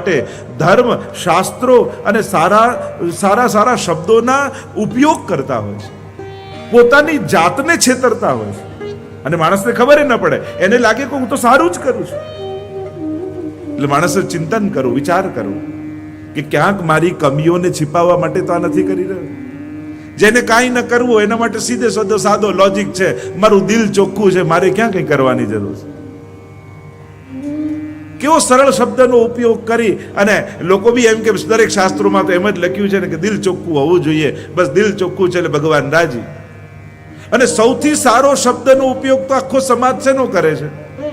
માટે ધર્મ, શાસ્ત્રો અને સારા સારા શબ્દોના ઉપયોગ કરતા હોય છે, પોતાની જાતને છેતરતા હોય છે, અને માણસને ખબર ન પડે, એને લાગે કે હું તો સારું જ કરું છું. એટલે માણસે ચિંતન કરવું, વિચાર કરવો કે ક્યાંક મારી કમીઓને छिपाવવા માટે તો આ નથી કરી રહ્યો. જેને કાંઈ ન કરવું એના માટે સીધે સાદો લોજિક છે, મારું દિલ ચોખ્ખું છે, મારે ક્યાં કંઈ કરવાની જરૂર છે. કેવો સરળ શબ્દનો ઉપયોગ કરી અને લોકો બી એમ કે દરેક શાસ્ત્રોમાં તો એમ જ લખ્યું છે ને કે દિલ ચોખ્ખું હોવું જોઈએ, બસ દિલ ચોખ્ખું છે એટલે ભગવાન રાજી. અને સૌથી સારો શબ્દનો ઉપયોગ તો આખો સમાજ શેનો કરે છે?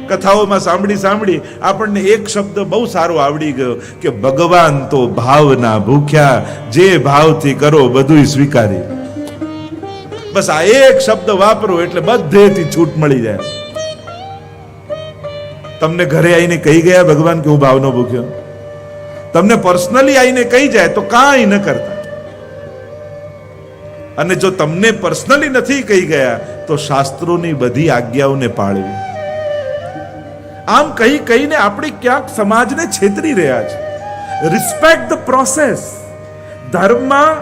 કથાઓમાં સાંભળી આપણને એક શબ્દ બહુ સારો આવડી ગયો કે ભગવાન તો ભાવના ભૂખ્યા, જે ભાવથી કરો બધું સ્વીકારી. બસ આ એક શબ્દ વાપરો એટલે બધેથી છૂટ મળી જાય. તમને ઘરે આવીને કહી ગયા ભગવાન કે હું ભાવનો ભૂખ્યો, તમને પર્સનલી આવીને કહી જાય તો કાંઈ ન કરતા. અને જો તમને પર્સનલી નથી કહી ગયા તો શાસ્ત્રોની બધી આજ્ઞાઓને પાળવી. આમ કહીને આપણે ક્યાંક સમાજને છેતરી રહ્યા છે. Respect the process. ધર્મમાં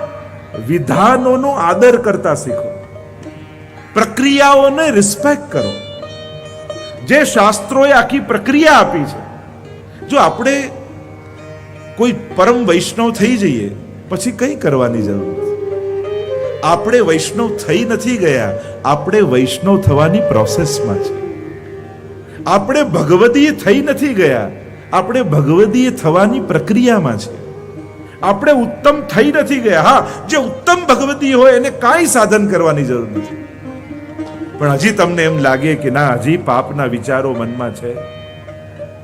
વિધાનોનો આદર કરતા શીખો, પ્રક્રિયાઓને રિસ્પેક્ટ કરો. જે શાસ્ત્રોએ આખી પ્રક્રિયા આપી છે, જો આપણે કોઈ પરમ વૈષ્ણવ થઈ જઈએ પછી કંઈ કરવાની જરૂર નથી. આપણે વૈષ્ણવ થઈ નથી ગયા, આપણે વૈષ્ણવ થવાની પ્રોસેસમાં છે. આપણે ભગવદીય થઈ નથી ગયા, આપણે ભગવદીય થવાની પ્રક્રિયામાં છે. આપણે ઉત્તમ થઈ નથી ગયા. હા, જે ઉત્તમ ભગવદીય હોય એને કાંઈ સાધન કરવાની જરૂર નથી. પણ હજી તમને એમ લાગે કે ના, હજી પાપના વિચારો મનમાં છે,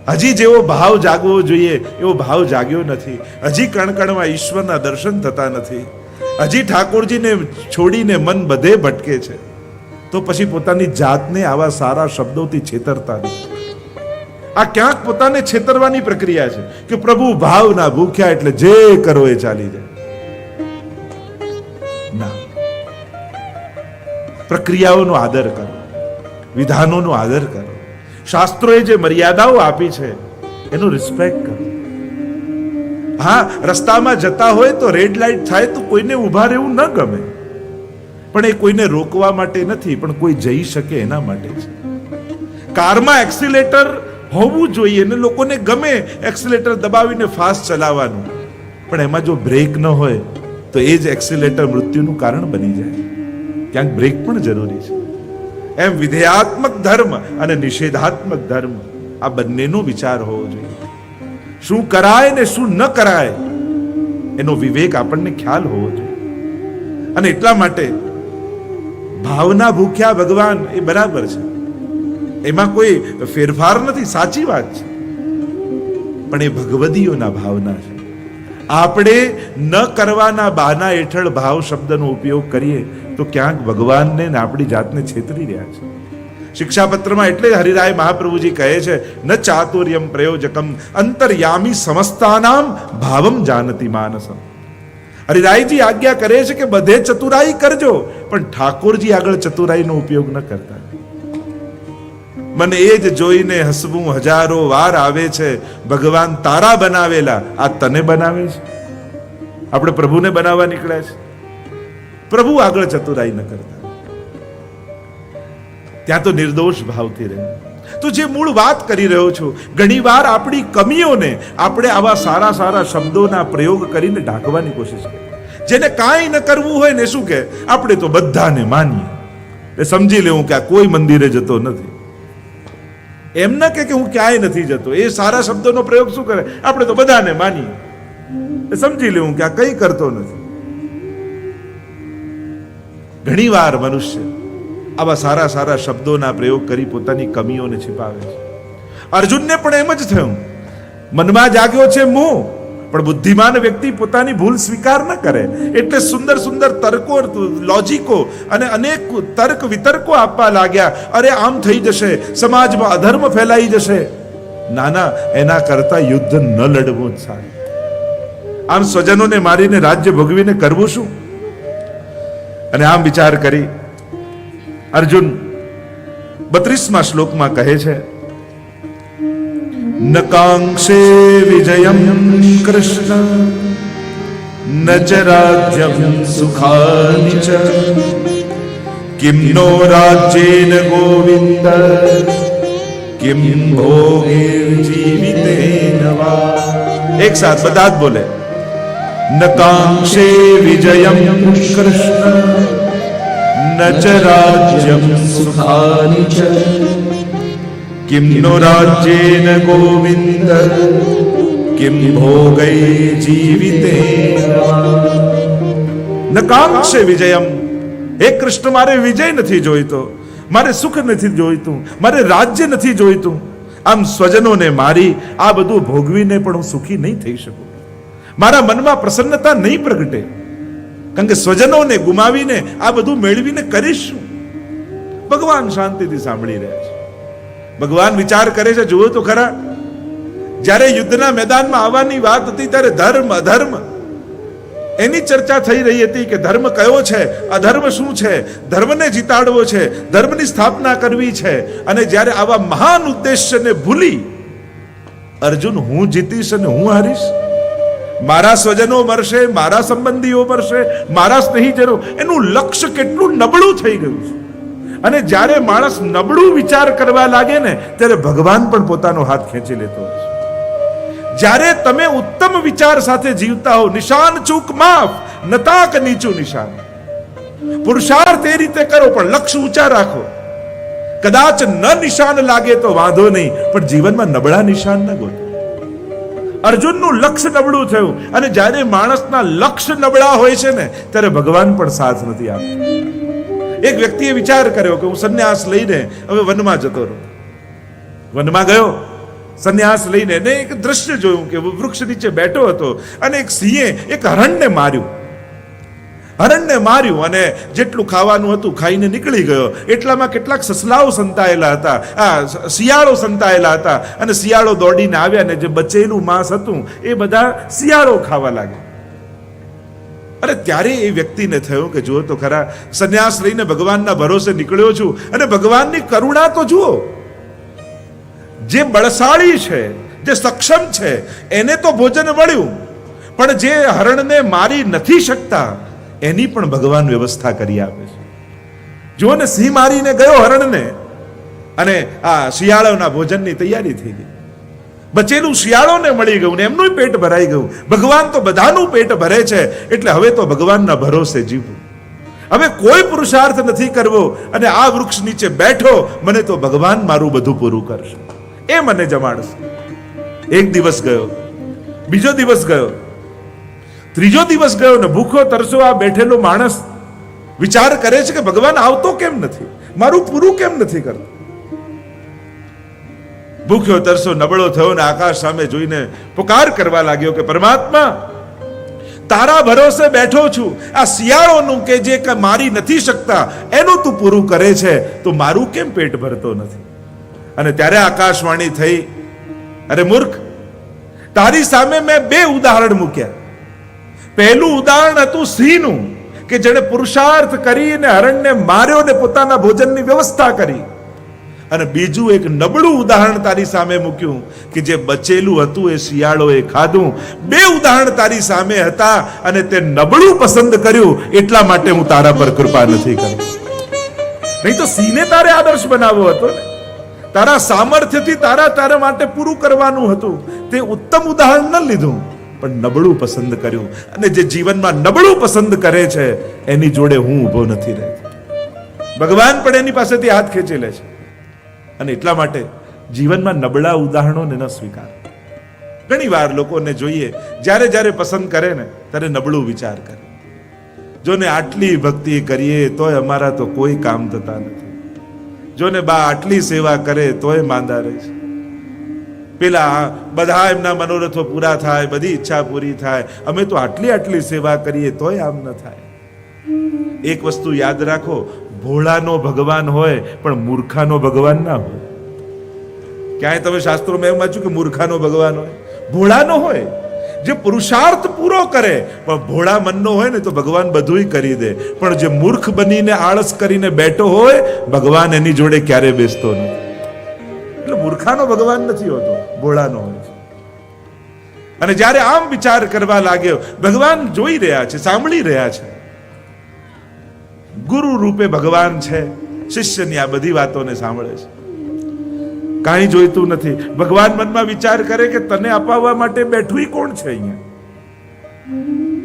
હજી જેવો ભાવ જાગવો જોઈએ એવો ભાવ જાગ્યો નથી, હજી કણકણમાં ઈશ્વરના દર્શન થતા નથી, હજી ઠાકોરજીને છોડીને મન બધે ભટકે છે, તો પછી પોતાની જાતને આવા સારા શબ્દોથી છેતરતા નહીં. આ ક્યાંક પોતાને છેતરવાની પ્રક્રિયા છે કે પ્રભુ ભાવના ભૂખ્યા એટલે જે કરો એ ચાલી જાય. ના, પ્રક્રિયાઓનો આદર કરો, વિધાનોનો આદર કરો, શાસ્ત્રોએ જે મર્યાદાઓ આપી છે એનો રિસ્પેક્ટ કરો. હા, રસ્તામાં જતા હોય તો રેડ લાઈટ થાય તો કોઈને ઊભા રહેવું ન ગમે, પણ એ કોઈને રોકવા માટે નથી, પણ કોઈ જઈ શકે એના માટે છે. કારમાં એક્સિલેટર હોવું જોઈએ ને લોકોને ગમે એક્સિલેટર દબાવીને ફાસ્ટ ચલાવવાનું, પણ એમાં જો બ્રેક ન હોય તો એ જ એક્સિલેટર મૃત્યુનું કારણ બની જાય. ક્યાંક બ્રેક પણ જરૂરી છે. એમ વિધેયાત્મક ધર્મ અને નિષેધાત્મક ધર્મ આ બંનેનો વિચાર હોવો જોઈએ. શું કરાય ને શું ન કરાય એનો વિવેક આપણને ખ્યાલ હોવો જોઈએ. અને એટલા માટે ભાવના ભૂખ્યા ભગવાન એ બરાબર છે, એમાં કોઈ ફેરફાર નથી, સાચી વાત છે, પણ એ ભગવદીઓના ભાવના છે. આપણે ન કરવાના બહાના હેઠળ ભાવ શબ્દનો ઉપયોગ કરીએ તો ક્યાંક ભગવાનને ને આપણી જાતને છેતરી રહ્યા છે. શિક્ષાપત્રમાં એટલે હરિરાય મહાપ્રભુજી કહે છે, ન ચાતુર્યમ પ્રયોજકમ અંતર્યામી સમસ્તાનામ ભાવમ જાનતી માનસમ. હરિરાયજી આજ્ઞા કરે છે કે બધે ચતુરાઈ કરજો, પણ ઠાકોરજી આગળ ચતુરાઈનો ઉપયોગ ન કરતા. મને એ જ જોઈને હસવું હજારો વાર આવે છે, ભગવાન તારા બનાવેલા આ તને બનાવે છે. આપણે પ્રભુને બનાવવા નીકળ્યા છે, પ્રભુ આગળ ચતુરાઈ ન કરતા. ત્યાં તો નિર્દોષ ભાવથી રહે. તો જે મૂળ વાત કરી રહ્યો છું, ઘણીવાર આપણી કમીઓને આપણે આવા સારા શબ્દોના પ્રયોગ કરીને ઢાંકવાની કોશિશ કરીએ. જેને કાંઈ ન કરવું હોય ને શું કે આપણે તો બધાને માનીએ, એ સમજી લેવું કે આ કોઈ મંદિરે જતો નથી. એમ ના કે હું ક્યાંય નથી જતો, એ સારા શબ્દોનો પ્રયોગ શું કરે, આપણે તો બધાને માનીએ, એ સમજી લેવું કે આ કંઈ કરતો નથી. ઘણીવાર મનુષ્ય આવા સારા શબ્દોના પ્રયોગ કરી પોતાની કમીઓને छिपाવે છે. અર્જુનને પણ એમ જ થયું. મનમાં જાગ્યો છે મોહ, પણ બુદ્ધિમાન વ્યક્તિ પોતાની ભૂલ સ્વીકાર ન કરે, એટલે સુંદર તર્કો, લોજિકો અને અનેક તર્ક વિતર્કો આપવા લાગ્યા. અરે આમ થઈ જશે, સમાજમાં અધર્મ ફેલાઈ જશે. ના, એના કરતા યુદ્ધ ન લડવું જ સારું. આમ સ્વજનોને મારીને રાજ્ય ભોગવીને કરવું શું? અને આમ વિચાર કરી અર્જુન 32મા શ્લોકમાં કહે છે, ન કાંક્ષે વિજયમ કૃષ્ણ ન ચ રાજ્યમ સુખાનિ ચ કિમ નો રાજ્યેન ગોવિંદ કિમ ભોગે જીવિતેન વા. એક સાથ બધા જ બોલે. ન કાંક્ષે વિજયમ કૃષ્ણ ન ચ રાજ્યમ સુખાનિ ચ કિમ નો રાજ્યેન ગોવિંદ કિમ ભોગૈ જીવિતેન વા. ન કાંક્ષે વિજયમ. હે કૃષ્ણ, મારે વિજય નથી જોઈતો, મારે સુખ નથી જોઈતું, મારે રાજ્ય નથી જોઈતું. આમ સ્વજનોને મારી આ બધું ભોગવીને પણ હું સુખી નહીં થઈ શકું. મારા મનમાં પ્રસન્નતા નહીં પ્રગટે, કારણ કે સ્વજનોને ગુમાવીને આ બધું મેળવીને કરીશ શું? ભગવાન શાંતિથી સાંભળી રહ્યા છે. ભગવાન વિચાર કરે છે. જુઓ તો ખરા, જ્યારે યુદ્ધના મેદાનમાં આવવાની વાત હતી ત્યારે ધર્મ અધર્મ એની ચર્ચા થઈ રહી હતી કે ધર્મ કયો છે, અધર્મ શું છે, ધર્મને જીતાડવો છે, ધર્મની સ્થાપના કરવી છે. અને જ્યારે આવા મહાન ઉદ્દેશ્યને ભૂલી અર્જુન હું જીતીશ અને હું હારીશ, મારા સ્વજનો મરશે, મારા સંબંધીઓ મરશે, મારા સ્નેહીજનો, એનું લક્ષ્ય કેટલું નબળું થઈ ગયું છે. અને જ્યારે માણસ નબળું વિચાર કરવા લાગે ને ત્યારે ભગવાન પણ પોતાનો હાથ ખેંચી લેતો હોય છે. જ્યારે તમે ઉત્તમ વિચાર સાથે જીવતા હો, નિશાન ચૂક માફ, નતાક નીચું નિશાન. પુરુષાર્થ એ રીતે કરો પણ લક્ષ્ય ઊંચા રાખો. કદાચ ન નિશાન લાગે તો વાંધો નહીં, પણ જીવનમાં નબળા નિશાન ન ગોતો. અર્જુનનું લક્ષ્ય નબળું થયું. અને જ્યારે માણસના લક્ષ્ય નબળા હોય છે ને ત્યારે ભગવાન પણ સાથ નથી આપતું. એક વ્યક્તિએ વિચાર કર્યો કે હું સંન્યાસ લઈને હવે વનમાં જતો રહું. વનમાં ગયો સંન્યાસ લઈને, ને એક દ્રશ્ય જોયું કે વૃક્ષ નીચે બેઠો હતો અને એક સિંહે એક હરણને માર્યું. હરણને માર્યું અને જેટલું ખાવાનું હતું ખાઈને નીકળી ગયો. એટલામાં કેટલાક સસલાઓ સંતાયેલા હતા, શિયાળો સંતાયેલા હતા. અને શિયાળો દોડીને આવ્યા ને જે બચેલું માંસ હતું એ બધા શિયાળો ખાવા લાગ્યા. અરે ત્યારે એ વ્યક્તિને થયું કે જુઓ તો ખરા, સંન્યાસ લઈને ભગવાનના ભરોસે નીકળ્યો છું અને ભગવાનની કરુણા તો જુઓ. જે બળશાળી છે, જે સક્ષમ છે, એને તો ભોજન મળ્યું, પણ જે હરણને મારી નથી શકતા એની પણ ભગવાન વ્યવસ્થા કરી આપે છે. જુઓ ને, સિંહ મારીને ગયો હરણને અને આ શિયાળોના ભોજનની તૈયારી થઈ ગઈ. બચેલું શિયાળોને મળી ગયું ને એમનું પેટ ભરાઈ ગયું. ભગવાન તો બધાનું પેટ ભરે છે, એટલે હવે તો ભગવાનના ભરોસે જીવવું. હવે કોઈ પુરુષાર્થ નથી કરવો અને આ વૃક્ષ નીચે બેઠો, મને તો ભગવાન મારું બધું પૂરું કરશે, એ મને જમાડશે. એક દિવસ ગયો, બીજો દિવસ ગયો, ત્રીજો દિવસ ગયો ને ભૂખો તરસો આ બેઠેલો માણસ વિચાર કરે છે કે ભગવાન આવતો કેમ નથી, મારું પૂરું કેમ નથી કરતો. ભૂખ્યો તરસો નબળો થયો ને આકાશ સામે જોઈને પુકાર કરવા લાગ્યો કે પરમાત્મા, તારા ભરોસે બેઠો છું. આ શિયાળોનું કે જે મારી નથી શકતા એનું તું પૂરું કરે છે, તો મારું કેમ પેટ ભરતો નથી? અને ત્યારે આકાશવાણી થઈ, અરે મૂર્ખ, તારી સામે મેં બે ઉદાહરણ મૂક્યા. પહેલું ઉદાહરણ હતું સિંહનું કે જેણે પુરુષાર્થ કરીને હરણને માર્યો ને પોતાના ભોજનની વ્યવસ્થા કરી. અને બીજું એક નબળું ઉદાહરણ તારી સામે મૂક્યું કે જે બચેલું હતું એ શિયાળોએ ખાધું. બે ઉદાહરણ તારી સામે હતા અને તે નબળું પસંદ કર્યું, એટલા માટે હું તારા પર કૃપા નથી કરી. નહીં તો સિંહને તારે આદર્શ બનાવવો હતો ને, તારા સામર્થ્યથી તારા માટે પૂરું કરવાનું હતું. તે ઉત્તમ ઉદાહરણ ન લીધું, પણ નબળું પસંદ કર્યું. અને જે જીવનમાં નબળું પસંદ કરે છે એની જોડે હું ઊભો નથી રહેતો. ભગવાન પણ એની પાસેથી હાથ ખેંચી લે છે. અને એટલા માટે જીવનમાં નબળા ઉદાહરણોને ન સ્વીકાર. ઘણી વાર લોકોને જોઈએ જ્યારે જ્યારે પસંદ કરે ને ત્યારે નબળું વિચાર કરે. જો ને આટલી ભક્તિ કરીએ તોય અમારા તો કોઈ કામ થતા નથી. જો ને બા આટલી સેવા કરે તોય માંદા રહે છે. પેલા બધા એમના મનોરથો પૂરા થાય, બધી ઈચ્છા પૂરી થાય, અમે તો આટલી સેવા કરીએ તોય આમ ન થાય. એક વસ્તુ યાદ રાખો, ભોળાનો ભગવાન હોય પણ મૂર્ખાનો ભગવાન ના હોય. ક્યાંય તમે શાસ્ત્રોમાં એમ વાંચ્યું કે મૂર્ખાનો ભગવાન હોય? ભોળાનો હોય. જે પુરુષાર્થ પૂરો કરે પણ ભોળા મનનો હોય ને તો ભગવાન બધુંય કરી દે. પણ જે મૂર્ખ બનીને આળસ કરીને બેઠો હોય, ભગવાન એની જોડે ક્યારે બેસતો નથી. એટલે મૂર્ખાનો ભગવાન નથી હોતો, ભોળાનો હોય છે. અને જ્યારે આમ વિચાર કરવા લાગ્યો, ભગવાન જોઈ રહ્યા છે, સાંભળી રહ્યા છે. ગુરુ રૂપે ભગવાન છે, શિષ્યની આ બધી વાતોને સાંભળે છે. કાંઈ જોઈતું નથી. ભગવાન મનમાં વિચાર કરે કે તને અપાવવા માટે બેઠું કોણ છે અહીંયા?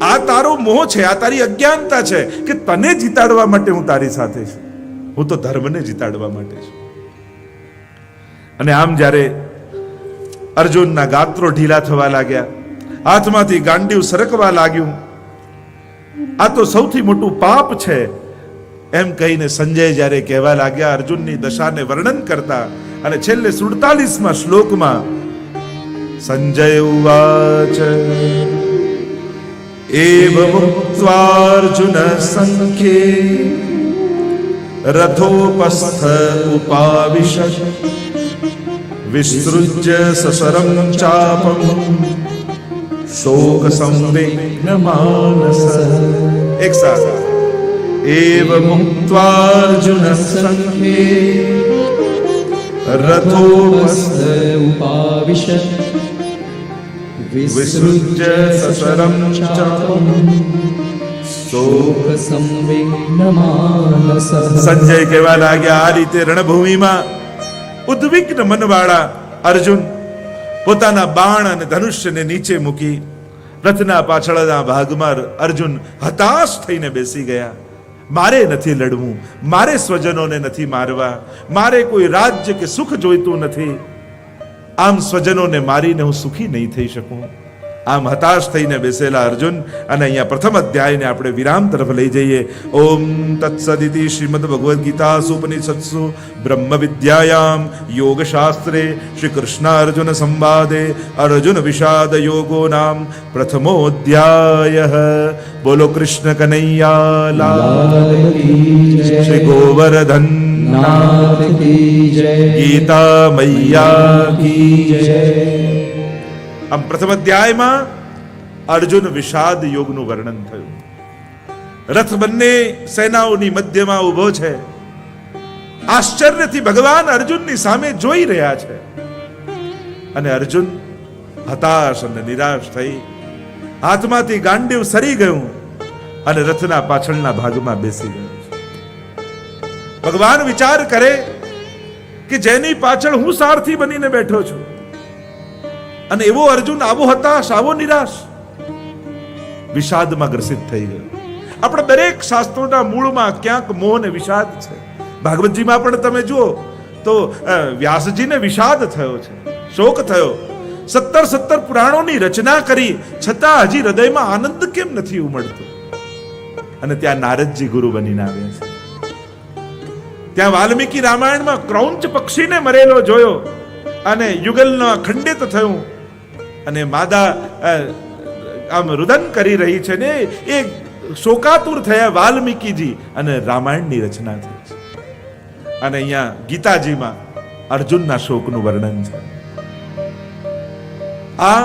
આ તારો મોહ છે, આ તારી અજ્ઞાનતા છે કે તને જીતાડવા માટે હું તારી સાથે છું. હું તો ધર્મને જીતાડવા માટે છું. અને આમ જ્યારે અર્જુનના ગાત્રો ઢીલા થવા લાગ્યા, હાથમાંથી ગાંડીવ સરકવા લાગ્યું, આ તો સૌથી મોટું પાપ છે એમ કહીને સંજય જ્યારે કહેવા લાગ્યા, અર્જુનની દશાને વર્ણન કરતા, અને છેલ્લે 47માં શ્લોકમાં સંજય ઉવાચ એવ મુક્ત્વાર્જુન સંખ્યે રથોપસ્થ ઉપાવિશત વિસૃજ્ય સસરમ ચાપમ શોક સંવિઘ્ન માનસ. એક સાથે એવ મુક્ત્વાર્જુન સંખ્યે રથોપસ્થ ઉપાવિશત વિસૃજ્ય સસરમ ચાપમ શોક સંવિઘ્ન માનસ. સંજય કહેવા લાગ્યા, આ રીતે રણભૂમિમાં ઉદ્વિગ્ન મનવાળા અર્જુન પોતાના બાણ અને ધનુષ્યને નીચે મૂકી રથના પાછળના ભાગમાં અર્જુન હતાશ થઈને બેસી ગયા. મારે નથી લડવું, મારે સ્વજનોને નથી મારવા, મારે કોઈ રાજ્ય કે સુખ જોઈતું નથી. આમ સ્વજનોને મારીને હું સુખી નહીં થઈ શકું. આમ હતાશ થઈને બેસેલા અર્જુન. અને અહીંયા પ્રથમ અધ્યાયને આપણે વિરામ તરફ લઈ જઈએ. ઓમ તત્સદિતિ શ્રીમદ ભગવદ્ ગીતાસુ ઉપનિષત્સુ બ્રહ્મ વિદ્યાયામ યોગશાસ્ત્રે શ્રી કૃષ્ણ અર્જુન સંવાદે અર્જુન વિષાદ યોગો નામ પ્રથમોધ્યાયઃ. બોલો કૃષ્ણ કનૈયા લાલ કી જય. શ્રી ગોવર્ધન નાથ કી જય. ગીતા મૈયા કી જય. આમ પ્રથમ અધ્યાયમાં અર્જુન વિષાદ યોગનું વર્ણન થયું. રથ બંને સેનાઓની મધ્યમાં ઉભો છે. આશ્ચર્યથી ભગવાન અર્જુનની સામે જોઈ રહ્યા છે. અને અર્જુન હતાશ અને નિરાશ થઈ હાથમાંથી ગાંડીવ સરી ગયું અને રથના પાછળના ભાગમાં બેસી ગયો. ભગવાન વિચાર કરે કે જેની પાછળ હું સારથી બનીને બેઠો છું, અને એવો અર્જુન આવો હતાશ, આવો નિરાશ, વિષાદમાં ગ્રસિત થઈ ગયો. આપણા દરેક શાસ્ત્રોના મૂળમાં ક્યાંક મોહ અને વિષાદ છે. ભાગવતજીમાં પણ તમે જુઓ તો વ્યાસજીને વિષાદ થયો છે, શોક થયો. 17 પુરાણોની રચના કરી છતાં હજી હૃદયમાં આનંદ કેમ નથી ઉમળતો? અને ત્યાં નારદજી ગુરુ બનીને આવ્યા છે. ત્યાં વાલ્મીકી રામાયણમાં ક્રૌંચ પક્ષીને મરેલો જોયો અને યુગલના ખંડિત થયું, અને માદા આમ રુદન કરી રહી છે ને એ શોકાતુર થયા વાલ્મીકીજી, અને રામાયણની રચના થઈ છે. અને અહીંયા ગીતાજીમાં અર્જુનના શોકનું વર્ણન છે. આ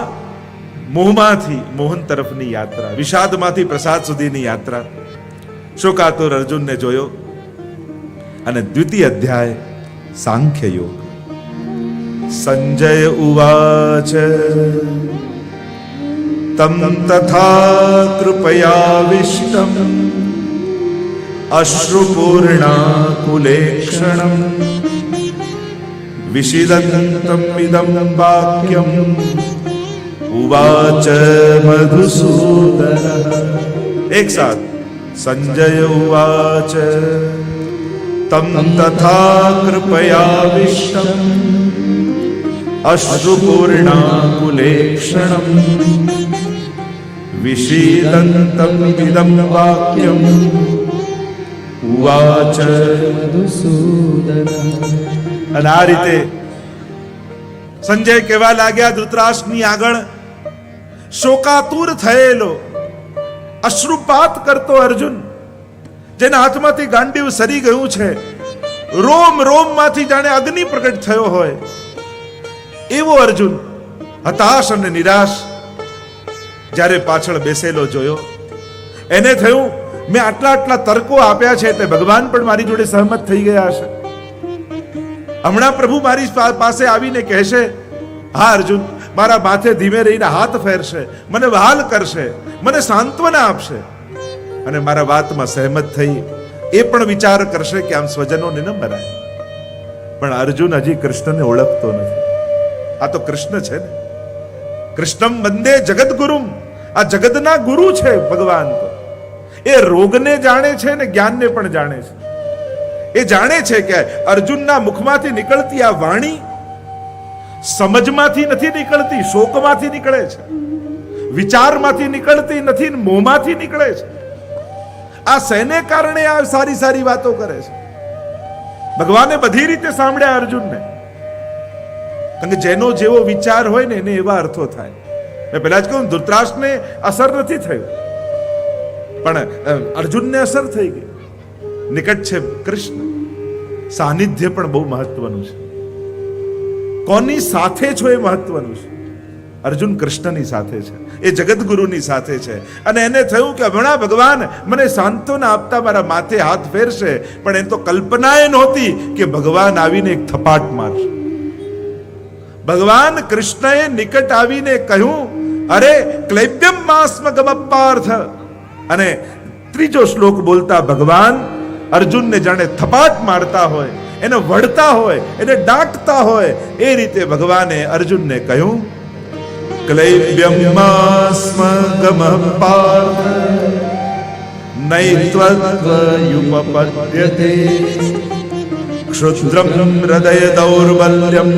મોહમાંથી મોહન તરફની યાત્રા, વિષાદમાંથી પ્રસાદ સુધીની યાત્રા. શોકાતુર અર્જુનને જોયો. અને દ્વિતીય અધ્યાય સાંખ્ય યોગ. સંજય ઉવાચ તમ તથા કૃપયાવિષ્ટમ અશ્રુપૂર્ણાકુલેક્ષણમ વિષિદન્તમ ઇદં વાક્યમ ઉવાચ મધુસૂદન. એક સાથ સંજય ઉવાચ તમ તથા કૃપયાવિષ્ટમ અશ્રુપૂર્ણાકુલેક્ષણમ વિષીદન્તમ ઇદં વાક્યમ ઉવાચ મધુસૂદન. અને આ રીતે સંજય કહેવા લાગ્યા ધૃતરાષ્ટ્રની આગળ, શોકાતુર થયેલો, અશ્રુપાત કરતો અર્જુન, જેના હાથમાંથી ગાંડીવ સરી ગયું છે, રોમ રોમમાંથી જાણે અગ્નિ પ્રગટ થયો હોય એવો અર્જુન હતાશ અને નિરાશ જ્યારે પાછળ બેસેલો જોયો. એને થયું મેં આટલા તર્કો આપ્યા છે તે ભગવાન પણ મારી જોડે સહમત થઈ ગયા હશે. હમણાં પ્રભુ મારી પાસે આવીને કહેશે, હા અર્જુન, મારા માથે ધીમે રહીને હાથ ફેરશે, મને વહાલ કરશે, મને સાંત્વના આપશે અને મારા વાતમાં સહેમત થઈ એ પણ વિચાર કરશે કે આમ સ્વજનોને ન મરાય. પણ અર્જુન હજી કૃષ્ણને ઓળખતો નથી. આ તો કૃષ્ણ છે ને. કૃષ્ણમ વંદે જગદગુરુમ. આ જગતના ગુરુ છે ભગવાન. તો એ રોગને જાણે છે ને જ્ઞાનને પણ જાણે છે. એ જાણે છે કે અર્જુનના મુખમાંથી નીકળતી આ વાણી સમજમાંથી નથી નીકળતી, શોકમાંથી નીકળે છે, વિચારમાંથી નીકળતી નથી, મોહમાંથી નીકળે છે. આ શેને કારણે આ સારી સારી વાતો કરે છે? ભગવાને બધી રીતે સાંભળ્યા અર્જુનને. કારણ કે જેનો જેવો વિચાર હોય ને એને એવા અર્થો થાય. મેં પહેલા જ કહ્યું, ધૃતરાષ્ટ્રને અસર નથી થયું, પણ અર્જુનને અસર થઈ ગઈ. નિકટ છે કૃષ્ણ. સાનિધ્ય પણ બહુ મહત્વનું છે. કોની સાથે છો એ મહત્વનું છે. અર્જુન કૃષ્ણની સાથે છે, એ જગતગુરુની સાથે છે. અને એને થયું કે હમણાં ભગવાન મને સાંત્વના આપતા મારા માથે હાથ ફેરશે, પણ એ તો કલ્પના એ નહોતી કે ભગવાન આવીને એક થપાટ મારશે. ભગવાન કૃષ્ણએ નિકટ આવીને કહ્યું, અરે ક્લૈબ્યમ માસ્મ ગમપાર્થ. અને ત્રીજો શ્લોક બોલતા ભગવાન અર્જુનને જાણે થપાટ મારતા હોય, એને વળતા હોય, એને ડાંટતા હોય, એ રીતે ભગવાને અર્જુનને કહ્યું, ક્લૈબ્યમાસ્મ ગમપાર્થ નૈત્વયુપપદ્યતે ક્ષુદ્રમ હૃદય દૌર્બલ્યમ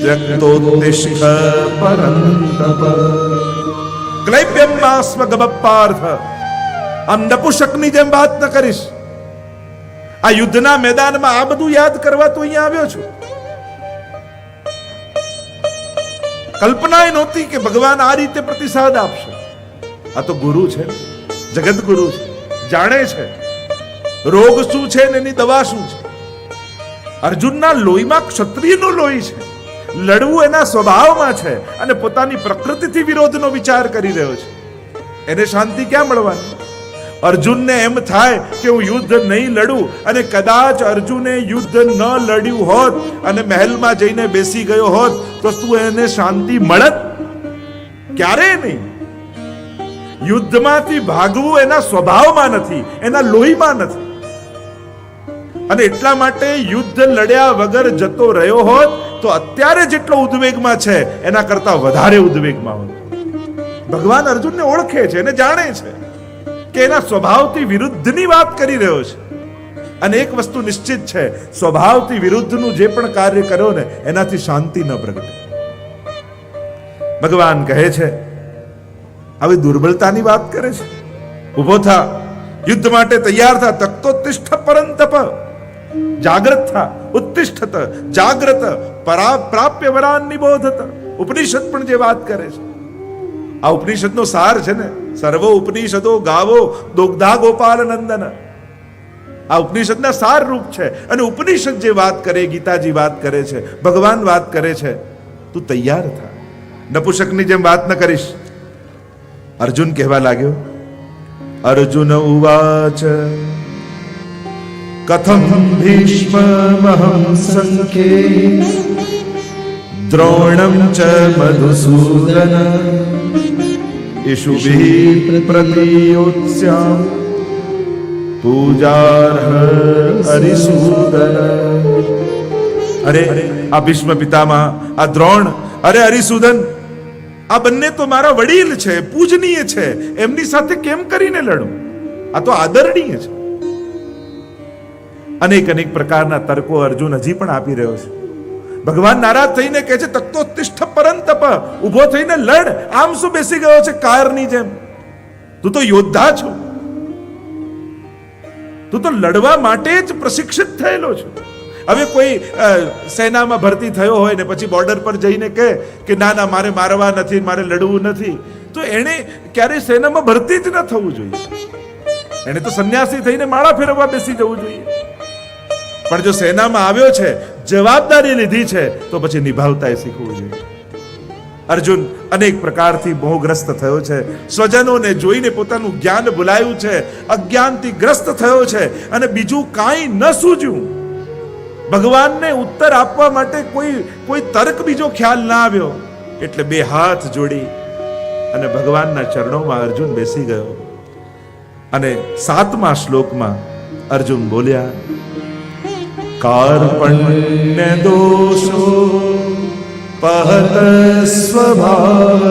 ત્યક્તોત્તિષ્ઠ પરંતપ. ક્લૈબ્યમાસ્મ ગમપાર્થ. આમ નપુષકની જેમ વાત ન કરીશ. આ યુદ્ધના મેદાનમાં આ બધું યાદ કરવા તો અહીંયા આવ્યો છું. કલ્પના એ નહોતી કે ભગવાન આ રીતે પ્રતિસાદ આપશે. આ તો ગુરુ છે, જગત ગુરુ છે, જાણે છે રોગ શું છે ને એની દવા શું છે. અર્જુનના લોહીમાં ક્ષત્રિયનું લોહી છે. લડવું એના સ્વભાવમાં છે અને પોતાની પ્રકૃતિથી વિરોધનો વિચાર કરી રહ્યો છે. એને શાંતિ ક્યાં મળવાની? અર્જુનને એમ થાય કે હું યુદ્ધ નહીં લડું, અને કદાચ અર્જુને યુદ્ધ ન લડ્યું હોત અને મહેલમાં જઈને બેસી ગયો હોત તો શું એને શાંતિ મળત? ક્યારેય નહીં. યુદ્ધમાંથી ભાગવું એના સ્વભાવમાં નથી, એના લોહીમાં નથી. અને એટલા માટે યુદ્ધ લડ્યા વગર જતો રહ્યો હોત તો અત્યારે જેટલો ઉદ્વેગમાં છે એના કરતા વધારે ઉદ્વેગમાં હોત. ભગવાન અર્જુનને ઓળખે છે, એને જાણે છે કે એના સ્વભાવથી વિરુદ્ધની વાત કરી રહ્યો છે. અને એક વસ્તુ નિશ્ચિત છે, સ્વભાવથી વિરુદ્ધનું જે પણ કાર્ય કર્યો ને એનાથી શાંતિ ન પ્રગટે. ભગવાન કહે છે, હવે દુર્બળતાની વાત કરે છે. ઉભો થા, યુદ્ધ માટે તૈયાર થા. તક્તોત્તિષ્ઠ પરંતપ. જાગ્રત થા. ઉત્તિષ્ઠત જાગ્રત પ્રાપ્ય વરાન નિબોધત. ઉપનિષદ પણ જે વાત કરે છે, આ ઉપનિષદનો સાર છે ને. સર્વ ઉપનિષદો ગાવો દોગ્ધા ગોપાલ નંદન. આ ઉપનિષદના સાર રૂપ છે. અને ઉપનિષદ જે વાત કરે, ગીતાજી વાત કરે છે, ભગવાન વાત કરે છે, તું તૈયાર થા. નપુષકની જેમ વાત ન કરીશ. અર્જુન કહેવા લાગ્યો, અર્જુન ઉવાચ કથમ ભીષ્મમહં સંખ્યે દ્રોણમ ચ મધુસૂદન ઈશુભિઃ પ્રતિયોત્સ્યામ પૂજાર્હ હરિસૂદન. અરે આ ભીષ્મ પિતામહ, આ દ્રોણ, અરે હરિસૂદન, આ બંને તો મારા વડીલ છે, પૂજનીય છે. એમની સાથે કેમ કરીને લડું? આ તો આદરણીય છે. અનેક અનેક પ્રકારના તર્કો અર્જુન હજી પણ આપી રહ્યો છે. ભગવાન નારાજ થઈને કહે છે, તક્તોત્તિષ્ઠ પરંતપ. ઉભો થઈને લડ. આમ શું બેસી ગયો છે કારની જેમ? તું તો યોદ્ધા છો. તું તો લડવા માટે જ પ્રશિક્ષિત થયેલો છે. હવે કોઈ સેનામાં ભરતી થયો હોય ને પછી બોર્ડર પર જઈને કહે કે ના ના, મારે મારવા નથી, મારે લડવું નથી, તો એને ક્યારેય સેનામાં ભરતી જ ન થવું જોઈએ. એને તો સંન્યાસી થઈને માળા ફેરવવા બેસી જવું જોઈએ. પણ જો સેનામાં આવ્યો છે, જવાબદારી લીધી છે, તો પછી નિભાવતા શીખવું જોઈએ. અર્જુન અનેક પ્રકારથી મોહગ્રસ્ત થયો છે. સ્વજનોને જોઈને પોતાનું જ્ઞાન ભૂલાયું છે, અજ્ઞાનથી ગ્રસ્ત થયો છે અને બીજું કાંઈ ન સૂજ્યું. ભગવાનને ઉત્તર આપવા માટે કોઈ તર્ક બીજો ખ્યાલ ના આવ્યો. એટલે બે હાથ જોડી અને ભગવાનના ચરણોમાં અર્જુન બેસી ગયો. અને 7મા શ્લોકમાં અર્જુન બોલ્યા, કાર્પણ્ય દોષો પહત સ્વભાવ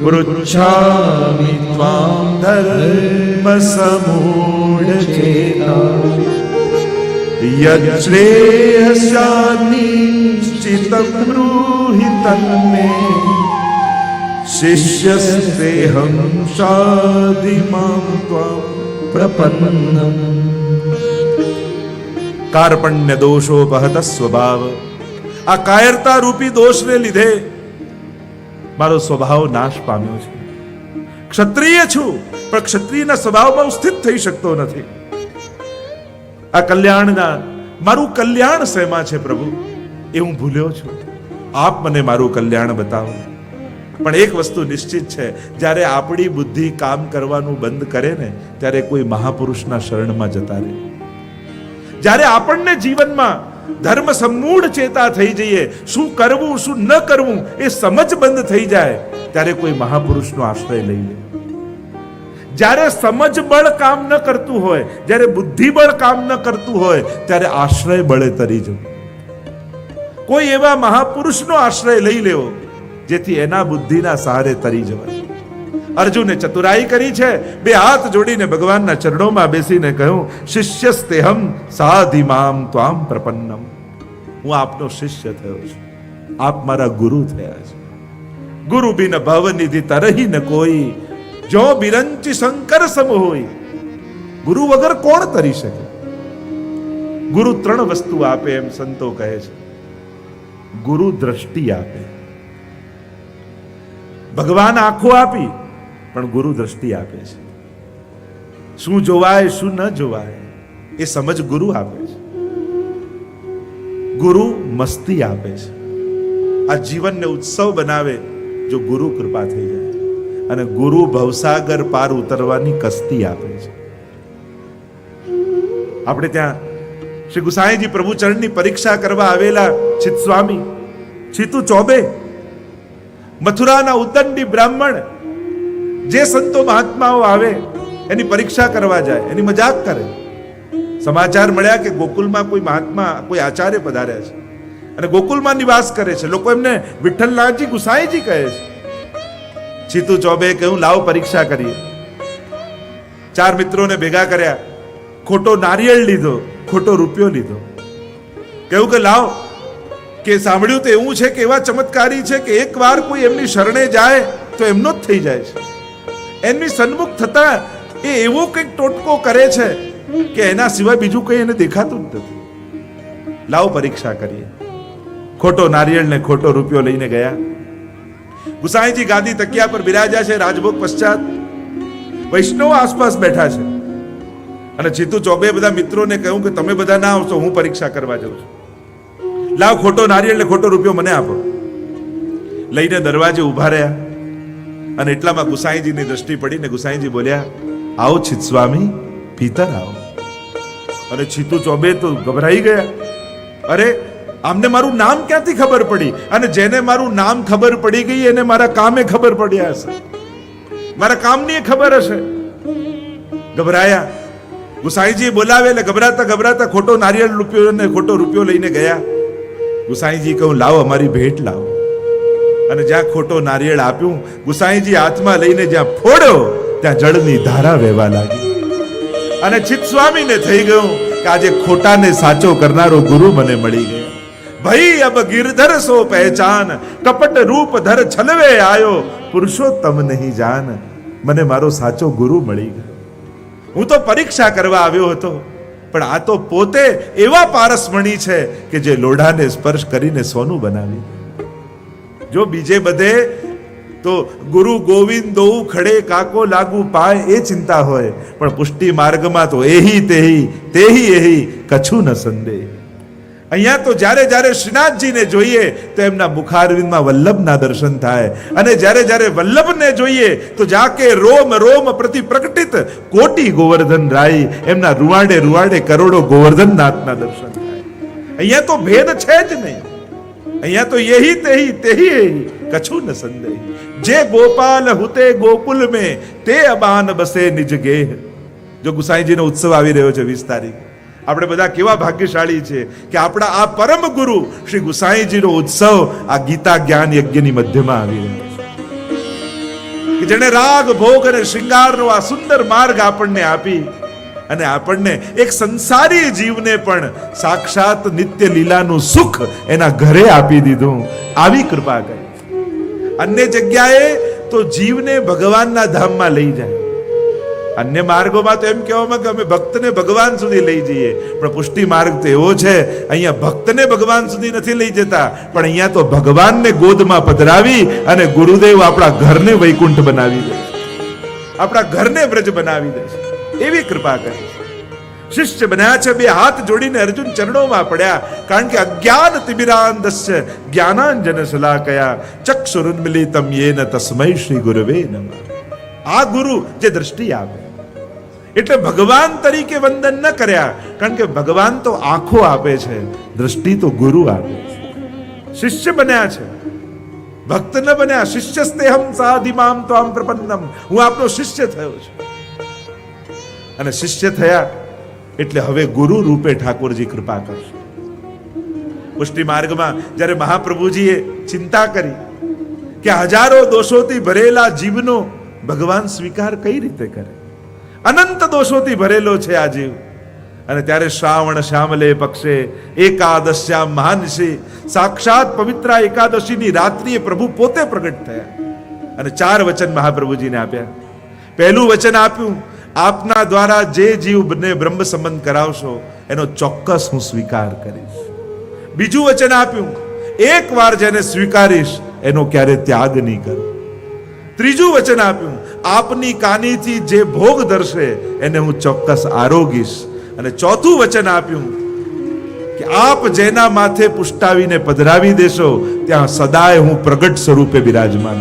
પૃચ્છામિ ત્વામ ધર્મ સમૂઢ ચેતા યશ્રેયસ્યાનિશ્ચિતં બ્રૂહિ તન્મે શિષ્યસ્તેહં શાધિમાં ત્વામ પ્રપન્નમ. કાર્પણ્ય દોષો પહત સ્વભાવ. આ કાયરતા રૂપી દોષને લીધે મારો સ્વભાવ નાશ પામ્યો છે. ક્ષત્રિય છું પણ ક્ષત્રિયના સ્વભાવમાં હું સ્થિત થઈ શકતો નથી. આ કલ્યાણના મારું કલ્યાણ શેમાં છે પ્રભુ, એ હું ભૂલ્યો છું. આપ મને મારું કલ્યાણ બતાવો. પણ એક વસ્તુ નિશ્ચિત છે, જ્યારે આપણી બુદ્ધિ કામ કરવાનું બંધ કરે ને ત્યારે કોઈ મહાપુરુષના શરણમાં જતા રહે. જ્યારે આપણને જીવનમાં ધર્મ સમૂઢ ચેતા થઈ જઈએ, શું કરવું શું ન કરવું એ સમજ બંધ થઈ જાય, ત્યારે કોઈ મહાપુરુષનો આશ્રય લઈ લે. જ્યારે સમજ બળ કામ ન કરતું હોય, જ્યારે બુદ્ધિ બળ કામ ન કરતું હોય, ત્યારે આશ્રય બળે તરી જવું. કોઈ એવા મહાપુરુષનો આશ્રય લઈ લેવો જેથી એના બુદ્ધિના સહારે તરી જવાય. અર્જુને ચતુરાઈ કરી છે. બે હાથ જોડીને ભગવાનના ચરણોમાં બેસીને કહ્યું, શિષ્યસ્તેહમ સાધિમામ ત્વામ પ્રપન્નમ. હું આપનો શિષ્ય થયો છું, આપ મારા ગુરુ થયા છે. ગુરુ બિન ભવનિધિ તરહી ન કોઈ, જો બિરંચી શંકર સમ હોય. ગુરુ વગર કોણ તરી શકે? ગુરુ 3 વસ્તુ આપે એમ સંતો કહે છે. ગુરુ દ્રષ્ટિ આપે. ભગવાન આંખો આપી પણ ગુરુ દ્રષ્ટિ આપે છે. શું જોવાય શું ન જોવાય એ સમજ ગુરુ આપે છે. ગુરુ મસ્તી આપે છે. આ જીવનને ઉત્સવ બનાવે જો ગુરુ કૃપા થઈ જાય. અને ગુરુ ભવસાગર પાર ઉતરવાની કસ્તી આપે છે. આપણે ત્યાં શ્રી ગુસાઈજી પ્રભુચરણની પરીક્ષા કરવા આવેલા ચિત સ્વામી ચિતુ ચોબે, મથુરાના ઉદંડી બ્રાહ્મણ, જે સંતો મહાત્માઓ આવે એની પરીક્ષા કરવા જાય, એની મજાક કરે. સમાચાર મળ્યા કે ગોકુલમાં કોઈ મહાત્મા, કોઈ આચાર્ય પધાર્યા છે અને ગોકુલમાં નિવાસ કરે છે. લોકો એમને વિઠ્ઠલનાથજી ગુસાઈજી કહે છે. ચિતુ ચોબે કહ્યું, લાવો પરીક્ષા કરીએ. 4 મિત્રોને ભેગા કર્યા, ખોટો નારિયેળ લીધો, ખોટો રૂપિયો લીધો. કહ્યું કે લાવો, કે સાંભળ્યું તો એવું છે કે એવા ચમત્કારી છે કે એકવાર કોઈ એમની શરણે જાય તો એમનો જ થઈ જાય છે. એમની સન્મુખ થતા એ એવો કંઈક ટોટકો કરે છે કે એના સિવાય બીજું કંઈ એને દેખાતું જ નથી. લાવો પરીક્ષા કરીએ. ખોટો નારિયેળ ને ખોટો રૂપિયો લઈને ગયા. ગુસાઈજી ગાદી તકિયા પર બિરાજ્યા છે. રાજભોગ પશ્ચાત વૈષ્ણવ આસપાસ બેઠા છે. અને ચિતુ ચોબે બધા મિત્રોને કહ્યું કે તમે બધા ના આવશો, હું પરીક્ષા કરવા જાઉં છું. લાવ ખોટો નારિયેળ ને ખોટો રૂપિયો મને આપો. લઈને દરવાજે ઉભા રહ્યા અને એટલામાં ગુસાઈજીની દ્રષ્ટિ પડીને ગુસાઈજી બોલ્યા, આવો ચિત સ્વામી, ભીતર આવો. અને ચિતુ ચોબે તો ગભરાઈ ગયા. અરે, આમને મારું નામ ક્યાંથી ખબર પડી? અને જેને મારું નામ ખબર પડી ગઈ એને મારા કામે ખબર પડ્યા હશે, મારા કામની ખબર હશે. ગભરાયા. ગુસાઈજી બોલાવે એટલે ગભરાતા ગભરાતા ખોટો નારિયેળ રૂપિયો ને ખોટો રૂપિયો લઈને ગયા. ગુસાઈજી કહું, લાવો અમારી ભેટ લાવો. અને જ્યાં ખોટો નારિયેળ આપ્યું, ગુસાઈજી હાથમાં લઈને જ્યાં ફોડ્યો ત્યાં જળની ધારા વહેવા લાગી. અને ચિત સ્વામીને થઈ ગયું કે આજે ખોટાને સાચો કરનારો ગુરુ મને મળી ગયો. ભાઈ અબ ગિરધર સો પહેચાન, કપટ રૂપ ધર છલવે આયો, પુરુષોત્તમ નહીં જાન. મને મારો સાચો ગુરુ મળી ગયો. હું તો પરીક્ષા કરવા આવ્યો હતો, પણ આ તો પોતે એવા પારસમણી છે કે જે લોઢાને સ્પર્શ કરીને સોનું બનાવી. જો બીજે બધે તો ગુરુ ગોવિંદ દો ખડે કાકો લાગુ પાય એ ચિંતા હોય, પણ પુષ્ટિ માર્ગમાં તો એહી તેહી તેહી એહી કછું ન સંદેહ. અહીંયા તો જ્યારે જ્યારે શ્રીનાથજીને જોઈએ તો એમના મુખારવિંદમાં વલ્લભના દર્શન થાય, અને જ્યારે જ્યારે વલ્લભને જોઈએ તો જાકે રોમ રોમ પ્રતિ પ્રકટિત કોટી ગોવર્ધન રાય, એમના રૂવાડે રૂવાડે કરોડો ગોવર્ધનનાથના દર્શન થાય. અહીંયા તો ભેદ છે જ નહીં. અહીંયા તો યહી તેહી તેહી એહી કછું ન સંદેહ, જે ગોપાલ હુતે ગોકુલ में તે અબાન બસે નિજ ગેહ. જો ગુસાઈજીનો ઉત્સવ આવી રહ્યો છે 20 તારીખ, આપણે બધા કેવા ભાગ્યશાળી છે કે આપણા આ પરમ ગુરુ શ્રી ગુસાઈજીનો ઉત્સવ આ ગીતા જ્ઞાન યજ્ઞની મધ્યમાં આવી રહ્યો છે, કે જેને રાગ ભોગ અને શૃંગારનો આ સુંદર માર્ગ આપણને આપી અને આપણને એક સંસારી જીવને પણ સાક્ષાત નિત્ય લીલાનું સુખ એના ઘરે આપી દીધું. આવી કૃપા કરી. અન્ય જગ્યાએ તો જીવને ભગવાનના ધામમાં લઈ જાય, અન્ય માર્ગોમાં તો એમ કહેવામાં કે અમે ભક્તને ભગવાન સુધી લઈ જઈએ, પણ પુષ્ટિ માર્ગ તો એવો છે, અહીંયા ભક્તને ભગવાન સુધી નથી લઈ જતા, પણ અહીંયા તો ભગવાનને ગોદમાં પધરાવી અને ગુરુદેવ આપણા ઘરને વૈકુંઠ બનાવી દે, આપણા ઘરને બ્રજ બનાવી દે છે. એવી કૃપા કરી. શિષ્ય બન્યા છે, બે હાથ જોડીને અર્જુન ચરણોમાં પડ્યા, કારણ કે અજ્ઞાન તિમિરાંધસ્ય જ્ઞાનાંજન શલાકયા ચક્ષુરુન્મિલિતમ યેન તસ્મૈ શ્રી ગુરવે નમઃ. આ ગુરુ જે દ્રષ્ટિ આપે, એટલે ભગવાન તરીકે વંદન ન કર્યા, કારણ કે ભગવાન તો આંખો આપે છે, દ્રષ્ટિ તો ગુરુ આપે છે. શિષ્ય બન્યા છે, ભક્ત ન બન્યા. શિષ્યસ્તેહમ સાધિમામ ત્વામ પ્રપન્નમ, હું આપનો શિષ્ય થયો છું. અને શિષ્ય થયા એટલે હવે ગુરુ રૂપે ઠાકોરજી કૃપા કરશે. પુષ્ટિ માર્ગમાં જ્યારે મહાપ્રભુજીએ ચિંતા કરી કે હજારો દોષોથી ભરેલા જીવનો ભગવાન સ્વીકાર કઈ રીતે કરે, અનંત દોષોથી ભરેલો છે આ જીવ, અને ત્યારે શ્રાવણ શ્યામલે પક્ષે એકાદશ્યામ મહાનિશી, સાક્ષાત પવિત્ર એકાદશીની રાત્રિએ પ્રભુ પોતે પ્રગટ થયા અને 4 વચન મહાપ્રભુજીને આપ્યા. પહેલું વચન આપ્યું, આપના દ્વારા જે જીવને બ્રહ્મ સંબંધ કરાવશો એનો ચોક્કસ હું સ્વીકાર કરીશ. બીજું વચન આપ્યું, એકવાર જેને સ્વીકારીશ એનો ક્યારે ત્યાગ નહીં કરું. ત્રીજું વચન આપ્યું, આપની કાનીથી જે ભોગ ધરશે એને હું ચોક્કસ આરોગીશ. અને ચોથું વચન આપ્યું કે આપ જેના માથે પુષ્ટાવીને પધરાવી દેશો ત્યાં સદાય હું પ્રગટ સ્વરૂપે બિરાજમાન.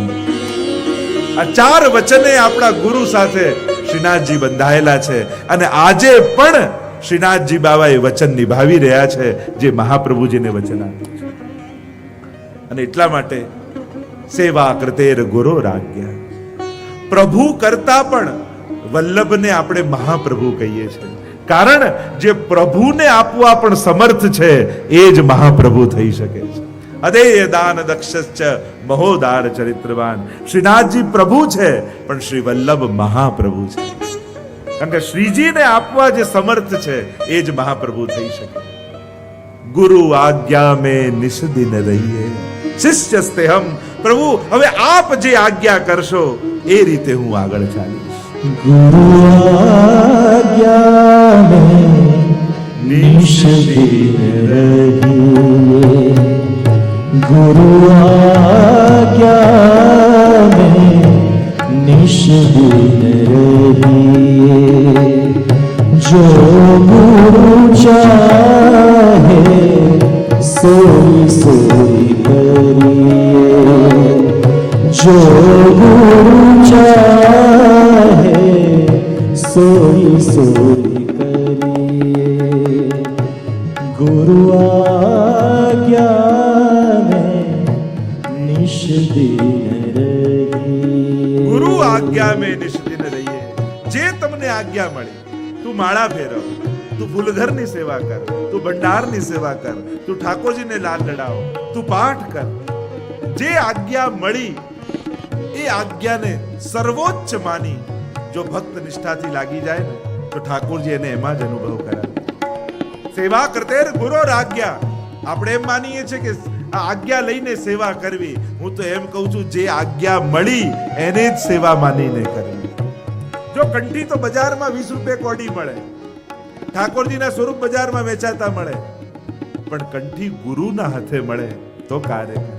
આ 4 વચને આપણા ગુરુ સાથે શ્રીનાથજી બંધાયેલા છે, અને આજે પણ શ્રીનાથજી બાબા એ વચન નિભાવી રહ્યા છે જે મહાપ્રભુજીને વચન આપ્યું છે. અને એટલા માટે સેવા કરતેર ગુરુ રાજ્ઞા, પ્રભુ કરતા પણ વલ્લભને આપણે મહાપ્રભુ કહીએ છીએ, કારણ જે પ્રભુને આપવા પણ સમર્થ છે એ જ મહાપ્રભુ થઈ શકે છે. અદેય દાન દક્ષશ્ચ મહોદાર ચરિત્રવાન. શ્રીનાથજી પ્રભુ છે, પણ શ્રી વલ્લભ મહાપ્રભુ છે, કારણ કે શ્રીજીને આપવા જે સમર્થ છે એ જ મહાપ્રભુ થઈ શકે. ગુરુ આજ્ઞા મેં નિષદિન રહીએ શિષ્યસ્તેહમ. પ્રભુ હવે આપ જે આજ્ઞા કરશો એ રીતે હું આગળ ચાલીશ. गुरु आज्ञा में निष्दिन रहिए, गुरु आज्ञा में निष्दिन रहिए, जो गुरु चाहे सोई सोई करिए, जो गुरु चाहे सोई सोई करिए, गुरु आज्ञा में निष्दिन रहिए. ગુરુ આજ્ઞા મેં નિષદિન રહીએ. જે તમને આજ્ઞા મળી, તું માળા ફેરવ, તું ફૂલઘરની સેવા કર, તું ભંડારની સેવા કર, તું ઠાકોરજીને લાલ લડાવ, તું પાઠ કર. જે આજ્ઞા મળી એ આજ્ઞાને સર્વોચ્ચ માની જો ભક્ત નિષ્ઠાથી લાગી જાય ને તો ઠાકોરજી એને એમાં જ અનુભવ કરાવે. સેવા કરતેર ગુરુ આજ્ઞા. આપણે એમ માનીએ છીએ કે આ આજ્ઞા લઈને સેવા કરવી. હું તો એમ કહું છું, જે આજ્ઞા મળી એને જ સેવા માનીને કરવી. જો કંઠી તો બજારમાં 20 રૂપિયા કોડી મળે, ઠાકોરજીના સ્વરૂપ બજારમાં વેચાતા મળે, પણ કંઠી ગુરુના હાથે મળે તો કાર્ય કરે.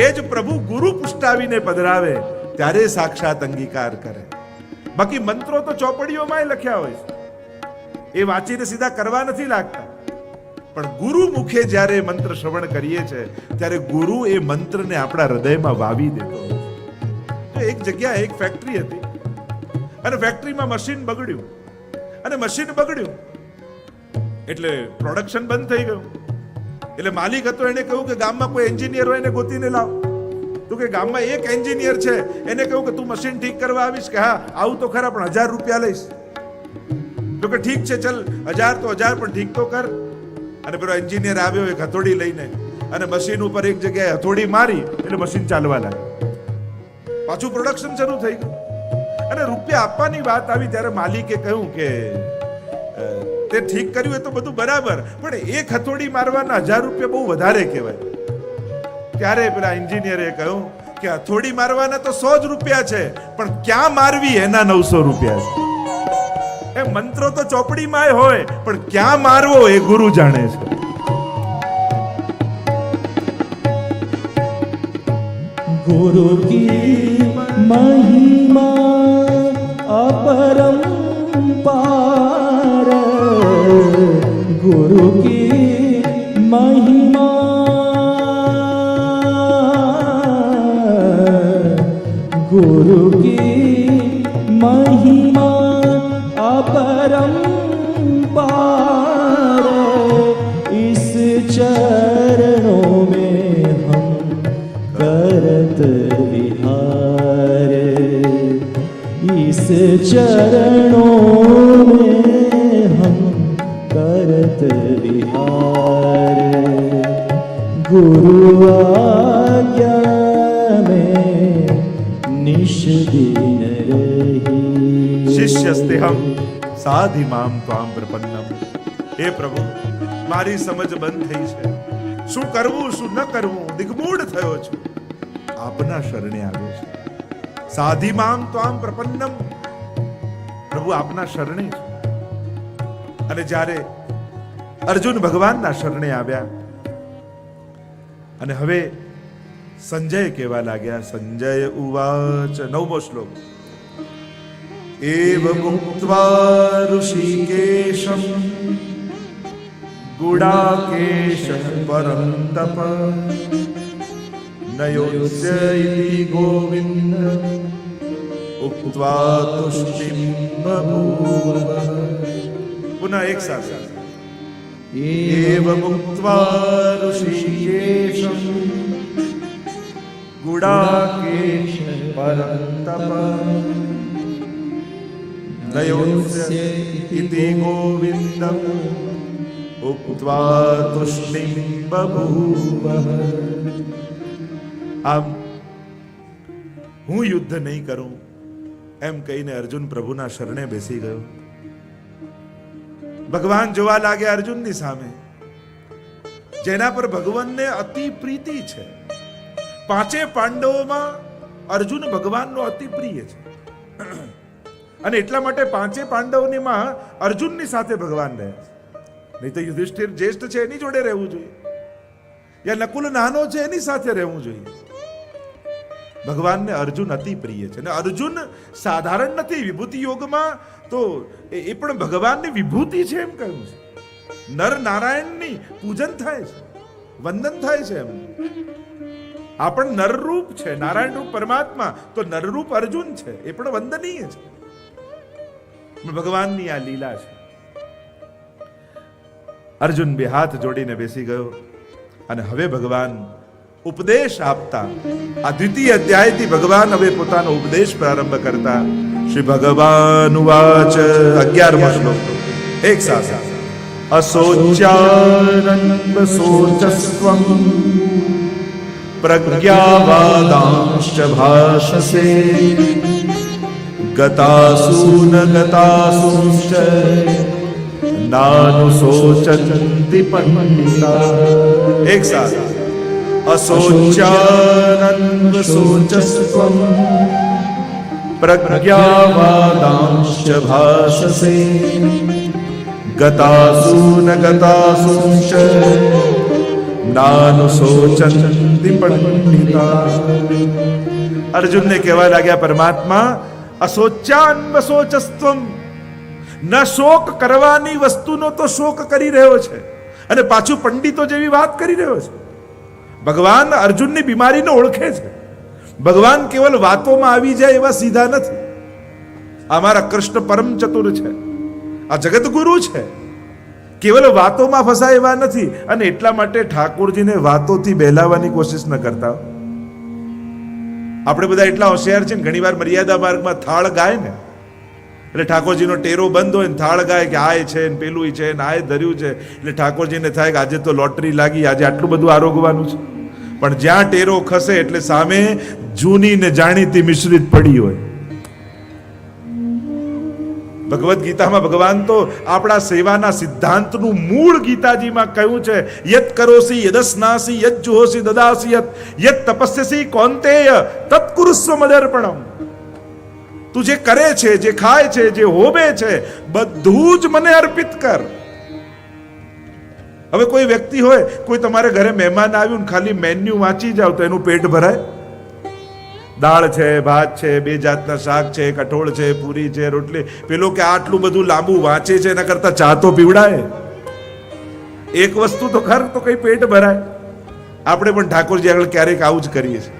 એ જ પ્રભુ ગુરુ પુષ્ટાવીને પધરાવે ત્યારે સાક્ષાત અંગીકાર કરે. બાકી મંત્રો તો ચોપડીઓમાં લખ્યા હોય છે, એ વાંચીને સીધા કરવા નથી લાગતા, પણ ગુરુ મુખે જ્યારે મંત્ર શ્રવણ કરીએ છીએ ત્યારે ગુરુ એ મંત્રને આપણા હૃદયમાં વાવી દેતો હોય છે. તો એક જગ્યાએ એક ફેક્ટરી હતી અને ફેક્ટરીમાં મશીન બગડ્યું અને મશીન બગડ્યું એટલે પ્રોડક્શન બંધ થઈ ગયું. એટલે માલિક હતો, એને કહ્યું કે ગામમાં કોઈ એન્જિનિયર હોય એને ગોતીને લાવ. તો કે ગામમાં એક એન્જિનિયર છે, એને કહ્યું કે તું મશીન ઠીક કરવા આવીશ? કે હા આવું તો ખરા, પણ 1000 રૂપિયા લઈશ. તો કે ઠીક છે, ચલ 1000 તો 1000, પણ ઠીક તો કર. અને પેલો એન્જિનિયર આવ્યો એક હથોડી લઈને અને મશીન ઉપર એક જગ્યાએ હથોડી મારી એટલે મશીન ચાલવા લાગ્યું. પાછું પ્રોડક્શન શરૂ થઈ ગયું. અને રૂપિયા આપવાની વાત આવી ત્યારે માલિકે કહ્યું કે તે ઠીક કર્યું એ તો બધું બરાબર, પણ એક હથોડી મારવાના 1000 રૂપિયા બહુ વધારે કહેવાય. ત્યારે પેલા એન્જિનિયરે કહ્યું કે હથોડી મારવાના તો 100 જ રૂપિયા છે, પણ ક્યાં મારવી એના 900 રૂપિયા છે. એ મંત્રો તો ચોપડીમાં હોય, પણ ક્યાં મારવો એ ગુરુ જાણે છે. गुरु की महिमा अपरंपार, गुरु की महिमा, गुरु की महिमा अपरंपार, इस चरणों में हम करत विहार, इस चरणों में हम करत विहार, गुरु आज्ञा में निश दिन रही। શિષ્યસ્તેહમ સાધિમામ ત્વામ પ્રપન્નમ. હે પ્રભુ, મારી સમજ બંધ થઈ છે, શું કરવું શું ન કરવું દિગ્મૂઢ થયો છું. આપના શરણે આવ્યો છે. સાધિમામ ત્વામ પ્રપન્નમ. પ્રભુ આપના શરણે છું. અને જ્યારે અર્જુન ભગવાનના શરણે આવ્યા અને હવે સંજય કહેવા લાગ્યા. સંજય ઉવાચ, 9મો શ્લોક. એવ મુક્ત્વા ઋષિકેશમ ગુડાકેશઃ પરંતપ નયોત્સ્ય ઇતિ ગોવિંદ ઉક્ત્વા તુષ્ટિં બભૂવ. પુનઃ એક સાથે. એવ મુક્ત્વા ઋષિકેશમ ગુડાકેશઃ પરંતપ નયોત્સ્ય ઇતિ ગોવિંદં ઉક્ત્વા તુષ્ટિં બભૂવ. આમ હું યુદ્ધ નહીં કરું એમ કહીને અર્જુન પ્રભુના શરણે બેસી ગયો. ભગવાન જોવા લાગ્યા અર્જુનની સામે, જેના પર ભગવાનને અતિ પ્રીતિ છે. 5 પાંડવોમાં અર્જુન ભગવાનનો અતિ પ્રિય છે અને એટલા માટે 5 પાંડવોમાં અર્જુનની સાથે ભગવાન રહે છે. નહીં તો યુધિષ્ઠિર જ્યેષ્ઠ છે એની જોડે રહેવું જોઈએ, યા નકુલ નાનો છે એની સાથે રહેવું જોઈએ. ભગવાનને અર્જુન અતિ પ્રિય છે. અને અર્જુન સાધારણ નથી. વિભૂતિ યોગમાં તો એ પણ ભગવાનની વિભૂતિ છે એમ કહ્યું છે. નર નારાયણની પૂજન થાય છે, વંદન થાય છે એમ. આ પણ નરરૂપ છે, નારાયણ રૂપ પરમાત્મા, તો નરરૂપ અર્જુન છે, એ પણ વંદનીય છે. ભગવાનની આ લીલા છે. અર્જુન 2 હાથ જોડીને બેસી ગયો અને હવે ભગવાન ઉપદેશ આપતા. આ દ્વિતીય અધ્યાયથી ભગવાન હવે પોતાનો ઉપદેશ પ્રારંભ કરતા. શ્રી ભગવાન ઉવાચ. 11મો શ્લોક એક સાથે. અશોચ્યાનંદ શોચસ્ત્વં પ્રજ્ઞાવાદાંશ્ચ ભાષસે ગતાસૂન ગતાસૂંશ્ચ નાનુશોચન્તિ પંડિતા. એક સાથે. અશોચ્યાનંદ શોચસ્ત્વં પ્રજ્ઞાવાદાંશ્ચ ભાષસે ગતાસૂન ગતાસૂંશ્ચ નાનુશોચન્તિ પંડિતા. અર્જુનને કહેવા લાગ્યા પરમાત્મા, અશોચ્યાન્વશોચસ્ત્વમ, ન શોક કરવાની વસ્તુનો તો શોક કરી રહ્યો છે, અને પાછું પંડિતો જેવી વાત કરી રહ્યો છે. ભગવાન અર્જુનની બીમારીને ઓળખે છે. ભગવાન કેવલ વાતોમાં આવી જાય એવા સીધા નથી. અમારા કૃષ્ણ પરમ ચતુર છે, આ જગતગુરુ છે, કેવલ વાતોમાં ફસાય એવા નથી. અને એટલા માટે ઠાકોરજીને વાતોથી બહેલાવાની કોશિશ ન કરતા. આપણે બધા એટલા હોશિયાર છે ને, ઘણી વાર મર્યાદા માર્ગમાં થાળ ગાય ને, એટલે ઠાકોરજીનો ટેરો બંધ હોય ને થાળ ગાય કે આ છે ને પેલું છે ને આ ધર્યું છે, એટલે ઠાકોરજીને થાય કે આજે તો લોટરી લાગી, આજે આટલું બધું આરોગવાનું છે. પણ જ્યાં ટેરો ખસે એટલે સામે જૂની ને જાણીતી મિશ્રિત પડી હોય. ભગવદ્ ગીતામાં ભગવાન તો આપણા સેવાના સિદ્ધાંતનું મૂળ ગીતાજીમાં કહ્યું છે, યત કરોસી યદસ્નાસી યત જુહોસી દદાસી યત તપસ્યસી કૌંતેય તત્કુરુસ્વ મદર્પણમ. તું જે કરે છે, જે ખાય છે, જે હોવે છે, બધું જ મને અર્પિત કર. હવે કોઈ વ્યક્તિ હોય, કોઈ તમારે ઘરે મહેમાન આવ્યું ને ખાલી મેન્યુ વાંચી જાવ તો એનું પેટ ભરાય? દાળ છે, ભાત છે, 2 જાતના શાક છે, કઠોળ છે, પૂરી છે, રોટલી. પેલો કે આટલું બધું લાંબુ વાંચે છે એના કરતા ચા તો પીવડાય. એક વસ્તુ તો ખર તો કઈ પેટ ભરાય. આપણે પણ ઠાકોરજી આગળ ક્યારેક આવું જ કરીએ છીએ.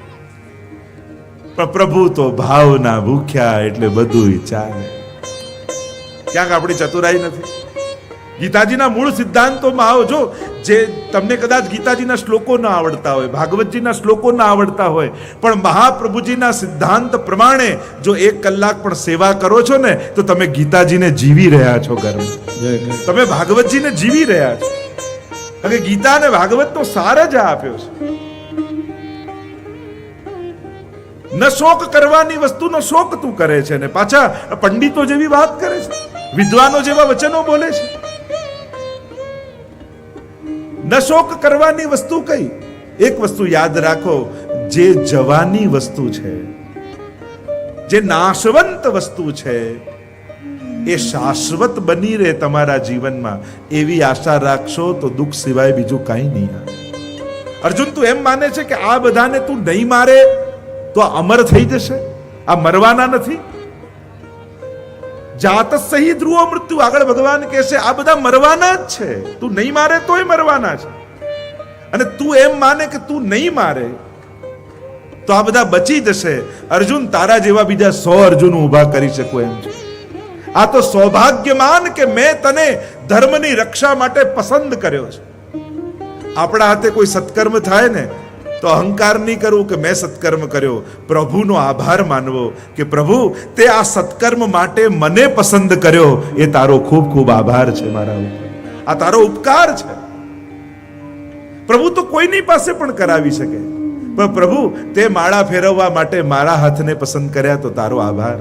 પણ પ્રભુ તો ભાવના ભૂખ્યા એટલે બધું ચાલે. ક્યાંક આપણી ચતુરાઈ નથી. ગીતાજીના મૂળ સિદ્ધાંતોમાં આવો. જો જે તમને કદાચ ગીતાજીના શ્લોકો ના આવડતા હોય, ભાગવતજીના શ્લોકો ના આવડતા હોય, પણ મહાપ્રભુજીના સિદ્ધાંત પ્રમાણે જો 1 કલાક પણ સેવા કરો છો ને તો તમે ગીતાજીને જીવી રહ્યા છો ઘરમાં. તમે ભાગવતજીને જીવી રહ્યા છો. કારણ કે ગીતા અને ભાગવતનો સાર જ આપ્યો છે. ન શોક કરવાની વસ્તુનો શોક તું કરે છે ને પાછા પંડિતો જેવી વાત કરે છે, વિદ્વાનો જેવા વચનો બોલે છે. ન શોક કરવાની વસ્તુ કઈ? એક વસ્તુ યાદ રાખો, જે જવાની વસ્તુ છે, જે નાશવંત વસ્તુ છે, એ શાશ્વત બની રહે તમારા જીવનમાં, એવી આશા રાખશો તો દુઃખ સિવાય બીજું કાંઈ નહીં આવે. અર્જુન તું એમ માને છે કે આ બધાને તું નહીં મારે તો અમર થઈ જશે? આ મરવાના નથી. જાત સહી ધ્રુવો મૃત્યુ. આગળ ભગવાન કહે છે આ બધા મરવાના જ છે. તું નહીં મારે તોય મરવાના છે. અને તું એમ માને કે તું નહીં મારે તો આ બધા બચી જશે. અર્જુન તારા જેવા બીજા 100 અર્જુન ઊભા કરી શકું એમ છે. આ તો સૌભાગ્યમાન કે મેં તને ધર્મની રક્ષા માટે પસંદ કર્યો છે. આપણા હાથે કોઈ સત્કર્મ થાય ને તો અહંકાર નહીં કરવું કે મેં સત્કર્મ કર્યો, પ્રભુનો આભાર માનવો કે પ્રભુ તે આ સત્કર્મ માટે મને પસંદ કર્યો, એ તારો ખૂબ ખૂબ આભાર છે મારા ઉપર. આ તારો ઉપકાર છે. પ્રભુ તો કોઈની પાસે પણ કરાવી શકે, પણ પ્રભુ તે માળા ફેરવવા માટે મારા હાથને પસંદ કર્યા તો તારો આભાર.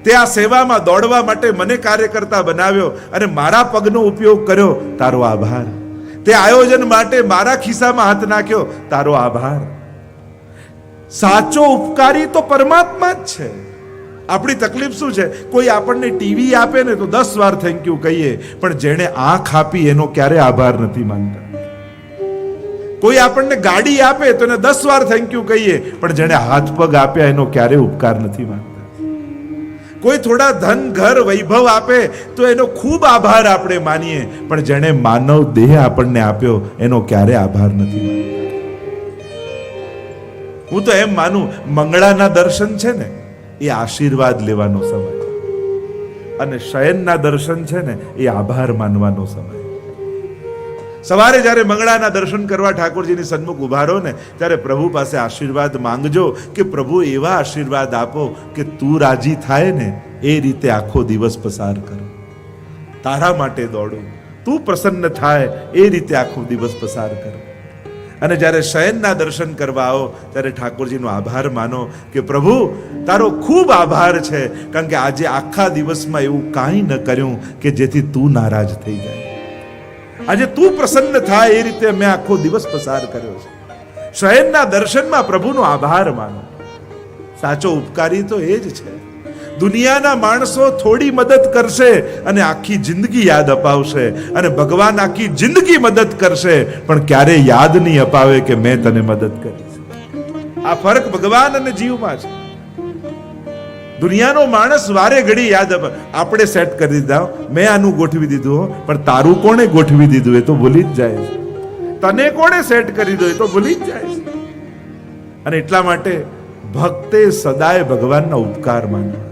તે આ સેવામાં દોડવા માટે મને કાર્યકર્તા બનાવ્યો અને મારા પગનો ઉપયોગ કર્યો, તારો આભાર. તે આયોજન માટે મારા ખિસ્સામાં હાથ નાખ્યો, તારો આભાર. સાચો ઉપકારી તો પરમાત્મા જ છે. આપણી તકલીફ શું છે? કોઈ આપણને ટીવી આપે ને તો 10 વાર થેન્ક યુ કહીએ, પણ જેણે આંખ આપી એનો ક્યારે આભાર નથી માનતા. કોઈ આપણને ગાડી આપે તો એને 10 વાર થેન્ક યુ કહીએ, પણ જેણે હાથ પગ આપ્યા એનો ક્યારે ઉપકાર નથી માનતા. કોઈ થોડા ધન ઘર વૈભવ આપે તો એનો ખૂબ આભાર આપણે માનીએ, પણ જેણે માનવ દેહ આપણને આપ્યો એનો ક્યારે આભાર નથી માનતા. હું તો એમ માનું, મંગળાના દર્શન છે ને એ આશીર્વાદ લેવાનો સમય, અને શયનના દર્શન છે ને એ આભાર માનવાનો સમય. સવારે જ્યારે મંગળાના દર્શન કરવા ઠાકોરજીની સન્મુખ ઉભા રહો ને ત્યારે પ્રભુ પાસે આશીર્વાદ માંગજો કે પ્રભુ એવા આશીર્વાદ આપો કે તું રાજી થાય ને એ રીતે આખો દિવસ પસાર કરો. તારા માટે દોડું, તું પ્રસન્ન થાય એ રીતે આખો દિવસ પસાર કરો. અને જ્યારે શયનના દર્શન કરવા આવો ત્યારે ઠાકોરજીનો આભાર માનો કે પ્રભુ તારો ખૂબ આભાર છે, કારણ કે આજે આખા દિવસમાં એવું કાંઈ ન કર્યું કે જેથી તું નારાજ થઈ જાય. આજે તું પ્રસન્ન થાય એ રીતે મેં આખો દિવસ પસાર કર્યો છે. શયનના દર્શનમાં પ્રભુનો આભાર માનો. સાચો ઉપકારી તો એ જ છે. દુનિયાના માણસો થોડી મદદ કરશે અને આખી જિંદગી યાદ અપાવશે, અને ભગવાન આખી જિંદગી મદદ કરશે પણ ક્યારે યાદ નહીં અપાવે કે મેં તને મદદ કરી. આ ફરક ભગવાન અને જીવમાં છે. દુનિયાનો માણસ વારે ઘડી યાદ આપણે સેટ કરી દીધા, મેં આનું ગોઠવી દીધું હો, પણ તારું કોણે ગોઠવી દીધું એ તો ભૂલી જ જાય છે. તને કોણે સેટ કરી દો એ તો ભૂલી જ જાય છે. અને એટલા માટે ભક્તે સદાય ભગવાનના ઉપકાર માન્યા.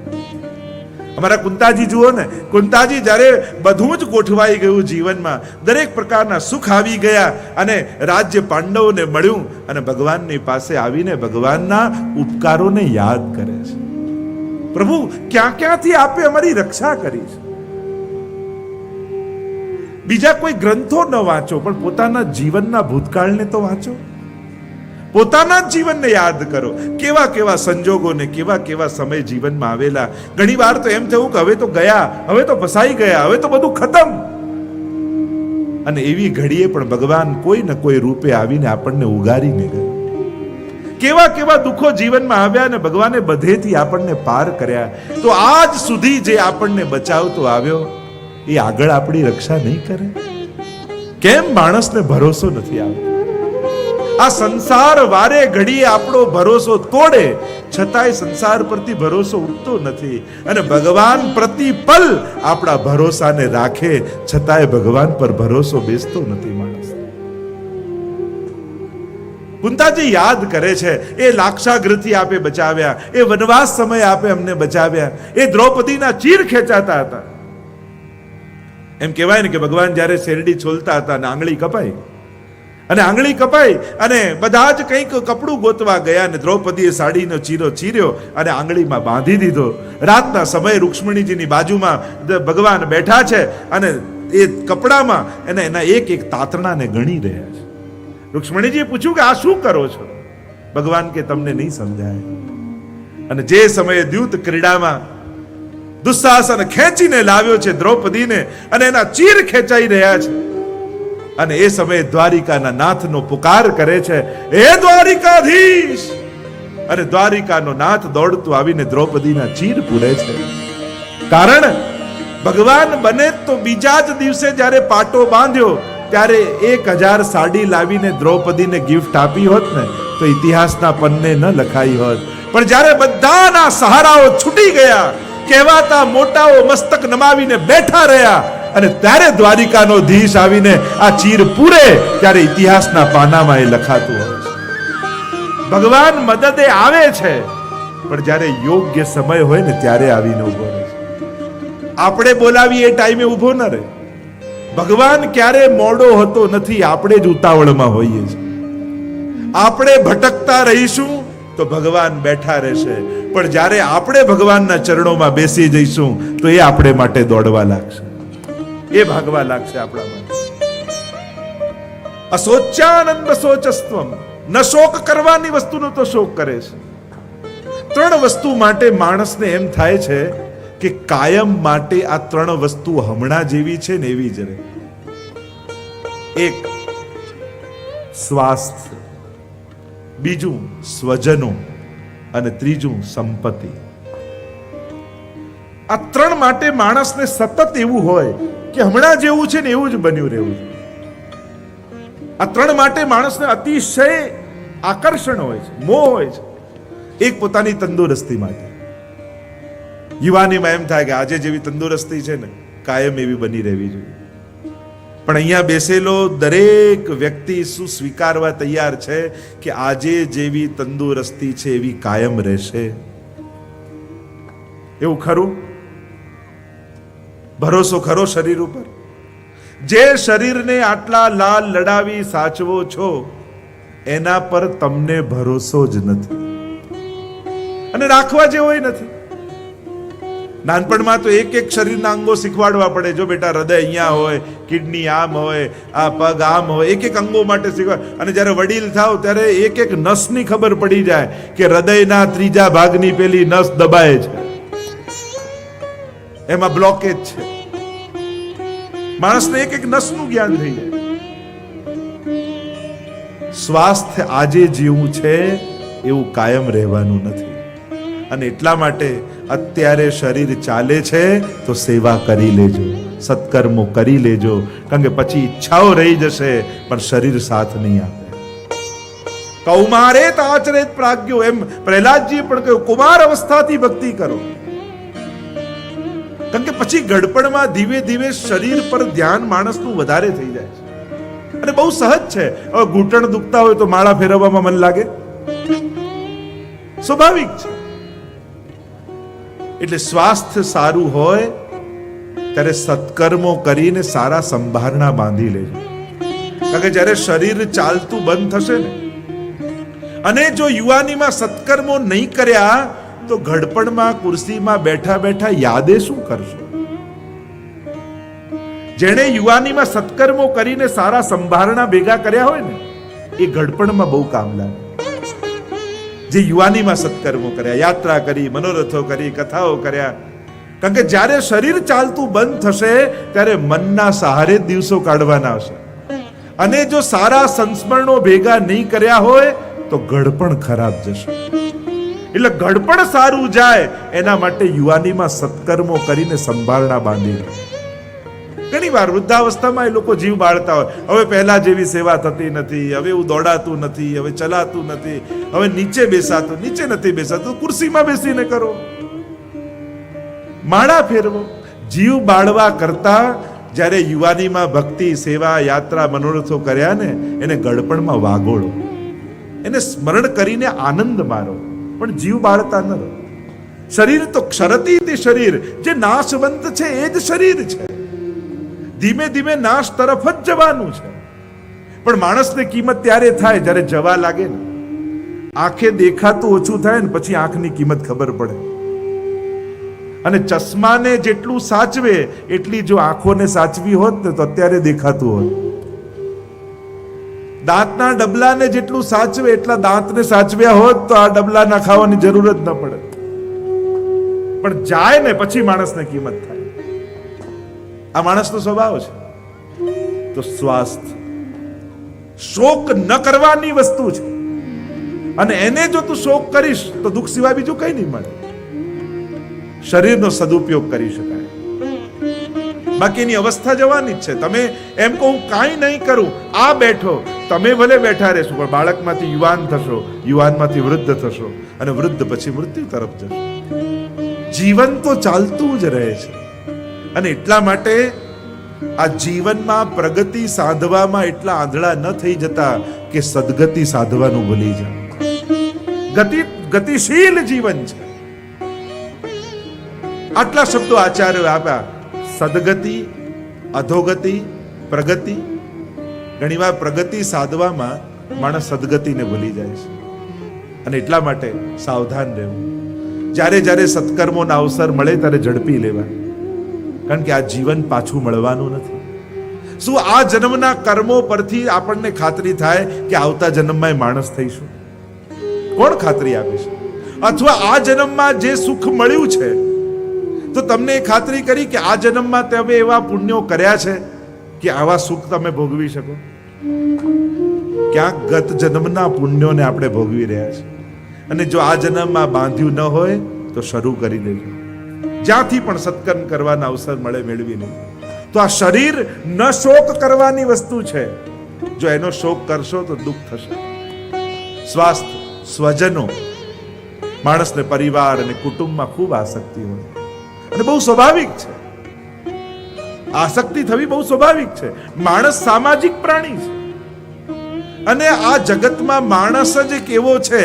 અમારા કુંતાજી જુઓ ને, કુંતાજી જ્યારે બધું જ ગોઠવાઈ ગયું જીવનમાં, દરેક પ્રકારના સુખ આવી ગયા અને રાજ્ય પાંડવોને મળ્યું અને ભગવાનની પાસે આવીને ભગવાનના ઉપકારોને યાદ કરે છે. પ્રભુ ક્યાં ક્યાંથી આપે અમારી રક્ષા કરી છે. બીજા કોઈ ગ્રંથો ન વાંચો, પણ પોતાના જીવનના ભૂતકાળને તો વાંચો. પોતાના જ જીવનને યાદ કરો. કેવા કેવા સંજોગોને, કેવા કેવા સમય જીવનમાં આવેલા. ઘણી વાર તો એમ થયું કે હવે તો ગયા, હવે તો ફસાઈ ગયા, હવે તો બધું ખતમ. અને એવી ઘડીએ પણ ભગવાન કોઈ ને કોઈ રૂપે આવીને આપણને ઉગારીને ગયા. કેવા કેવા દુઃખો જીવનમાં આવ્યા અને ભગવાને બધેથી આપણને પાર કર્યા. તો આજ સુધી જે આપણને બચાવતો આવ્યો એ આગળ આપણી રક્ષા નહીં કરે? કેમ માણસને ભરોસો નથી આવતો? આ સંસાર વારે ઘડીએ આપણો ભરોસો તોડે, છતાંય સંસાર પરથી ભરોસો ઉઠતો નથી. અને ભગવાન પ્રતિપલ આપણા ભરોસાને રાખે, છતાંય ભગવાન પર ભરોસો બેસતો નથી માણસ. કુંતાજી યાદ કરે છે, એ લાક્ષાગૃહથી આપે બચાવ્યા, એ વનવાસ સમય આપે અમને બચાવ્યા, એ દ્રૌપદીના ચીર ખેંચાતા હતા. એમ કહેવાય ને કે ભગવાન જ્યારે શેરડી છોલતા હતા અને આંગળી કપાઈ, અને આંગળી કપાઈ અને બધા જ કંઈક કપડું ગોતવા ગયા અને દ્રૌપદીએ સાડીનો ચીરો ચીર્યો અને આંગળીમાં બાંધી દીધો. રાતના સમયે રૂક્ષ્મણીજીની બાજુમાં ભગવાન બેઠા છે અને એ કપડામાં એના એક એક તાતણાને ગણી રહ્યા છે. રૂક્ષ્મણીજીએ પૂછ્યું કે આ શું કરો છો? ભગવાન કે તમને નહીં સમજાય. અને જે સમયે દ્યુત ક્રીડામાં દુઃશાસન ખેંચીને લાવ્યો છે દ્રૌપદીને અને એના ચીર ખેંચાઈ રહ્યા છે, અને એ સમયે દ્વારિકાના નાથનો પુકાર કરે છે, હે દ્વારિકાધીશ! અને દ્વારિકાનો નાથ દોડતો આવીને દ્રૌપદીના ચીર પૂરે છે. કારણ ભગવાન બને તો બીજા જ દિવસે જ્યારે પાટો બાંધ્યો ત્યારે 1000 સાડી લાવીને દ્રૌપદીને ગિફ્ટ આપી હોત ને તો ઇતિહાસના પન્ને ન લખાઈ હોત. પણ જ્યારે બધાના સહારાઓ છૂટી ગયા, કહેવાતા મોટાઓ મસ્તક નમાવીને બેઠા રહ્યા, અને ત્યારે દ્વારિકાનો ધીશ આવીને આ ચીર પૂરે, ત્યારે ઇતિહાસના પાનામાં એ લખાતું હોય છે. ભગવાન મદદે આવે છે, પણ જ્યારે યોગ્ય સમય હોય ને ત્યારે આવીને ઉભો રહે છે. આપણે બોલાવીએ એ ટાઈમે ઉભો ન રહે. ભગવાન ક્યારે મોડો હોતો નથી, આપણે જ ઉતાવળમાં હોઈએ છીએ. આપણે ભટકતા રહીશું તો ભગવાન બેઠા રહેશે, પણ જ્યારે આપણે ભગવાનના ચરણોમાં બેસી જઈશું તો એ આપણે માટે દોડવા લાગશે, એ ભાગવા લાગશે આપણા માટે. અશોચ્યાનંદ શોચસ્ત્વમ, ન શોક કરવાની વસ્તુનો તો શોક કરે છે. 3 વસ્તુ માટે માણસને એમ થાય છે કે કાયમ માટે આ 3 વસ્તુ હમણાં જેવી છે ને એવી જ રહે. એક સ્વાસ્થ્ય, બીજું સ્વજનો અને ત્રીજું સંપત્તિ. આ 3 માટે માણસને સતત એવું હોય કે હમણાં જેવું છે ને એવું જ બન્યું રહેવું. આ 3 માટે માણસને અતિશય આકર્ષણ હોય છે, મોહ હોય છે. એક પોતાની તંદુરસ્તી માટે. યુવાનીમાં એમ થાય કે આજે જેવી તંદુરસ્તી છે ને કાયમ એવી બની રહેવી જોઈએ. પણ અહીંયા બેસેલો દરેક વ્યક્તિ શું સ્વીકારવા તૈયાર છે કે આજે જેવી તંદુરસ્તી છે એવી કાયમ રહેશે? એવું ખરું? ભરોસો ખરો શરીર ઉપર? જે શરીરને આટલા લાલ લડાવી સાચવો છો એના પર તમને ભરોસો જ નથી અને રાખવા જેવો નથી. નાનપણમાં તો એક શરીરના અંગો શીખવાડવા પડે. જો બેટા હૃદય અહીંયા હોય, કિડની આમ હોય, આ પગ આમ હોય, એક અંગો માટે શીખવાડ. અને જ્યારે વડીલ થાવ ત્યારે એક નસની ખબર પડી જાય કે હૃદયના 3જા ભાગની પેલી નસ દબાય છે, એમાં બ્લોકેજ છે. માણસને એક નસનું જ્ઞાન થઈ જાય. સ્વાસ્થ્ય આજે જેવું છે એવું કાયમ રહેવાનું નથી. અને એટલા માટે અત્યારે શરીર ચાલે છે તો સેવા કરી લેજો, સત્કર્મો કરી લેજો, કારણ કે પછી ઈચ્છાઓ રહી જશે પણ શરીર સાથ નહીં આપે. કૌમારે આચરેત પ્રાજ્ઞો, એમ પ્રહલાદજી પણ કહ્યું, કુમાર અવસ્થાથી ભક્તિ કરો. કારણ કે પછી ગડપણમાં ધીમે ધીમે શરીર પર ધ્યાન માણસનું વધારે થઈ જાય છે. અને બહુ સહજ છે. હવે ઘૂંટણ દુખતા હોય તો માળા ફેરવવામાં મન લાગે, સ્વાભાવિક છે. એટલે સ્વાસ્થ્ય સારું હોય ત્યારે સત્કર્મો કરીને સારા સંભારણા બાંધી લેજો. કારણ કે જ્યારે શરીર ચાલતું બંધ થશે ને, અને જો યુવાનીમાં સત્કર્મો નહીં કર્યા તો ઘડપણમાં ખુરશીમાં બેઠા બેઠા યાદે શું કરશો? જેણે યુવાનીમાં સત્કર્મો કરીને સારા સંભારણા ભેગા કર્યા હોય ને, એ ઘડપણમાં બહુ કામ લાગે. જે યુવાનીમાં સત્કર્મો કર્યા, યાત્રા કરી, મનોરથો કરી, કથાઓ કર્યા. કારણ કે જ્યારે શરીર ચાલતું બંધ થશે ત્યારે મનના સહારે જ દિવસો કાઢવાના હશે. અને જો સારા સંસ્મરણો ભેગા નહીં કર્યા હોય તો ઘડપણ ખરાબ જશે. એટલે ઘડપણ સારું જાય એના માટે યુવાનીમાં સત્કર્મો કરીને સંભારણા બાંધી. ઘણી વાર વૃદ્ધાવસ્થામાં એ લોકો જીવ બાળતા હોય, હવે પહેલા જેવી સેવા થતી નથી, હવે એવું દોડાતું નથી, હવે ચલાતું નથી, હવે નીચે નથી બેસાતું, ખુરશીમાં બેસીને કરો, માળા ફેરવો. જીવ બાળવા કરતા જ્યારે યુવાનીમાં ભક્તિ, સેવા, યાત્રા, મનોરથો કર્યા ને એને ગડપણમાં વાગોળો, એને સ્મરણ કરીને આનંદ મારો, પણ જીવ બાળતા ન રહો. શરીર તો ક્ષરતી તે શરીર, જે નાશવંત છે એ જ શરીર છે. ધીમે ધીમે નાશ તરફ જ જવાનું છે. પણ માણસને કિંમત ત્યારે થાય જ્યારે જવા લાગે ને, આંખે દેખાતું ઓછું થાય ને પછી આંખની કિંમત ખબર પડે. અને ચશ્માને જેટલું સાચવે એટલી જો આંખોને સાચવી હોત ને તો અત્યારે દેખાતું હોત. દાંતના ડબલાને જેટલું સાચવે એટલા દાંતને સાચવ્યા હોત તો આ ડબલા ના ખાવાની જરૂર જ ન પડે. પણ જાય ને પછી માણસને કિંમત થાય. આ માણસનો સ્વભાવ છે. તો સ્વાસ્થ્ય શોક ન કરવાની વસ્તુ છે. અને એને જો તું શોક કરીશ તો દુઃખ સિવાય બીજું કઈ નહીં મળે. શરીરનો સદુપયોગ કરી શકાય, બાકીની અવસ્થા જવાની જ છે. તમે એમ કહો હું કાંઈ નહીં કરું, આ બેઠો, તમે ભલે બેઠા રહેશો પણ બાળકમાંથી યુવાન થશો, યુવાનમાંથી વૃદ્ધ થશો, અને વૃદ્ધ પછી મૃત્યુ તરફ જશો. જીવન તો ચાલતું જ રહે છે. અને એટલા માટે આ જીવનમાં પ્રગતિ સાધવામાં એટલા આંધળા ન થઈ જતા કે સદગતિ સાધવાનું ભૂલી જાઓ. ગતિશીલ જીવન છે. આટલા શબ્દો આચાર્યો આપ્યા: સદગતિ, અધોગતિ, પ્રગતિ. ઘણીવાર પ્રગતિ સાધવામાં માણસ સદગતિને ભૂલી જાય છે. અને એટલા માટે સાવધાન રહેવું. જ્યારે જ્યારે સત્કર્મોના અવસર મળે ત્યારે ઝડપી લેવા. કારણ કે આ જીવન પાછું મળવાનું નથી. શું આ જન્મના કર્મો પરથી આપણને ખાતરી થાય કે આવતા જન્મમાં માણસ થઈશું? કોણ ખાતરી આપે છે? અથવા આ જન્મમાં જે સુખ મળ્યું છે તો તમને ખાતરી કરી કે આ જન્મમાં તમે એવા પુણ્યો કર્યા છે કે આવા સુખ તમે ભોગવી શકો? ક્યાંક ગત જન્મના પુણ્યોને આપણે ભોગવી રહ્યા છે. અને જો આ જન્મમાં બાંધ્યું ન હોય તો શરૂ કરી દેજો. જ્યાંથી પણ સત્કર્મ કરવાના અવસર મળે મેળવી લે. તો આ શરીર ન શોક કરવાની વસ્તુ છે. જો એનો શોક કરશો તો દુઃખ થશે. સ્વાસ્થ્ય, સ્વજનો, માણસને પરિવાર અને કુટુંબમાં ખૂબ આસક્તિ હોય અને બહુ સ્વાભાવિક છે. આસક્તિ થવી બહુ સ્વાભાવિક છે. માણસ સામાજિક પ્રાણી છે. અને આ જગતમાં માણસ જ એક એવો છે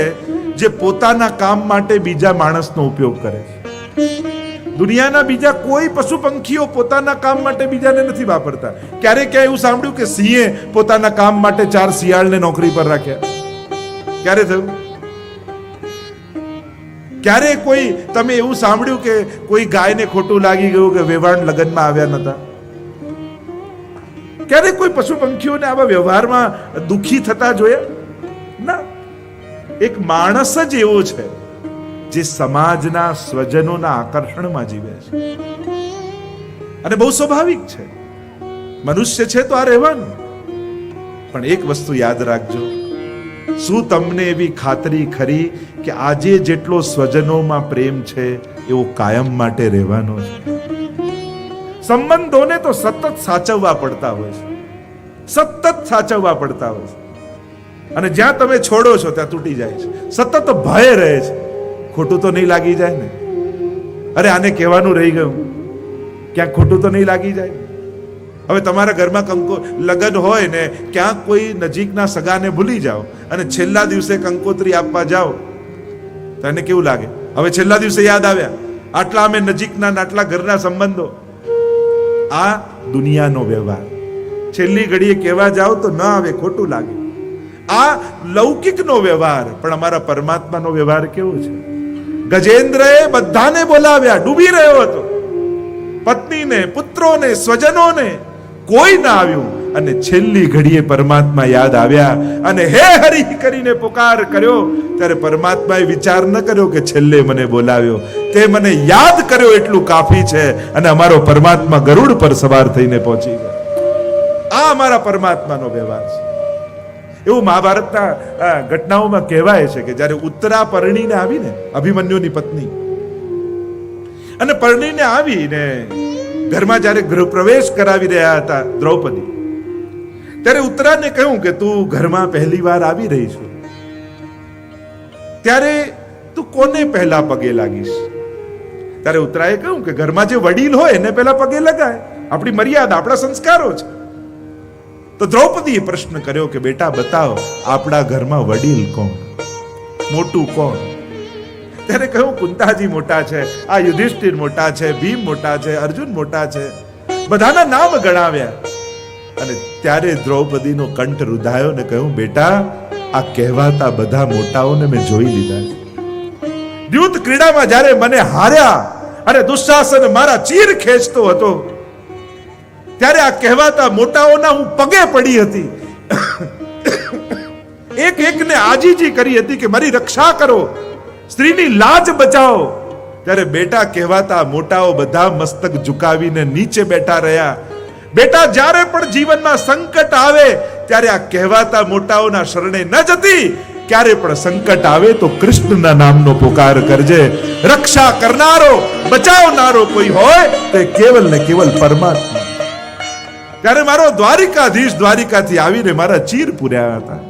જે પોતાના કામ માટે બીજા માણસનો ઉપયોગ કરે છે. દુનિયાના બીજા કોઈ પશુ પંખીઓ પોતાના કામ માટે બીજાને નથી વાપરતા. ક્યારેક એવું સાંભળ્યું કે સિંહે પોતાના કામ માટે 4 શિયાળને નોકરી પર રાખ્યા? ક્યારે થયું? ક્યારે કોઈ તમે એવું સાંભળ્યું કે કોઈ ગાયને ખોટું લાગી ગયું કે વેવાણ લગ્નમાં આવ્યા નતા? ક્યારે કોઈ પશુ પંખીઓને આવા વ્યવહારમાં દુખી થતા જોયા? ના. એક માણસ જ એવો છે જે સમાજના સ્વજનોના આકર્ષણમાં જીવે છે. અને બહુ સ્વાભાવિક છે. મનુષ્ય છે તો આ રહેવાનું. પણ એક વસ્તુ યાદ રાખજો, શું તમને એવી ખાતરી ખરી કે આજે જેટલો સ્વજનોમાં પ્રેમ છે એવો કાયમ માટે રહેવાનો છે? સંબંધોને તો સતત સાચવવા પડતા હોય છે, સતત સાચવવા પડતા હોય છે. અને જ્યાં તમે છોડો છો ત્યાં તૂટી જાય છે. સતત ભય રહે છે, ખોટું તો નહીં લાગી જાય ને? અરે આને કહેવાનું રહી ગયું, ક્યાંક ખોટું તો નહીં લાગી જાય? હવે તમારા ઘરમાં લગ્ન હોય ને ક્યાંક કોઈ નજીકના સગાને ભૂલી જાઓ અને છેલ્લા દિવસે કંકોત્રી આપવા જાઓ તો એને કેવું લાગે? હવે છેલ્લા દિવસે યાદ આવ્યા, આટલા અમે નજીકના આટલા ઘરના સંબંધો. આ દુનિયાનો વ્યવહાર. છેલ્લી ઘડીએ કહેવા જાઓ તો ન આવે, ખોટું લાગે. આ લૌકિકનો વ્યવહાર. પણ અમારા પરમાત્માનો વ્યવહાર કેવો છે? ગજેન્દ્રએ બધાને બોલાવ્યા, ડૂબી રહ્યો હતો, પત્નીને, પુત્રોને, સ્વજનોને, કોઈ ના આવ્યું. અને છેલ્લી ઘડીએ પરમાત્મા યાદ આવ્યા અને હે હરિ કરીને પુકાર કર્યો. ત્યારે પરમાત્માએ વિચાર ન કર્યો કે છેલ્લે મને બોલાવ્યો, તે મને યાદ કર્યો એટલું કાફી છે. અને અમારો પરમાત્મા ગરુડ પર સવાર થઈને પહોંચી ગયો. આ અમારા પરમાત્માનો વ્યવહાર છે. એવું મહાભારતના ઘટનાઓમાં કહેવાય છે કે જ્યારે ઉત્તરા પરણીને આવીને, અભિમન્યુની પત્ની, અને પરણીને આવીને ઘરમાં જ્યારે ગૃહ પ્રવેશ કરાવી રહ્યા હતા દ્રૌપદી, ત્યારે ઉત્તરાને કહ્યું કે તું ઘરમાં પહેલી વાર આવી રહી છું, ત્યારે તું કોને પહેલા પગે લાગીશ? ત્યારે ઉત્તરાએ કહ્યું કે ઘરમાં જે વડીલ હોય એને પહેલા પગે લગાય, આપણી મર્યાદા, આપણા સંસ્કારો છે. તો દ્રૌપદીએ પ્રશ્ન કર્યો કે બેટા બતાવો, આપણા ઘરમાં વડીલ કોણ, મોટું કોણ? ત્યારે કહ્યું કુંતાજી મોટા છે, આ યુધિષ્ઠિર મોટા છે, ભીમ મોટા છે, અર્જુન મોટા છે, બધાના નામ ગણાવ્યા. અને ત્યારે દ્રૌપદીનો કંઠ રૂધાયો ને કહ્યું બેટા, આ કહેવાતા બધા મોટાઓને મેં જોઈ લીધા છે. દ્યુત ક્રીડામાં જ્યારે મને હાર્યા અને દુશાસન મારા ચીર ખેંચતો હતો, ત્યારે આ કહેવાતા મોટાઓના હું પગે પડી હતી, એક એકને આજીજી કરી હતી કે મારી રક્ષા કરો, સ્ત્રીની લાજ બચાવો. ત્યારે બેટા કહેવાતા મોટાઓ બધા મસ્તક ઝુકાવીને નીચે બેઠા રહ્યા. બેટા જ્યારે પણ જીવનમાં સંકટ આવે ત્યારે આ કહેવાતા મોટાઓના શરણે ન જતી, ક્યારે પણ સંકટ આવે તો કૃષ્ણના નામનો પુકાર કરજે. રક્ષા કરનારો, બચાવનારો કોઈ હોય તો કેવલ ને કેવલ પરમાત્મા. ત્યારે મારો દ્વારિકાધીશ દ્વારિકાથી આવીને મારા ચીર પૂર્યા હતા.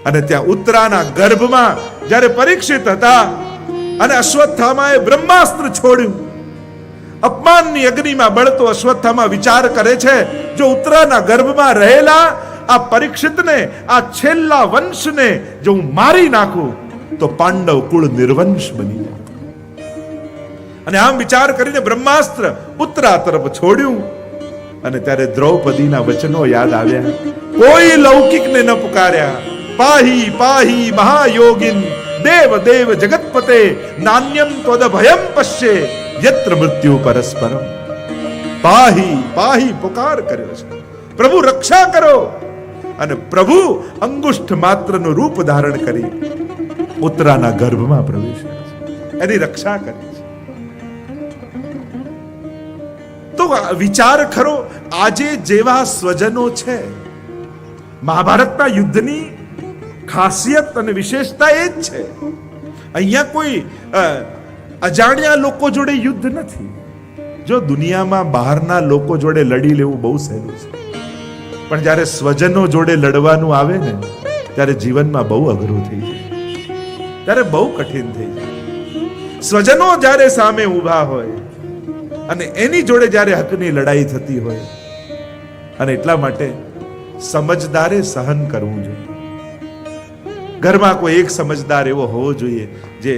અને ત્યાં ઉત્તરાના ગર્ભમાં જ્યારે પરીક્ષિત હતા અને અશ્વત્થામાએ બ્રહ્માસ્ત્ર છોડ્યું, અપમાનની અગ્નિમાં બળતો અશ્વત્થામા વિચાર કરે છે, જો ઉત્તરાના ગર્ભમાં રહેલા આ પરીક્ષિતને, આ છેલ્લા વંશને જો હું મારી નાખું તો પાંડવ કુળ નિર્વંશ બની જાય. અને આમ વિચાર કરીને બ્રહ્માસ્ત્ર ઉત્તરા તરફ છોડ્યું. અને ત્યારે દ્રૌપદીના વચનો યાદ આવ્યા. કોઈ લૌકિકને ન પુકાર્યા. પાહી પાહી મહાયોગિન દેવ દેવ જગતપતે નાન્યમ ત્વદ ભયમ પશ્યે યત્ર મૃત્યુ પરસ્પરમ. પાહી પાહી પુકાર કર્યો છે, પ્રભુ રક્ષા કરો. અને પ્રભુ અંગુષ્ઠ માત્રનું રૂપ ધારણ કરી ઉત્તરાના ગર્ભમાં પ્રવેશ્યા છે, એની રક્ષા કરી છે. તો વિચાર ખરો, આજે જેવા સ્વજનો છે, મહાભારતના યુદ્ધની ખાસિયત અને વિશેષતા એ જ છે. અહીંયા કોઈ અજાણ્યા લોકો જોડે યુદ્ધ નથી. જો દુનિયામાં બહારના લોકો જોડે લડી લેવું બહુ સહેલું છે, પણ જ્યારે સ્વજનો જોડે લડવાનું આવે ને ત્યારે જીવનમાં બહુ અઘરું થઈ જાય, ત્યારે બહુ કઠિન થઈ જાય. સ્વજનો જ્યારે સામે ઊભા હોય અને એની જોડે જ્યારે હકની લડાઈ થતી હોય, અને એટલા માટે સમજદારે સહન કરવું જોઈએ. ઘરમાં કોઈ એક સમજદાર એવો હોવો જોઈએ જે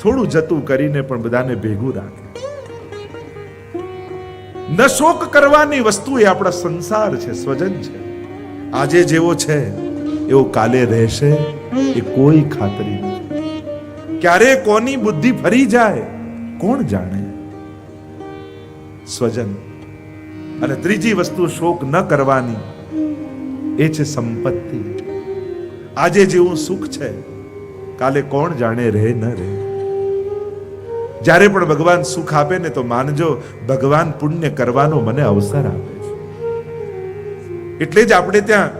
થોડું જતું કરીને પણ બધાને ભેગું રાખે. ન શોક કરવાની વસ્તુ એ આપણા સંસાર છે, સ્વજન છે. આજે જેવો છે એવો કાલે રહેશે એ કોઈ ખાતરી નથી. ક્યારે કોની બુદ્ધિ ફરી જાય કોણ જાણે. સ્વજન. અને ત્રીજી વસ્તુ શોક ન કરવાની, એ છે સંપત્તિ. આજે જેવું સુખ છે કાલે કોણ જાણે રહે ન રહે. જ્યારે પણ ભગવાન સુખ આપે ને તો માનજો ભગવાન પુણ્ય કરવાનો મને અવસર આપે છે. એટલે જ આપણે ત્યાં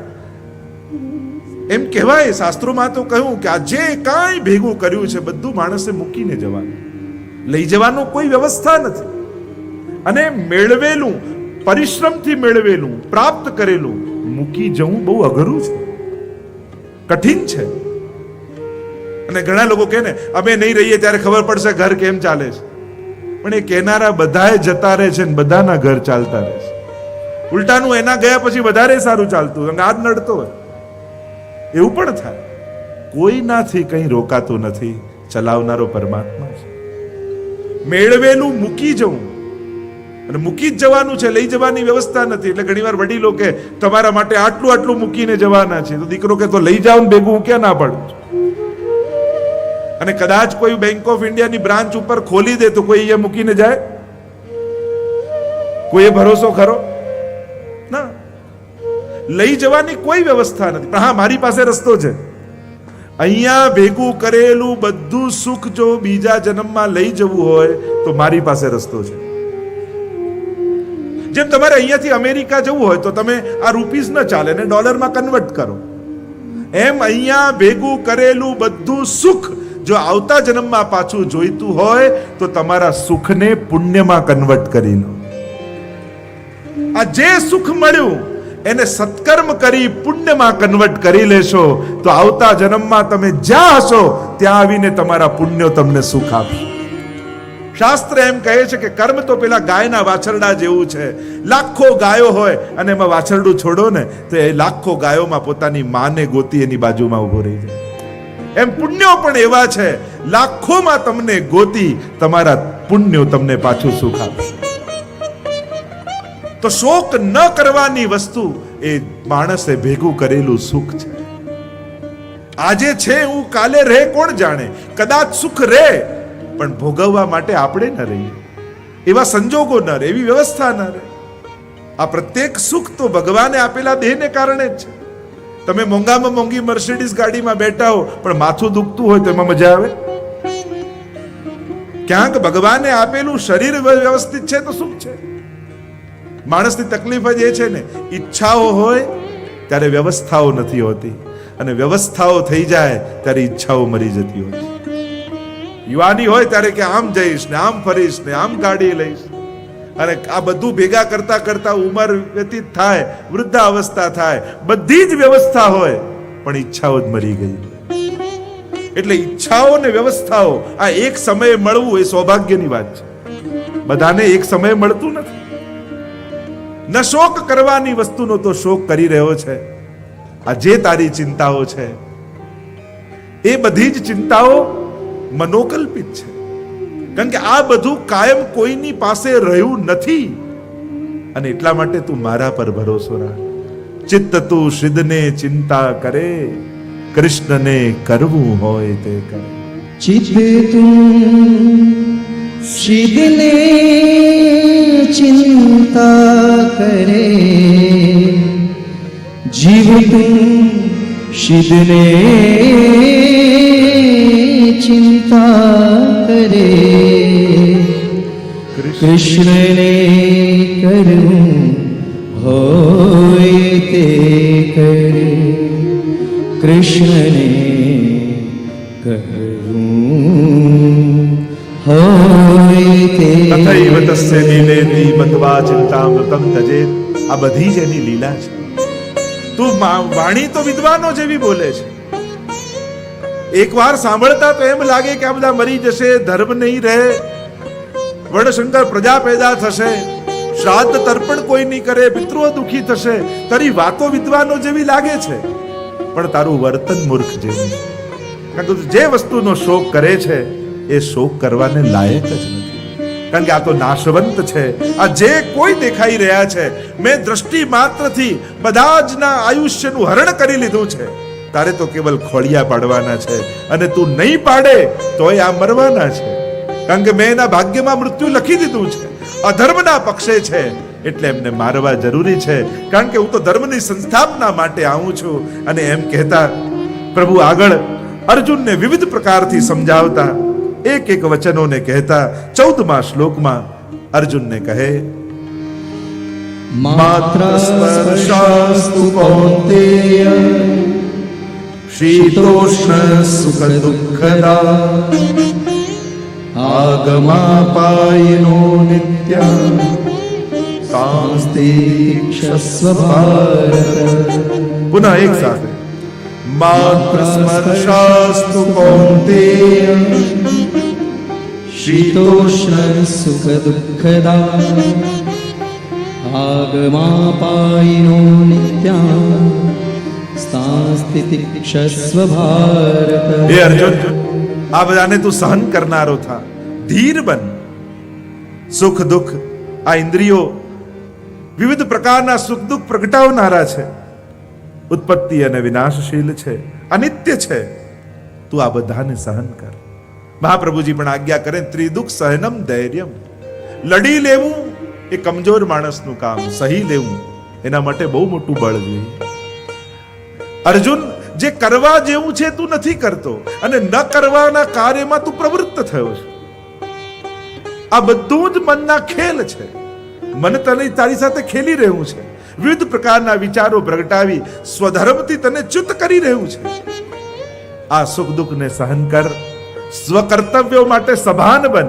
એમ કહેવાય, શાસ્ત્રોમાં તો કહ્યું કે આ જે કાંઈ ભેગું કર્યું છે બધું માણસે મૂકીને જવાનું, લઈ જવાનું કોઈ વ્યવસ્થા નથી. અને મેળવેલું, પરિશ્રમથી મેળવેલું, પ્રાપ્ત કરેલું મૂકી જવું બહુ અઘરું છે, કઠિન છે. અને ઘણા લોકો કહે ને અમે નહીં રહીએ ત્યારે ખબર પડશે ઘર કેમ ચાલે છે. પણ એ કહેનારા બધાએ જતા રહે છે ને બધાના ઘર ચાલતા રહે છે. ઉલટાનું એના ગયા પછી વધારે સારું ચાલતું, આ જ નડતો હોય એવું પણ થાય. કોઈનાથી કંઈ રોકાતું નથી, ચલાવનારો પરમાત્મા છે. મેળવેલું મૂકી જવું, અને મૂકી જ જવાનું છે, લઈ જવાની વ્યવસ્થા નથી. એટલે ઘણીવાર વડીલો કે તમારા માટે આટલું આટલું મૂકીને જવાના છે, તો દીકરો કે તો લઈ જાઓ ને ભેગું, ક્યાં ના પાડું છું. અને કદાચ કોઈ બેંક ઓફ ઇન્ડિયાની બ્રાન્ચ ઉપર ખોલી દે તો કોઈ અહીંયા મૂકીને જાય? કોઈએ ભરોસો ખરો? ના, લઈ જવાની કોઈ વ્યવસ્થા નથી. પણ હા, મારી પાસે રસ્તો છે. અહીંયા ભેગું કરેલું બધું સુખ જો બીજા જન્મમાં લઈ જવું હોય તો મારી પાસે રસ્તો છે. જેમ તમારે અહીંયાથી અમેરિકા જવું હોય તો તમે આ રૂપીસ ન ચાલે ને ડોલરમાં કન્વર્ટ કરો, એમ અહીંયા ભેગું કરેલું બધું સુખ જો આવતા જન્મમાં પાછું જોઈતું હોય તો તમારા સુખને પુણ્યમાં કન્વર્ટ કરી લો. આ જે સુખ મળ્યું એને સત્કર્મ કરી પુણ્યમાં કન્વર્ટ કરી લેશો તો આવતા જન્મમાં તમે જ્યાં હશો ત્યાં આવીને તમારા પુણ્યો તમને સુખ આપશે. શાસ્ત્ર એમ કહે છે કે કર્મ તો પેલા ગાયના વાછરડા જેવું છે. લાખો ગાયો હોય અને એમાં વાછરડું છોડો ને તો એ લાખો ગાયોમાં પોતાની માને ગોતી એની બાજુમાં ઉભો રહી જાય. એમ પુણ્યો પણ એવા છે, લાખોમાં તમને ગોતી તમારા પુણ્યો તમને પાછું સુખ આપશે. તો શોક ન કરવાની વસ્તુ એ માણસે ભેગું કરેલું સુખ છે. આજે છે હું કાલે રહે કોણ જાણે, કદાચ સુખ રહે પણ ભોગવવા માટે આપણે ન રહીએ, એવા સંજોગો ન રહે, એવી વ્યવસ્થા ન રહે. આ પ્રત્યેક સુખ તો ભગવાને આપેલા દેહને કારણે જ છે. તમે મોંઘામાં મોંઘી મર્સિડીઝ ગાડીમાં બેઠા હો પણ માથું દુખતું હોય તો એમાં મજા આવે? ક્યાંક ભગવાને આપેલું શરીર વ્યવસ્થિત છે તો સુખ છે. માણસની તકલીફ જ એ છે ને, ઈચ્છાઓ હોય ત્યારે વ્યવસ્થાઓ નથી હોતી, અને વ્યવસ્થાઓ થઈ જાય ત્યારે ઈચ્છાઓ મરી જતી હોય છે. યુવાની હોય ત્યારે કે આમ જઈશ ને આમ ફરીશ ને આમ ગાડી લઈશ, અને આ બધું ભેગા કરતા કરતા ઉંમર વ્યતીત થાય, વૃદ્ધાવસ્થા થાય, બધી જ વ્યવસ્થા હોય પણ ઈચ્છાઓ જ મરી ગઈ. એટલે ઈચ્છાઓ ને વ્યવસ્થાઓ આ એક સમયે મળવું એ સૌભાગ્યની વાત છે. બધાને એક સમયે મળતું નથી. ન શોક કરવાની વસ્તુનો તો શોક કરી રહ્યો છે. આ જે તારી ચિંતાઓ છે એ બધી જ ચિંતાઓ મનોકલ્પિત છે. કારણ કે આ બધું કાયમ કોઈની પાસે રહ્યું નથી, અને એટલા માટે તું મારા પર ભરોસો રાખ. ચિત્ત તું સિદ્ધને ચિંતા કરે, કૃષ્ણને કરવું હોય તે કરે. ચિત્ત તું સિદ્ધને ચિંતા કરે, જીવ તું સિદ્ધને ચિંતા કરે, કૃષ્ણને કરવું હોય તે કરે, કૃષ્ણને કરવું હોય તે. તથૈવ તસ્ય લીલેતિ મત્વા ચિંતામૃતમ તજેત. આ બધી જ એની લીલા છે. તું વાણી તો વિદ્વાનો જેવી બોલે છે. એકવાર સાંભળતા તો એમ લાગે કે આ બધા મરી જશે, ધર્મ નહીં રહે, વર્ણશંકર પ્રજા પેદા થશે, શ્રાદ્ધ તર્પણ કોઈ નહીં કરે, પિતૃઓ દુખી થશે. તારી વાતો વિદ્વાનો જેવી લાગે છે પણ તારું વર્તન મૂર્ખ જેવું. કારણ કે જે વસ્તુનો શોક કરે છે એ શોક કરવાને લાયક જ નથી. કારણ કે આ તો નાશવંત છે. આ જે કોઈ દેખાઈ રહ્યા છે, મેં દ્રષ્ટિ માત્રથી બધા જ ના આયુષ્યનું હરણ કરી લીધું છે. તારે તો કેવલ ખોળિયા પાડવાના છે, અને તું નહીં પાડે તોય આ મરવાના છે. કારણ કે મેં એના ભાગ્યમાં મૃત્યુ લખી દીધું છે. અધર્મના પક્ષે છે એટલે એમને મારવા જરૂરી છે. કારણ કે હું તો ધર્મની સંસ્થાપના માટે આવું છું. અને એમ કહેતા પ્રભુ આગળ અર્જુનને વિવિધ પ્રકારથી સમજાવતા એક એક વચનોને કહેતા 14મા શ્લોકમાં અર્જુનને કહે, માત્ર સ્પર્શાસ્તુ કૌંતેય શીતોષ્ણ સુખ દુઃખદા આગમાપાયનો નિત્યં સાંસ્તિક્ષસ્વ ભારત. પુનઃ એક સાથે, માત્ર સ્પર્શાસ્તુ કૌંતેય शीतोष्ण सुख दुःखदा आगमापायिनो नित्या સ્થિતિક્ષસ્વ ભારત. હે અર્જુન, આ બધાને તું સહન કરનારો થા, ધીર બન. સુખ દુઃખ, આ ઇન્દ્રિયો વિવિધ પ્રકારના સુખ દુઃખ પ્રગટાવનારા છે, ઉત્પત્તિ અને વિનાશશીલ છે, અનિત્ય છે. તું આ બધાને સહન કર. મહાપ્રભુજી પણ આજ્ઞા કરે, ત્રિદુઃખ સહનમ ધૈર્યમ. લડી લેવું એ કમજોર માણસનું કામ, સહી લેવું એના માટે બહુ મોટું બળ જોઈએ. અર્જુન, જે કરવા જેવું છે તું નથી કરતો, અને ન કરવાના કાર્યમાં તું પ્રવૃત્ત થયો છે. આ બધું જ મનના ખેલ છે. મન તને તારી સાથે ખેલી રહ્યું છે, વિવિધ પ્રકારના વિચારો પ્રગટાવી સ્વધર્મથી તને ચ્યુત કરી રહ્યું છે. આ સુખ દુઃખને સહન કર, સ્વકર્તવ્યો માટે સભાન બન,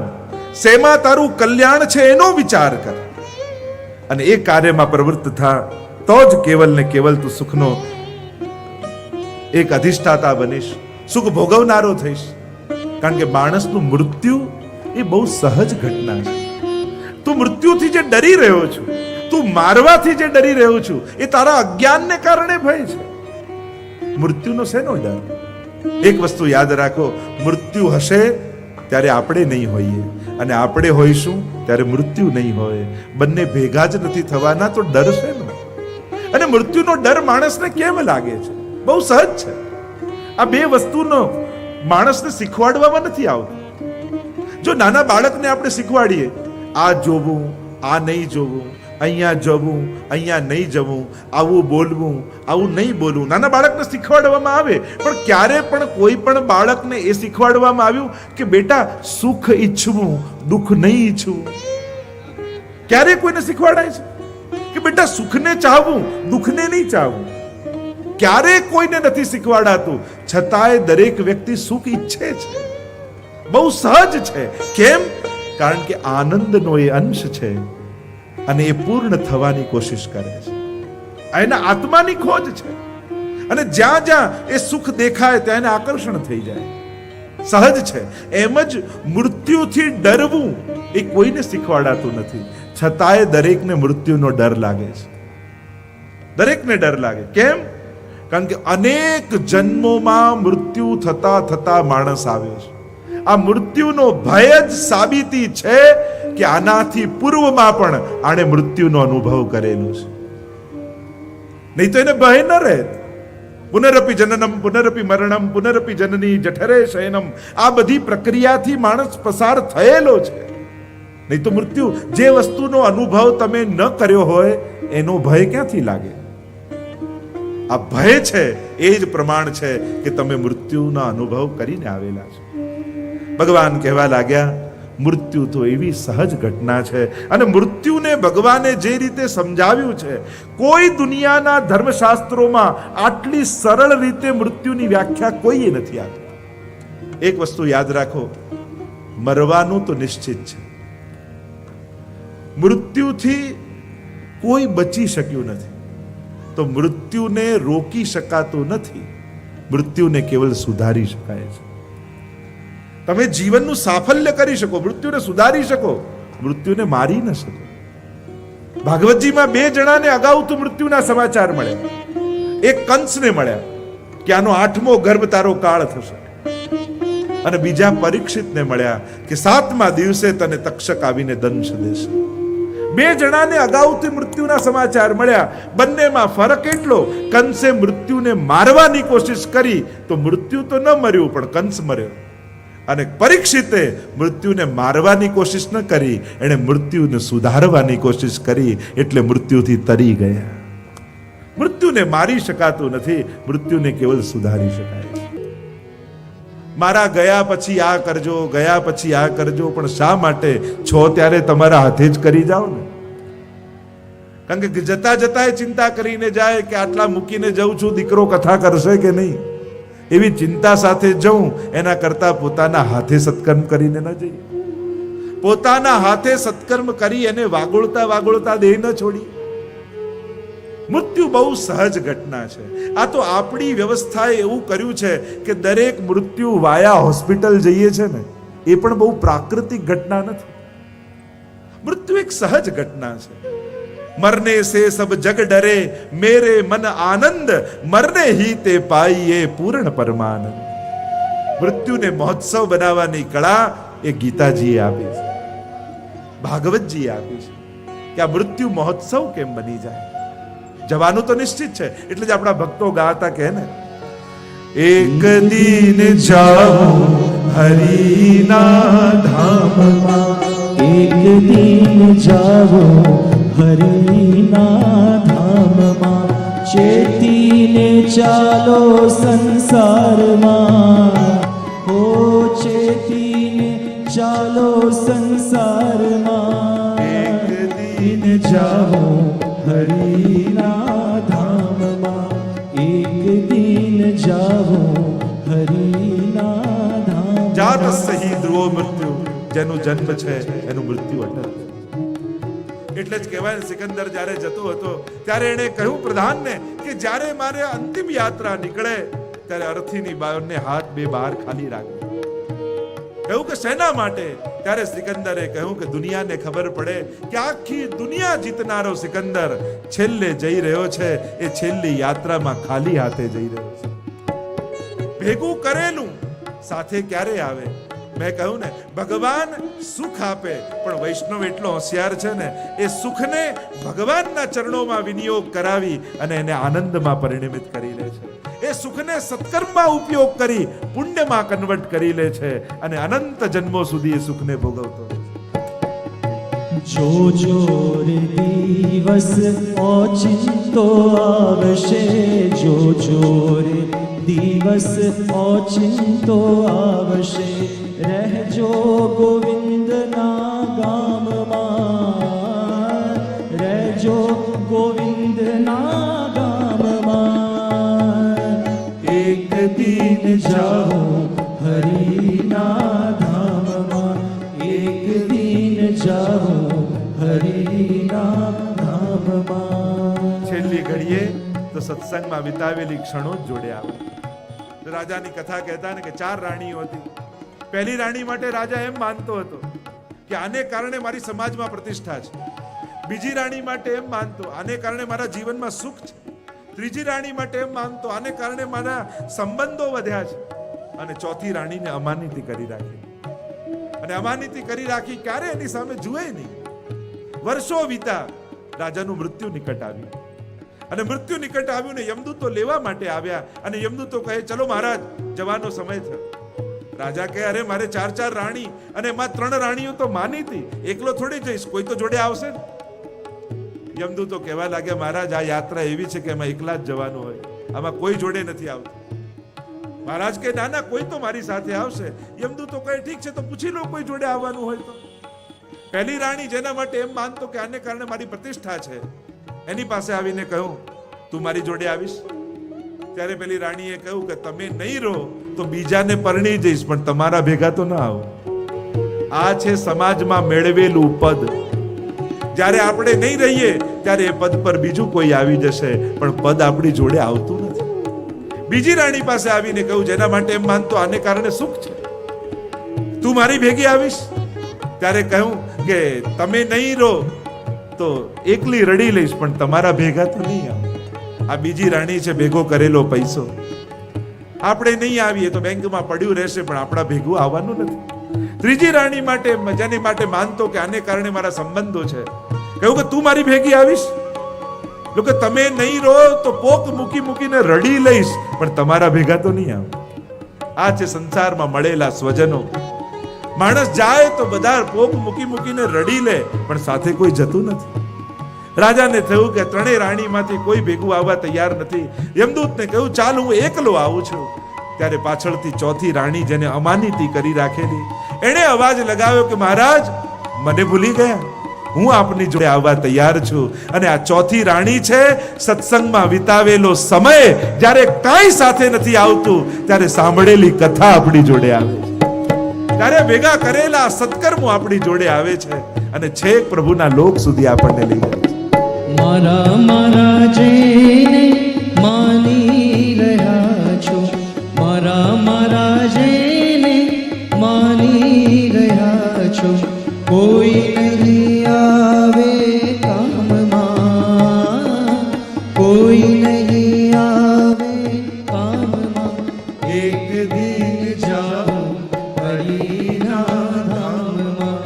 શેમાં તારું કલ્યાણ છે એનો વિચાર કર, અને એ કાર્યમાં પ્રવૃત્ત થા. તો જ કેવલ ને કેવલ તું સુખનો એક અધિષ્ઠાતા બનીશ, સુખ ભોગવનારો થઈશ. કારણ કે માણસનું મૃત્યુ એ બહુ સહજ ઘટના છે. તું મૃત્યુથી જે ડરી રહ્યો છું, તું મારવાથી જે ડરી રહ્યો છું, એ તારા અજ્ઞાનને કારણે ભય છે. મૃત્યુનો શેનો ડર? એક વસ્તુ યાદ રાખો, મૃત્યુ હશે ત્યારે આપણે નહીં હોઈએ, અને આપણે હોઈશું ત્યારે મૃત્યુ નહીં હોય. બંને ભેગા જ નથી થવાના, તો ડર શેનો? અને મૃત્યુનો ડર માણસને કેમ લાગે છે? બહુ સહજ છે. આ બે વસ્તુનો માણસને શીખવાડવામાં નથી આવતું. જો નાના બાળકને આપણે શીખવાડીએ, આ જોવું, આ નહીં જોવું, અહીંયા જવું, અહીંયા નહીં જવું, આવું બોલવું, આવું નહીં બોલવું, નાના બાળકને શીખવાડવામાં આવે. પણ ક્યારે પણ કોઈ પણ બાળકને એ શીખવાડવામાં આવ્યું કે બેટા સુખ ઈચ્છવું, દુઃખ નહીં ઈચ્છવું? ક્યારે કોઈને શીખવાડાય છે કે બેટા સુખને ચાહવું, દુઃખને નહીં ચાહવું? ક્યારે કોઈને નથી શીખવાડાતું. છતાંય દરેક વ્યક્તિ સુખ ઈચ્છે છે. બહુ સહજ છે. કેમ? કારણ કે આનંદનો એ અંશ છે, અને એ પૂર્ણ થવાની કોશિશ કરે છે. એના આત્માની ખોજ છે, અને જ્યાં જ્યાં એ સુખ દેખાય ત્યાં એને આકર્ષણ થઈ જાય. સહજ છે. એમ જ મૃત્યુથી ડરવું એ કોઈને શીખવાડાતું નથી. છતાંય દરેકને મૃત્યુનો ડર લાગે છે. દરેકને ડર લાગે. કેમ? કારણ કે અનેક જન્મોમાં મૃત્યુ થતા થતા માણસ આવ્યો છે. આ મૃત્યુનો ભય જ સાબિતી છે કે આનાથી પૂર્વમાં પણ આણે મૃત્યુનો અનુભવ કરેલો છે. નહીં તો એને ભય ન રહે. પુનરપી જનનમ પુનરપી મરણમ પુનરપી જનની જઠરે શયનમ, આ બધી પ્રક્રિયાથી માણસ પસાર થયેલો છે. નહીં તો મૃત્યુ, જે વસ્તુનો અનુભવ તમે ન કર્યો હોય એનો ભય ક્યાંથી લાગે? આ ભય છે એ જ પ્રમાણ છે કે તમે મૃત્યુના અનુભવ કરીને આવેલા છો. ભગવાન કહેવા લાગ્યા, મૃત્યુ તો એવી સહજ ઘટના છે, અને મૃત્યુને ભગવાને જે રીતે સમજાવ્યું છે, કોઈ દુનિયાના ધર્મશાસ્ત્રોમાં આટલી સરળ રીતે મૃત્યુની વ્યાખ્યા કોઈએ નથી આપી. એક વસ્તુ યાદ રાખો, મરવાનું તો નિશ્ચિત છે. મૃત્યુથી કોઈ બચી શક્યું નથી. તો મૃત્યુને રોકી શકાતું નથી, મૃત્યુને કેવલ સુધારી શકાય છે. તમે જીવનનું સાફલ્ય કરી શકો, મૃત્યુને સુધારી શકો, મૃત્યુને મારી ન શકો. ભાગવતજીમાં બે જણાને અગાઉ તો મૃત્યુના સમાચાર મળ્યા. એક કંસને મળ્યા કે આનો 8મો ગર્ભ તારો કાળ થશે, અને બીજા પરીક્ષિતને મળ્યા કે 7મા દિવસે તને તક્ષક આવીને દંશ દેશે. બે જણાને અગાઉથી મૃત્યુના સમાચાર મળ્યા. બંનેમાં ફરક એટલો, કંસે મૃત્યુને મારવાની કોશિશ કરી તો મૃત્યુ તો ન મર્યું, પણ કંસ મર્યો. અને પરીક્ષિતે મૃત્યુને મારવાની કોશિશ ન કરી, એણે મૃત્યુને સુધારવાની કોશિશ કરી, એટલે મૃત્યુથી તરી ગયા. મૃત્યુને મારી શકાતું નથી, મૃત્યુને કેવલ સુધારી શકાય. મારા ગયા પછી આ કરજો, ગયા પછી આ કરજો, પણ શા માટે છો ત્યારે તમારા હાથે જ કરી જાઓ ને? કારણ કે જતા જતા ચિંતા કરીને જાય કે આટલા મૂકીને જઉં છું, દીકરો કથા કરશે કે નહીં, એવી ચિંતા સાથે જઉં એના કરતા પોતાના હાથે સત્કર્મ કરીને ન જઈએ. પોતાના હાથે સત્કર્મ કરી એને વાગોળતા વાગોળતા દેહ ન છોડી. મૃત્યુ બહુ સહજ ઘટના છે. આ તો આપણી વ્યવસ્થાએ એવું કર્યું છે કે દરેક મૃત્યુ વાયા હોસ્પિટલ જઈએ છે ને, એ પણ બહુ પ્રાકૃતિક ઘટના નથી. મૃત્યુ એક સહજ ઘટના છે. મરને સે સબ જગ ડરે, મેરે મન આનંદ, મરને હી તે પાઈએ પૂર્ણ પરમાનંદ. મૃત્યુને મહોત્સવ બનાવવાની કળા એ ગીતાજીએ આપી છે, ભાગવતજીએ આપી છે કે આ મૃત્યુ મહોત્સવ કેમ બની જાય. જવાનું તો નિશ્ચિત છે, એટલે જ આપણા ભક્તો ગાતા કહે ને, એક દિન જાઓ હરિના ધામમાં, એક દિન જાવો હરિના ધામમાં, ચેતીને ચાલો સંસારમાં, ઓ ચેતીને ચાલો સંસારમાં. એક દિન જાવો હરિના ધામમાં, એક દિન જાવો હરિના ધામ. જાત સહી ધ્રુવો મૃત્યુ, જેનું જન્મ છે એનું મૃત્યુ અટલ. એટલે જ કહેવાય સિકંદર જ્યારે જતો હતો ત્યારે એણે કહ્યું પ્રધાનને કે જ્યારે મારે અંતિમ યાત્રા નીકળે ત્યારે અર્થીની બંને હાથ બે બહાર ખાલી રાખે. કહ્યું કે શેના માટે? ત્યારે સિકંદરે કહ્યું કે દુનિયાને ખબર પડે કે આખી દુનિયા જીતનારો સિકંદર છેલ્લે જઈ રહ્યો છે, એ છેલ્લી યાત્રામાં ખાલી હાથે જઈ રહ્યો છે. ભેગું કરેલું સાથે ક્યારે આવે? મેં કહ્યું ને, ભગવાન સુખ આપે, પણ વૈષ્ણવ એટલો હોશિયાર છે ને, એ સુખને ભગવાનના ચરણોમાં વિનિયોગ કરાવી અને એને આનંદમાં પરિણમિત કરી લે છે. એ સુખને સત્કર્મમાં ઉપયોગ કરી પુણ્યમાં કન્વર્ટ કરી લે છે અને અનંત જન્મો સુધી એ સુખને ભોગવતો રહે છે. જો જો રે દિવસ ઓચિંતો આવશે, જો જો રે દિવસ ઓચિંતો આવશે, રહેજો ગોવિંદના ગામમાં, રહેજો ગોવિંદના ગામમાં. એક દિન જાઓ હરિના ધામમાં, એક દિન જાઓ હરિના ધામમાં. છેલ્લી ઘડીએ તો સત્સંગમાં વિતાવેલી ક્ષણો જ જોડે આવે. રાજાની કથા કહેતા ને કે 4 રાણીઓ હતી. પહેલી રાણી માટે રાજા એમ માનતો હતો કે આને કારણે મારી સમાજમાં પ્રતિષ્ઠા છે. બીજી રાણી માટે એમ માનતો આને કારણે મારા જીવનમાં સુખ છે. ત્રીજી રાણી માટે એમ માનતો આને કારણે મારા સંબંધો વધ્યા છે. અને ચોથી રાણીને અમાનિતી કરી રાખી. અને અમાનિતી કરી રાખી ક્યારે એની સામે જુએ નહીં. વર્ષો વીતા, રાજાનું મૃત્યુ નિકટ આવ્યું. અને મૃત્યુ નિકટ આવ્યું ને યમદૂતો લેવા માટે આવ્યા. અને યમદૂતો કહે, ચલો મહારાજ, જવાનો સમય થયો. રાજા કહે, અરે મારે 4 રાણી અને એમાં 3 રાણીઓ તો માની હતી, એકલો થોડી જઈશ, કોઈ તો જોડે આવશે ને. યમદૂતો કહેવા લાગ્યા, મહારાજ આ યાત્રા એવી છે કે એમાં એકલા જ જવાનું હોય, આમાં કોઈ જોડે નથી આવતું. મહારાજ કહે, ના ના, કોઈ તો મારી સાથે આવશે. યમદૂતો કહે, ઠીક છે, તો પૂછી લો કોઈ જોડે આવવાનું હોય તો. પહેલી રાણી જેના માટે એમ માનતો કે આને કારણે મારી પ્રતિષ્ઠા છે, એની પાસે આવીને કહ્યું, તું મારી જોડે આવીશ? ત્યારે પેલી રાણીએ કહ્યું કે તમે નહીં રહો તો બીજાને પરણી જઈશ, પણ તમારા ભેગા તો ના આવો. આ છે સમાજમાં મેળવેલું પદ. જ્યારે આપણે નહીં રહીએ ત્યારે એ પદ પર બીજું કોઈ આવી જશે, પણ પદ આપણી જોડે આવતું નથી. બીજી રાણી પાસે આવીને કહ્યું, જેના માટે એમ માનતો આને કારણે સુખ છે, તું મારી ભેગી આવીશ? ત્યારે કહ્યું કે તમે નહીં રહો તો એકલી રડી લઈશ, પણ તમારા ભેગા તો નહીં આવું. આ બીજી રાણી છે ભેગો કરેલો પૈસો. આપણે નહીં આવીએ તો બેંકમાં પડ્યું રહેશે, પણ આપણા ભેગું આવવાનું નથી. ત્રીજી રાણી માટે, જેની માટે માનતો કે આને કારણે મારા સંબંધો છે, કહ્યું કે તું મારી ભેગી આવીશ? લોકો તમે નહીં રહો તો પોક મૂકી મૂકીને રડી લઈશ, પણ તમારા ભેગા તો નહીં આવું. આ છે સંસારમાં મળેલા સ્વજનો. માણસ જાય તો બધા પોક મૂકી મૂકીને રડી લે, પણ સાથે કોઈ જતું નથી. રાજાને થયું કે 3 રાણીમાંથી કોઈ ભેગું આવવા તૈયાર નથી. યમદૂતને કહ્યું, ચાલ હું એકલો આવું છું. ત્યારે પાછળથી ચોથી રાણી, જેને અમાનિતી કરી રાખેલી, એણે અવાજ લગાવ્યો કે મહારાજ, મને ભૂલી ગયા, હું આપની જોડે આવવા તૈયાર છું. અને આ ચોથી રાણી છે સત્સંગમાં વિતાવેલો સમય, જ્યારે કાંઈ સાથે નથી આવતું ત્યારે સાંભળેલી કથા આપણી જોડે આવે છે, ત્યારે ભેગા કરેલા સત્કર્મો આપણી જોડે આવે છે અને છેક પ્રભુના લોક સુધી આપણને લઈ જાય છે. મારા મારા જેને માની રહ્યા છો, મારા મારા જેને માની કોઈ નહીં આવે કામમાં, કોઈ નહીં આવે કામમાં. એક દિન જાઓ હરિના ધામમાં,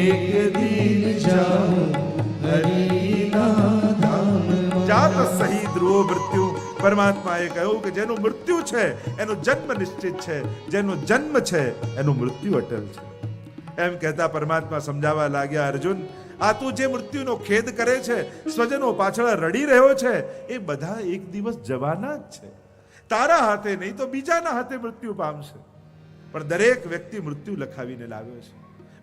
એક દિન જાઓ હરિના ધામમાં. જાત સહી ધ્રુવો મૃત્યુ. પરમાત્માએ કહ્યું કે જેનું મૃત્યુ છે એનો જન્મ નિશ્ચિત છે, જેનો જન્મ છે એનું મૃત્યુ અટલ છે. એમ કહેતા પરમાત્મા સમજાવવા લાગ્યા, અર્જુન, આ તું જે મૃત્યુનો ખેદ કરે છે, સ્વજનો પાછળ રડી રહ્યો છે, એ બધા એક દિવસ જવાના જ છે. તારા હાથે નહીં તો બીજાના હાથે મૃત્યુ પામશે. પણ દરેક વ્યક્તિ મૃત્યુ લખાવીને લાવ્યો છે.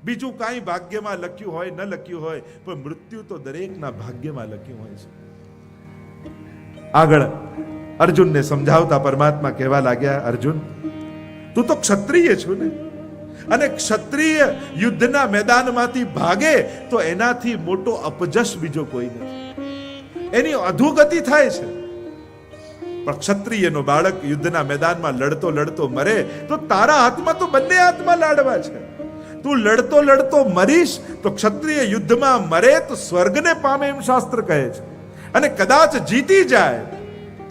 બીજું કાંઈ ભાગ્યમાં લખ્યું હોય ન લખ્યું હોય, પણ મૃત્યુ તો દરેકના ભાગ્યમાં લખ્યું હોય છે. આગળ અર્જુનને સમજાવતા પરમાત્મા કહેવા લાગ્યા, અર્જુન, તું તો ક્ષત્રિય છું ને, અને ક્ષત્રિય યુદ્ધના મેદાનમાંથી ભાગે તો એનાથી મોટો અપજશ બીજો કોઈ નથી. એની અધોગતિ થાય છે. પણ ક્ષત્રિયનો બાળક યુદ્ધના મેદાનમાં લડતો લડતો મરે તો તારા હાથમાં તો બંને હાથમાં લાડવા છે. તું લડતો લડતો મરીશ તો ક્ષત્રિય યુદ્ધમાં મરે તો સ્વર્ગને પામે એમ શાસ્ત્ર કહે છે, અને કદાચ જીતી જાય